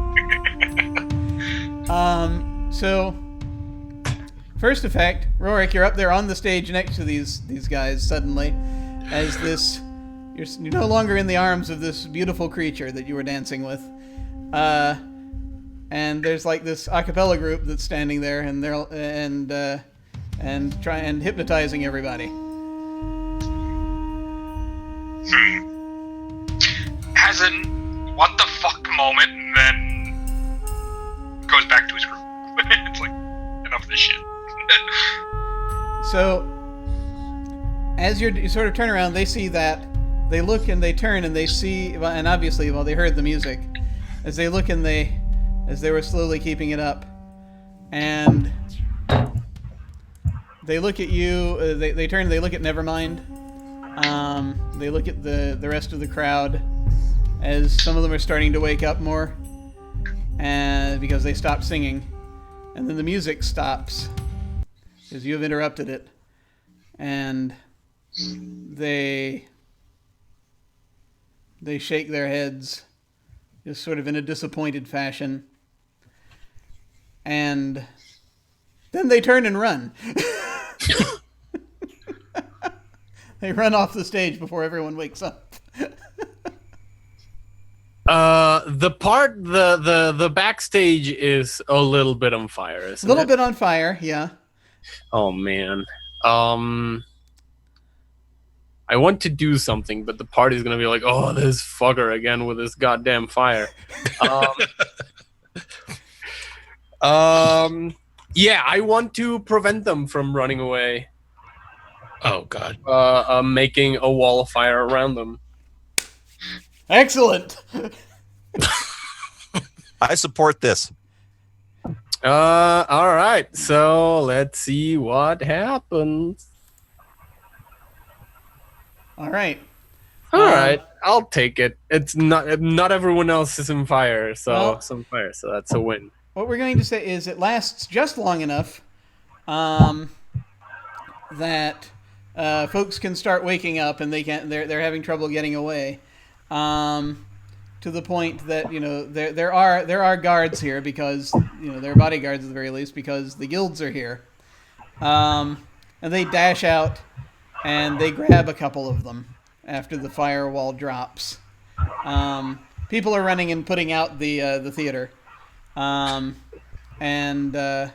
So. First effect, Rorik, you're up there on the stage next to these guys suddenly, as you're no longer in the arms of this beautiful creature that you were dancing with, and there's like this a cappella group that's standing there, and they're and hypnotizing everybody. Has an what the fuck moment, and then goes back to his group. It's like, enough of this shit. So, as you sort of turn around, they see that. They look and they turn and they see, and obviously, they heard the music. As they look and as they were slowly keeping it up, and they look at you. They turn. They look at Nevermind. They look at the rest of the crowd, as some of them are starting to wake up more, and because they stopped singing, and then the music stops. Because you have interrupted it, and they shake their heads, just sort of in a disappointed fashion, and then they turn and run. They run off the stage before everyone wakes up. The backstage is a little bit on fire, isn't it? A little bit on fire, yeah. Oh man. I want to do something, but the party's gonna be like, oh, this fucker again with this goddamn fire. Yeah, I want to prevent them from running away. Oh god. Making a wall of fire around them. Excellent. I support this. All right. So let's see what happens. All right. All right, I'll take it. It's not everyone else is in fire, so Well- some fire, so that's a win. What we're going to say is it lasts just long enough that folks can start waking up and they're having trouble getting away. To the point that there are guards here because there are bodyguards at the very least because the guilds are here, and they dash out and they grab a couple of them after the firewall drops. People are running and putting out the theater, and there's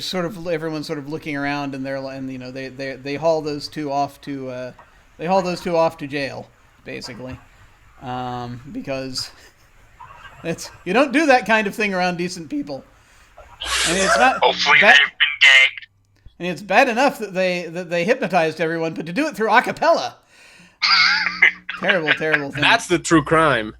sort of everyone's sort of looking around and they haul those two off to jail basically. Because you don't do that kind of thing around decent people. I mean, it's not. Hopefully they've been gagged. And it's bad enough that they hypnotized everyone, but to do it through a cappella, terrible thing. That's the true crime.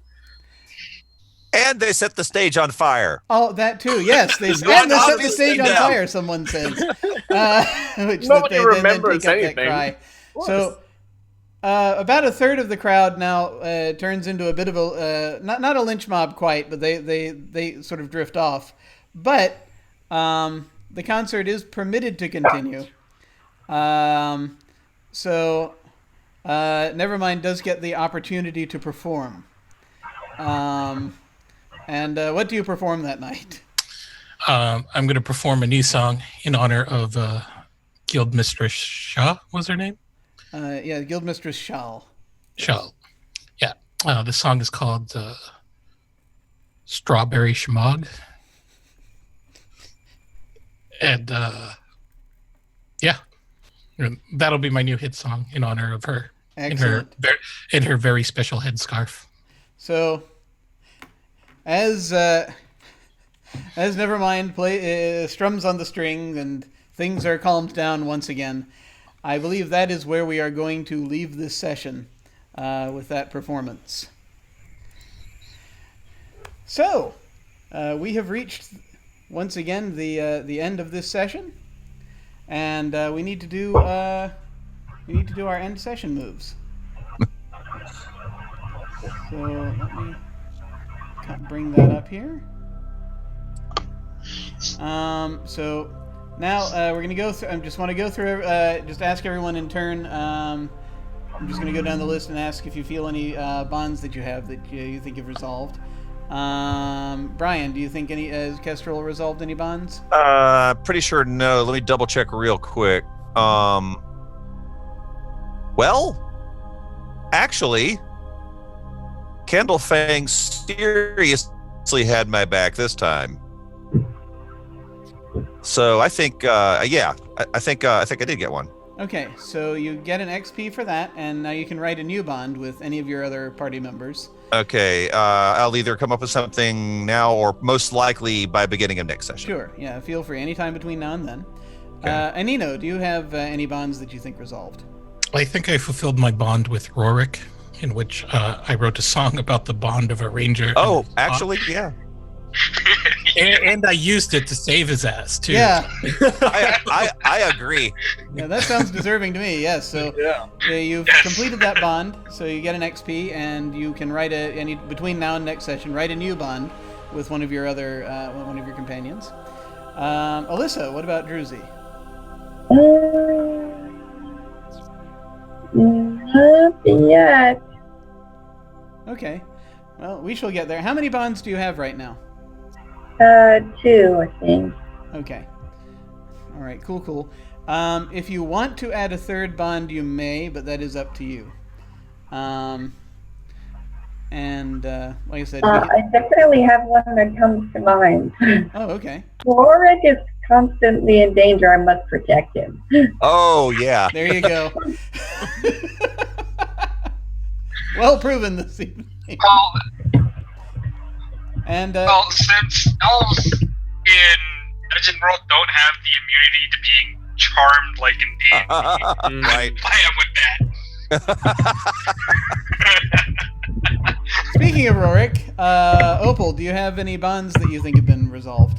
And they set the stage on fire. Oh, that too. Yes, they set the stage on fire. Someone says, which Nobody they remembers then take up anything. that cry. So. About a third of the crowd now turns into a bit of a not a lynch mob quite, but they sort of drift off. But the concert is permitted to continue. So Nevermind does get the opportunity to perform. And what do you perform that night? I'm going to perform a new song in honor of Guildmistress Shaw. Was her name? Yeah, Guildmistress Shal. Shal. Yeah. The song is called Strawberry Schmog. And yeah, that'll be my new hit song in honor of her. Excellent. In her very special headscarf. So, as Nevermind strums on the string and things are calmed down once again, I believe that is where we are going to leave this session with that performance. So, we have reached once again the end of this session, and we need to do our end session moves. So let me bring that up here. So. Now we're gonna go through. I just want to go through. Just ask everyone in turn. I'm just gonna go down the list and ask if you feel any bonds that you have that you think you've resolved. Brian, do you think has Kestrel resolved any bonds? Pretty sure no. Let me double check real quick. Well, actually, Candlefang seriously had my back this time. So I think, I think I did get one. Okay, so you get an XP for that, and now you can write a new bond with any of your other party members. Okay, I'll either come up with something now or most likely by beginning of next session. Sure, yeah, feel free. Anytime between now and then. Okay. Anino, do you have any bonds that you think resolved? I think I fulfilled my bond with Rorik, in which I wrote a song about the bond of a ranger. Oh, actually, yeah. And I used it to save his ass too. Yeah. I agree. Yeah, that sounds deserving to me. Yes. So you've completed that bond, so you get an XP, and you can write between now and next session, write a new bond with one of your companions. Alyssa, what about Druzy? Not yet. Okay. Well, we shall get there. How many bonds do you have right now? 2, I think. Okay. All right. Cool. If you want to add a third bond, you may, but that is up to you. Like I said, I definitely have one that comes to mind. Oh, okay. Warwick is constantly in danger. I must protect him. Oh, yeah. There you go. Well proven this evening. And Well, since elves in Legend World don't have the immunity to being charmed like in D&D, Right. I am with that. speaking of Rorik, Opal, do you have any bonds that you think have been resolved?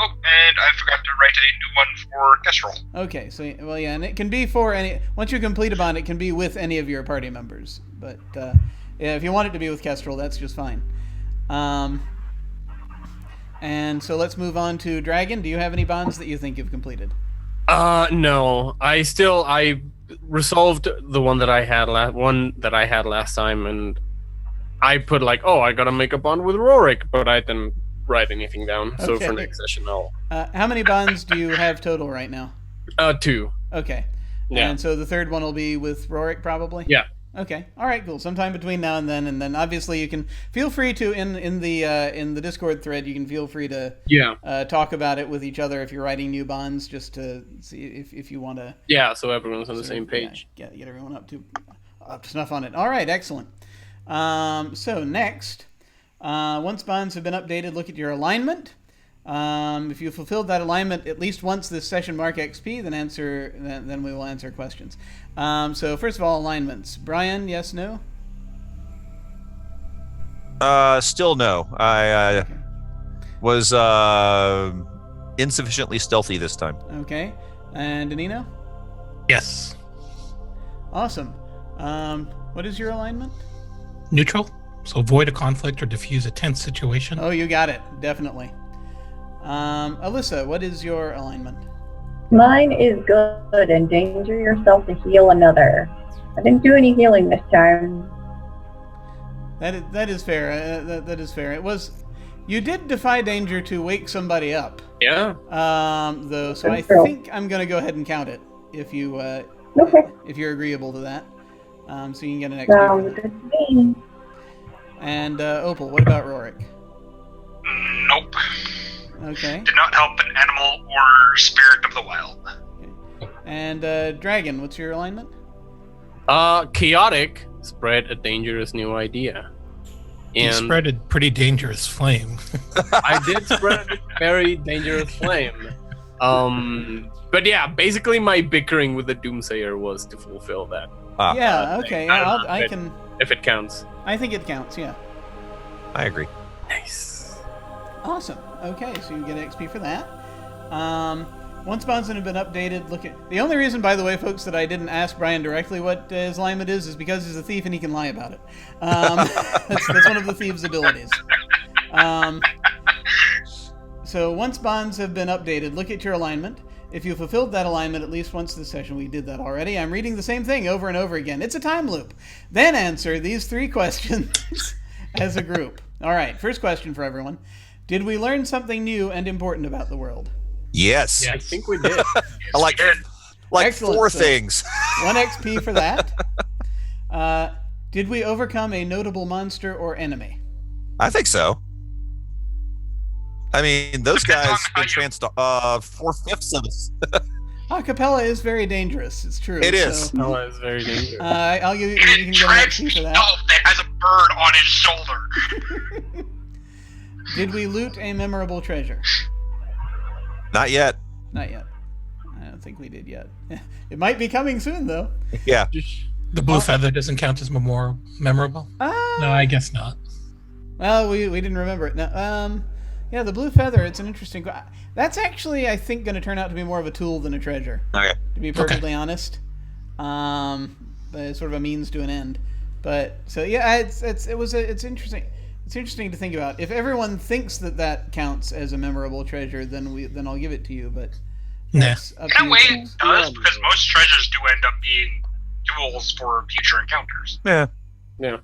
Oh, and I forgot to write a new one for Kestrel. Okay, so well, yeah, and it can be for any. Once you complete a bond, it can be with any of your party members. But yeah, if you want it to be with Kestrel, that's just fine. And so let's move on to Dragon. Do you have any bonds that you think you've completed? No. I resolved the one that I had last time, and I put like, I gotta make a bond with Rorik, but I didn't write anything down. So Okay. for next session, I'll. How many bonds do you have total right now? 2. Okay. Yeah. And so the third one will be with Rorik, probably. Yeah. Okay. All right. Cool. Sometime between now and then obviously you can feel free to in the Discord thread. You can feel free to talk about it with each other if you're writing new bonds, just to see if you want to. Yeah. So everyone's on the same page. Yeah, get everyone up to snuff on it. All right. Excellent. So next, once bonds have been updated, look at your alignment. If you fulfilled that alignment at least once this session, mark XP. Then we will answer questions. So first of all, alignments. Brian, yes, no? Still no. I Okay. was insufficiently stealthy this time. Okay. And Anino? Yes. Awesome. What is your alignment? Neutral. So avoid a conflict or diffuse a tense situation. Oh, you got it. Definitely. Alyssa, what is your alignment? Mine is good. Endanger yourself to heal another. I didn't do any healing this time. That is fair. That is fair. It was. You did defy danger to wake somebody up. Yeah. Though, so I True. think I'm gonna go ahead and count it if you Okay. if you're agreeable to that. So you can get an XP. Sounds good to me. And Opal, what about Rorik? Nope. Okay. Did not help an animal or spirit of the wild. And Dragon, what's your alignment? Chaotic spread a dangerous new idea. You And spread a pretty dangerous flame. I did spread a very dangerous flame. But yeah, basically my bickering with the Doomsayer was to fulfill that. Yeah. Okay. I don't know I can. if it counts. I think it counts. Yeah. I agree. Nice. Awesome. Okay, so you get XP for that. Once bonds have been updated, look at the only reason, by the way, folks, that I didn't ask Brian directly what his alignment is because he's a thief and he can lie about it. That's one of the thieves' abilities. So once bonds have been updated, look at your alignment. If you fulfilled that alignment at least once this session, we did that already. I'm reading the same thing over and over again. It's a time loop. Then answer these 3 questions as a group. All right, first question for everyone. Did we learn something new and important about the world? Yes. I think we did. I like Excellent. 4 So- things. 1 XP for that. Did we overcome a notable monster or enemy? I think so. I mean, those Depends on guys how entranced 4/5 of us. Acapella is very dangerous. It's true. It is. So, Oh, it's very dangerous. I'll give you. You can get an XP for that. elf that has a bird on his shoulder. Did we loot a memorable treasure? Not yet. Not yet. I don't think we did yet. It might be coming soon, though. Yeah. The blue feather doesn't count as more memorable. No, I guess not. Well, we didn't remember it. No, yeah, the blue feather. It's an interesting. That's actually, I think, going to turn out to be more of a tool than a treasure. Okay. To be perfectly honest, but it's sort of a means to an end. But so yeah, it's interesting. It's interesting to think about. If everyone thinks that counts as a memorable treasure, then I'll give it to you. But Nah. that's up In to a you way, folks. it does, because most treasures do end up being tools for future encounters. Yeah. Yeah.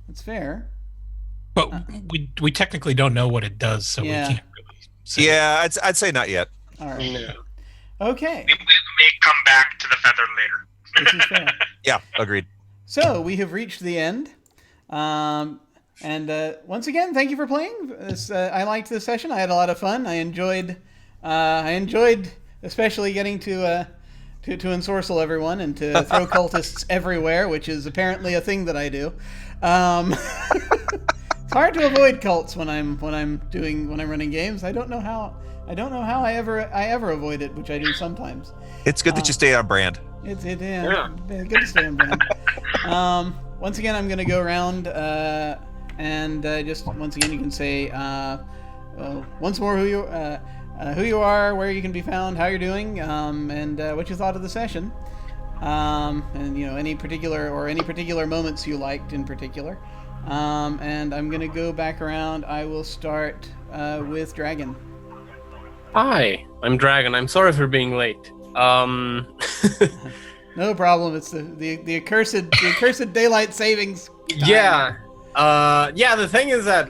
It's fair. But we technically don't know what it does, so Yeah. we can't really say. Yeah, I'd say not yet. All right. Yeah. Okay. We may come back to the feather later. This is fair. Yeah, agreed. So we have reached the end. And once again, thank you for playing. I liked this session. I had a lot of fun. I enjoyed especially getting to ensorcel everyone and to throw cultists everywhere, which is apparently a thing that I do. It's hard to avoid cults when I'm running games. I don't know how I ever avoid it, which I do sometimes. It's good that you stay on brand. It's good to stay on brand. Once again, I'm going to go around and just once again, you can say once more who you are, where you can be found, how you're doing, and what you thought of the session, and any particular moments you liked in particular. And I'm gonna go back around. I will start with Dragun. Hi, I'm Dragun. I'm sorry for being late. No problem. It's the accursed daylight savings time. Yeah. The thing is that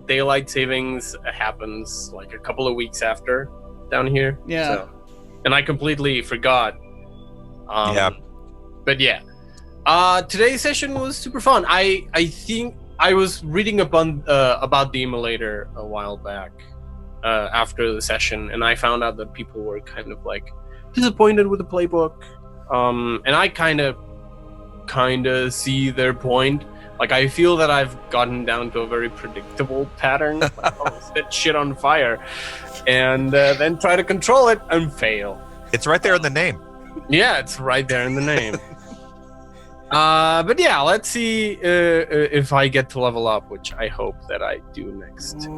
daylight savings happens a couple of weeks after down here. Yeah. So, and I completely forgot. But yeah. Today's session was super fun. I think I was reading about the emulator a while back after the session, and I found out that people were kind of disappointed with the playbook. And I kind of see their point. I feel that I've gotten down to a very predictable pattern. Set shit on fire, and then try to control it and fail. It's right there in the name. Yeah, it's right there in the name. But yeah, let's see if I get to level up, which I hope that I do next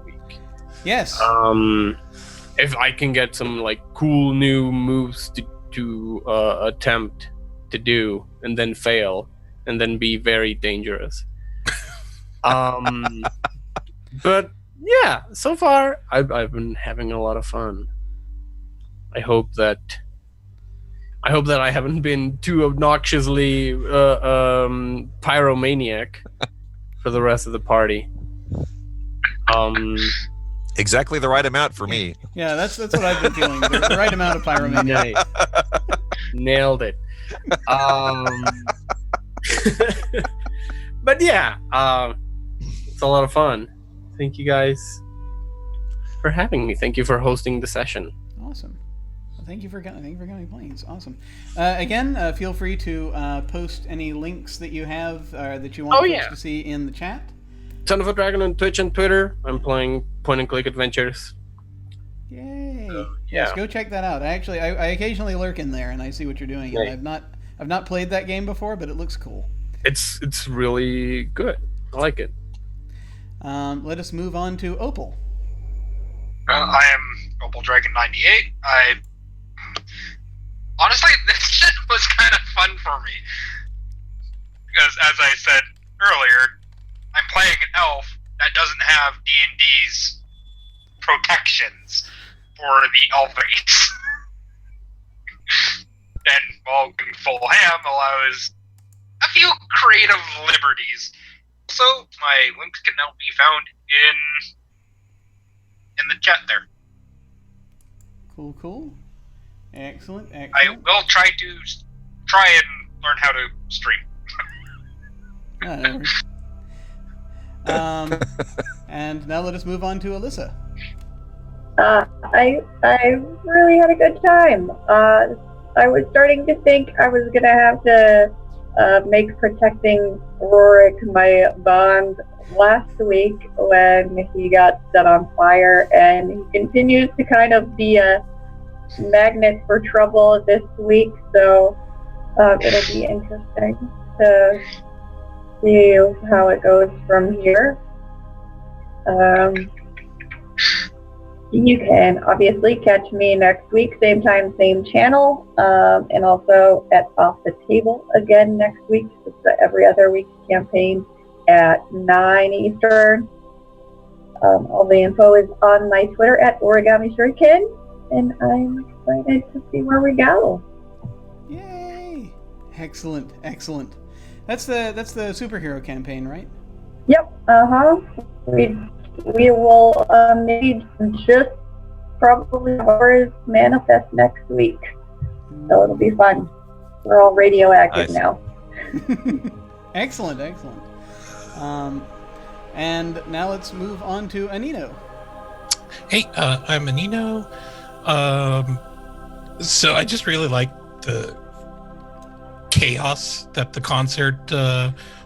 week. Yes. If I can get some cool new moves to attempt to do and then fail and then be very dangerous. But yeah, so far I've been having a lot of fun. I hope that I haven't been too obnoxiously pyromaniac for the rest of the party. Exactly the right amount for me. Yeah, that's what I've been feeling. The right amount of pyromania. Nice. Nailed it. But yeah, it's a lot of fun. Thank you guys for having me. Thank you for hosting the session. Awesome. Thank you for coming playing. It's awesome. Again, feel free to post any links that you have that you want folks to see in the chat. Son of a Dragon on Twitch and Twitter. I'm playing point-and-click adventures. Yay! Yeah. Yes, go check that out. I occasionally lurk in there and I see what you're doing. Right. And I've not played that game before, but it looks cool. It's really good. I like it. Let us move on to Opal. I am Opal Dragon 98. Honestly, this shit was kind of fun for me. Because, as I said earlier, I'm playing an elf that doesn't have D&D's protections for the elf race. And, well, going full ham allows a few creative liberties. Also, my links can now be found in the chat there. Cool. Excellent. I will try and learn how to stream. No worries. And now let us move on to Alyssa. I really had a good time. I was starting to think I was gonna have to make protecting Rorik my bond last week when he got set on fire, and he continues to kind of be a magnet for trouble this week, so it'll be interesting to see how it goes from here. You can obviously catch me next week, same time, same channel, and also at Off the Table again next week. It's the every other week campaign at 9 Eastern. All the info is on my Twitter at Origami Shuriken, and I'm excited to see where we go. Yay! Excellent. That's the superhero campaign, right? Yep. We will maybe just probably ours manifest next week, so it'll be fun. We're all radioactive now. Excellent. And now let's move on to Anino. Hey, I'm Anino. So I just really liked the chaos that the concert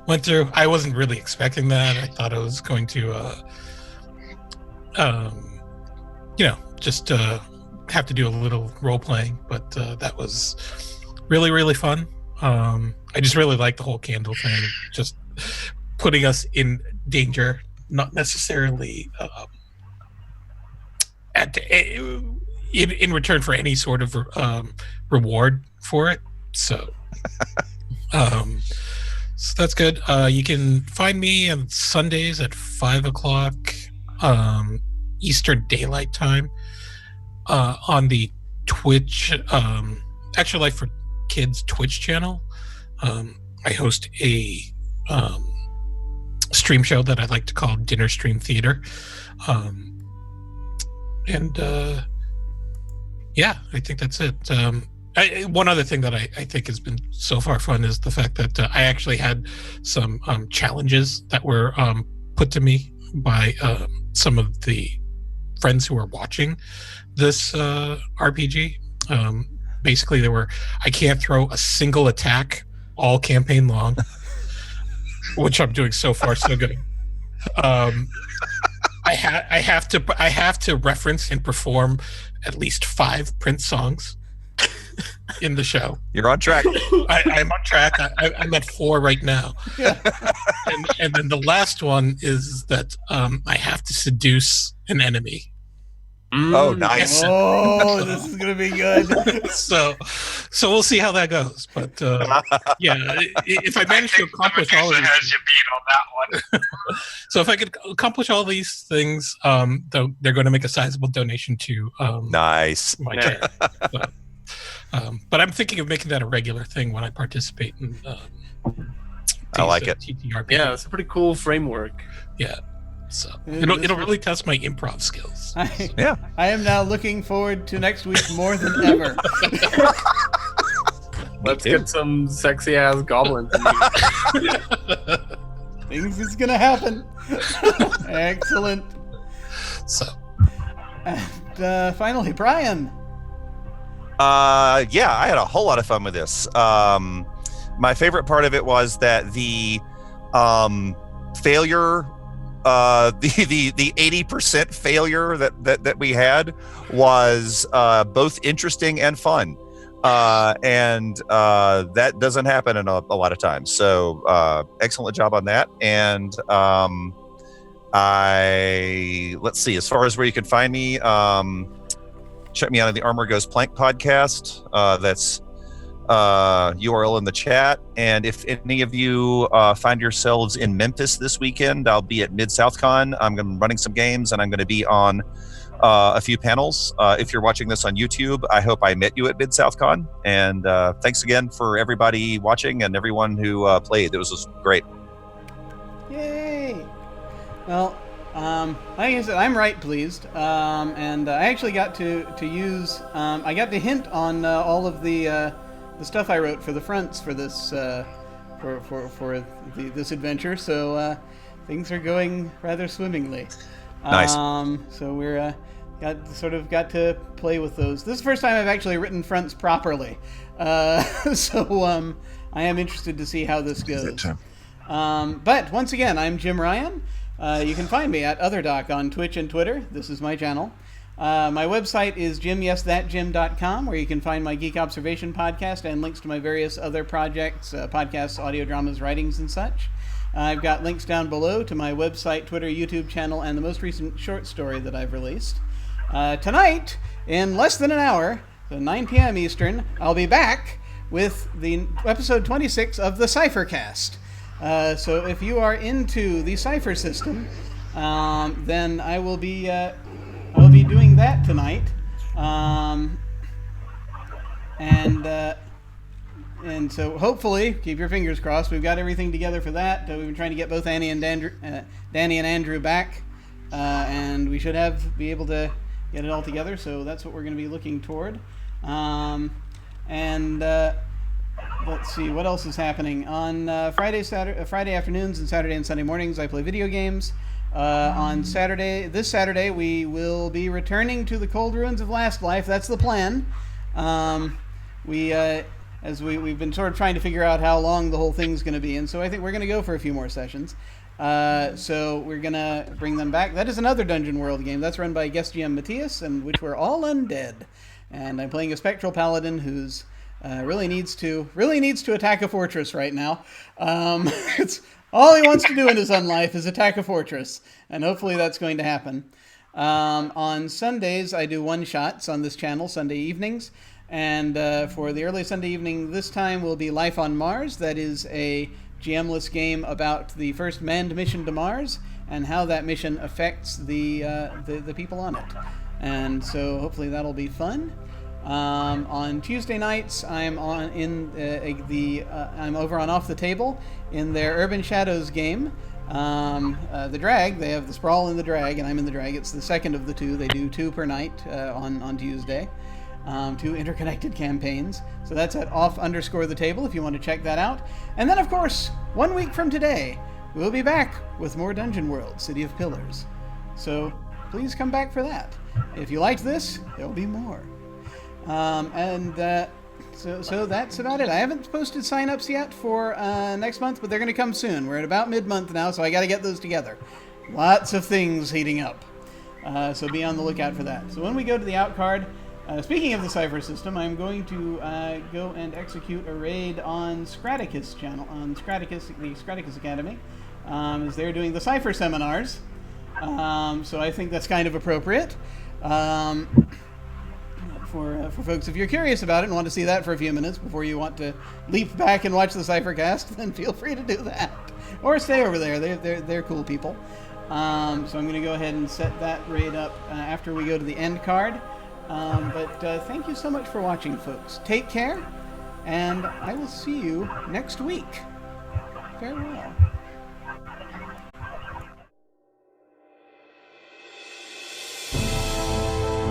went through. I wasn't really expecting that. I thought I was going to, just have to do a little role playing, but that was really, really fun. I just really like the whole candle thing, just putting us in danger, not necessarily in return for any sort of reward for it. So, so that's good. You can find me on Sundays at 5:00 Eastern Daylight Time on the Twitch Extra Life for Kids Twitch channel. I host a stream show that I like to call Dinner Stream Theater. Yeah, I think that's it. One other thing that I think has been so far fun is the fact that I actually had some challenges that were put to me by some of the friends who were watching this RPG. Basically, I can't throw a single attack all campaign long, which I'm doing so far so good. I have to reference and perform at least 5 Prince songs in the show. You're on track. I'm on track. I'm at 4 right now. Yeah. And then the last one is that I have to seduce an enemy. Oh, nice. Oh, this is gonna be good. So we'll see how that goes. But yeah, if I manage to accomplish all of these, has you beat on that one. so if I could accomplish all these things, they're going to make a sizable donation to Nice. my charity. But I'm thinking of making that a regular thing when I participate in. I like it. TTRPG. Yeah, it's a pretty cool framework. Yeah. So it'll really test my improv skills. Yeah. I am now looking forward to next week more than ever. Let's get some sexy ass goblins. Things is gonna happen. Excellent. So And finally, Brian. Yeah, I had a whole lot of fun with this. My favorite part of it was that the failure, the 80% failure that we had was both interesting and fun. And that doesn't happen in a lot of times. So excellent job on that. And let's see, as far as where you can find me, check me out on the Armor Goes Plank podcast. That's URL in the chat. And if any of you find yourselves in Memphis this weekend, I'll be at Mid-South-Con. I'm going to be running some games, and I'm going to be on a few panels. If you're watching this on YouTube, I hope I met you at Mid-South-Con. And thanks again for everybody watching and everyone who played. It was just great. Yay! Well, like I said, I'm right pleased, and I actually got to use. I got to hint on all of the stuff I wrote for the fronts for this this adventure. So things are going rather swimmingly. Nice. So we're got to play with those. This is the first time I've actually written fronts properly. So I am interested to see how this goes. But once again, I'm Jim Ryan. You can find me at OtherDoc on Twitch and Twitter. This is my channel. My website is jimyesthatjim.com, where you can find my Geek Observation podcast and links to my various other projects, podcasts, audio dramas, writings, and such. I've got links down below to my website, Twitter, YouTube channel, and the most recent short story that I've released. Tonight, in less than an hour, so 9 p.m. Eastern, I'll be back with the episode 26 of the Cyphercast. So if you are into the Cypher system, then I will be doing that tonight, and so hopefully keep your fingers crossed. We've got everything together for that. We've been trying to get both Danny and Andrew back, and we should be able to get it all together. So that's what we're going to be looking toward. Let's see what else is happening on Friday afternoons and Saturday and Sunday mornings. I play video games. On this Saturday, we will be returning to the cold ruins of Last Life. That's the plan. We've been sort of trying to figure out how long the whole thing's going to be, and so I think we're going to go for a few more sessions. So we're going to bring them back. That is another Dungeon World game. That's run by guest GM Matthias, and which we're all undead. And I'm playing a Spectral Paladin who's really needs to attack a fortress right now. It's all he wants to do in his own life is attack a fortress, and hopefully that's going to happen. On Sundays, I do one-shots on this channel, Sunday evenings. And for the early Sunday evening this time will be Life on Mars. That is a GM-less game about the first manned mission to Mars and how that mission affects the people on it. And so hopefully that'll be fun. On Tuesday nights, I'm I'm over on Off the Table in their Urban Shadows game. The Drag, they have the Sprawl and the Drag, and I'm in the Drag. It's the second of the two. They do 2 per night on Tuesday. 2 interconnected campaigns. So that's at off_the table if you want to check that out. And then, of course, 1 week from today, we'll be back with more Dungeon World, City of Pillars. So please come back for that. If you liked this, there'll be more. So that's about it. I haven't posted sign-ups yet for next month, but they're going to come soon. We're at about mid-month now, so I got to get those together. Lots of things heating up. So be on the lookout for that. So when we go to the out card, speaking of the Cypher system, I'm going to go and execute a raid on Scraticus channel, on Scraticus, the Scraticus Academy, as they're doing the Cypher seminars. So I think that's kind of appropriate. For folks, if you're curious about it and want to see that for a few minutes before you want to leap back and watch the Cyphercast, then feel free to do that. Or stay over there. They're cool people. So I'm going to go ahead and set that raid up after we go to the end card. But thank you so much for watching, folks. Take care, and I will see you next week. Farewell.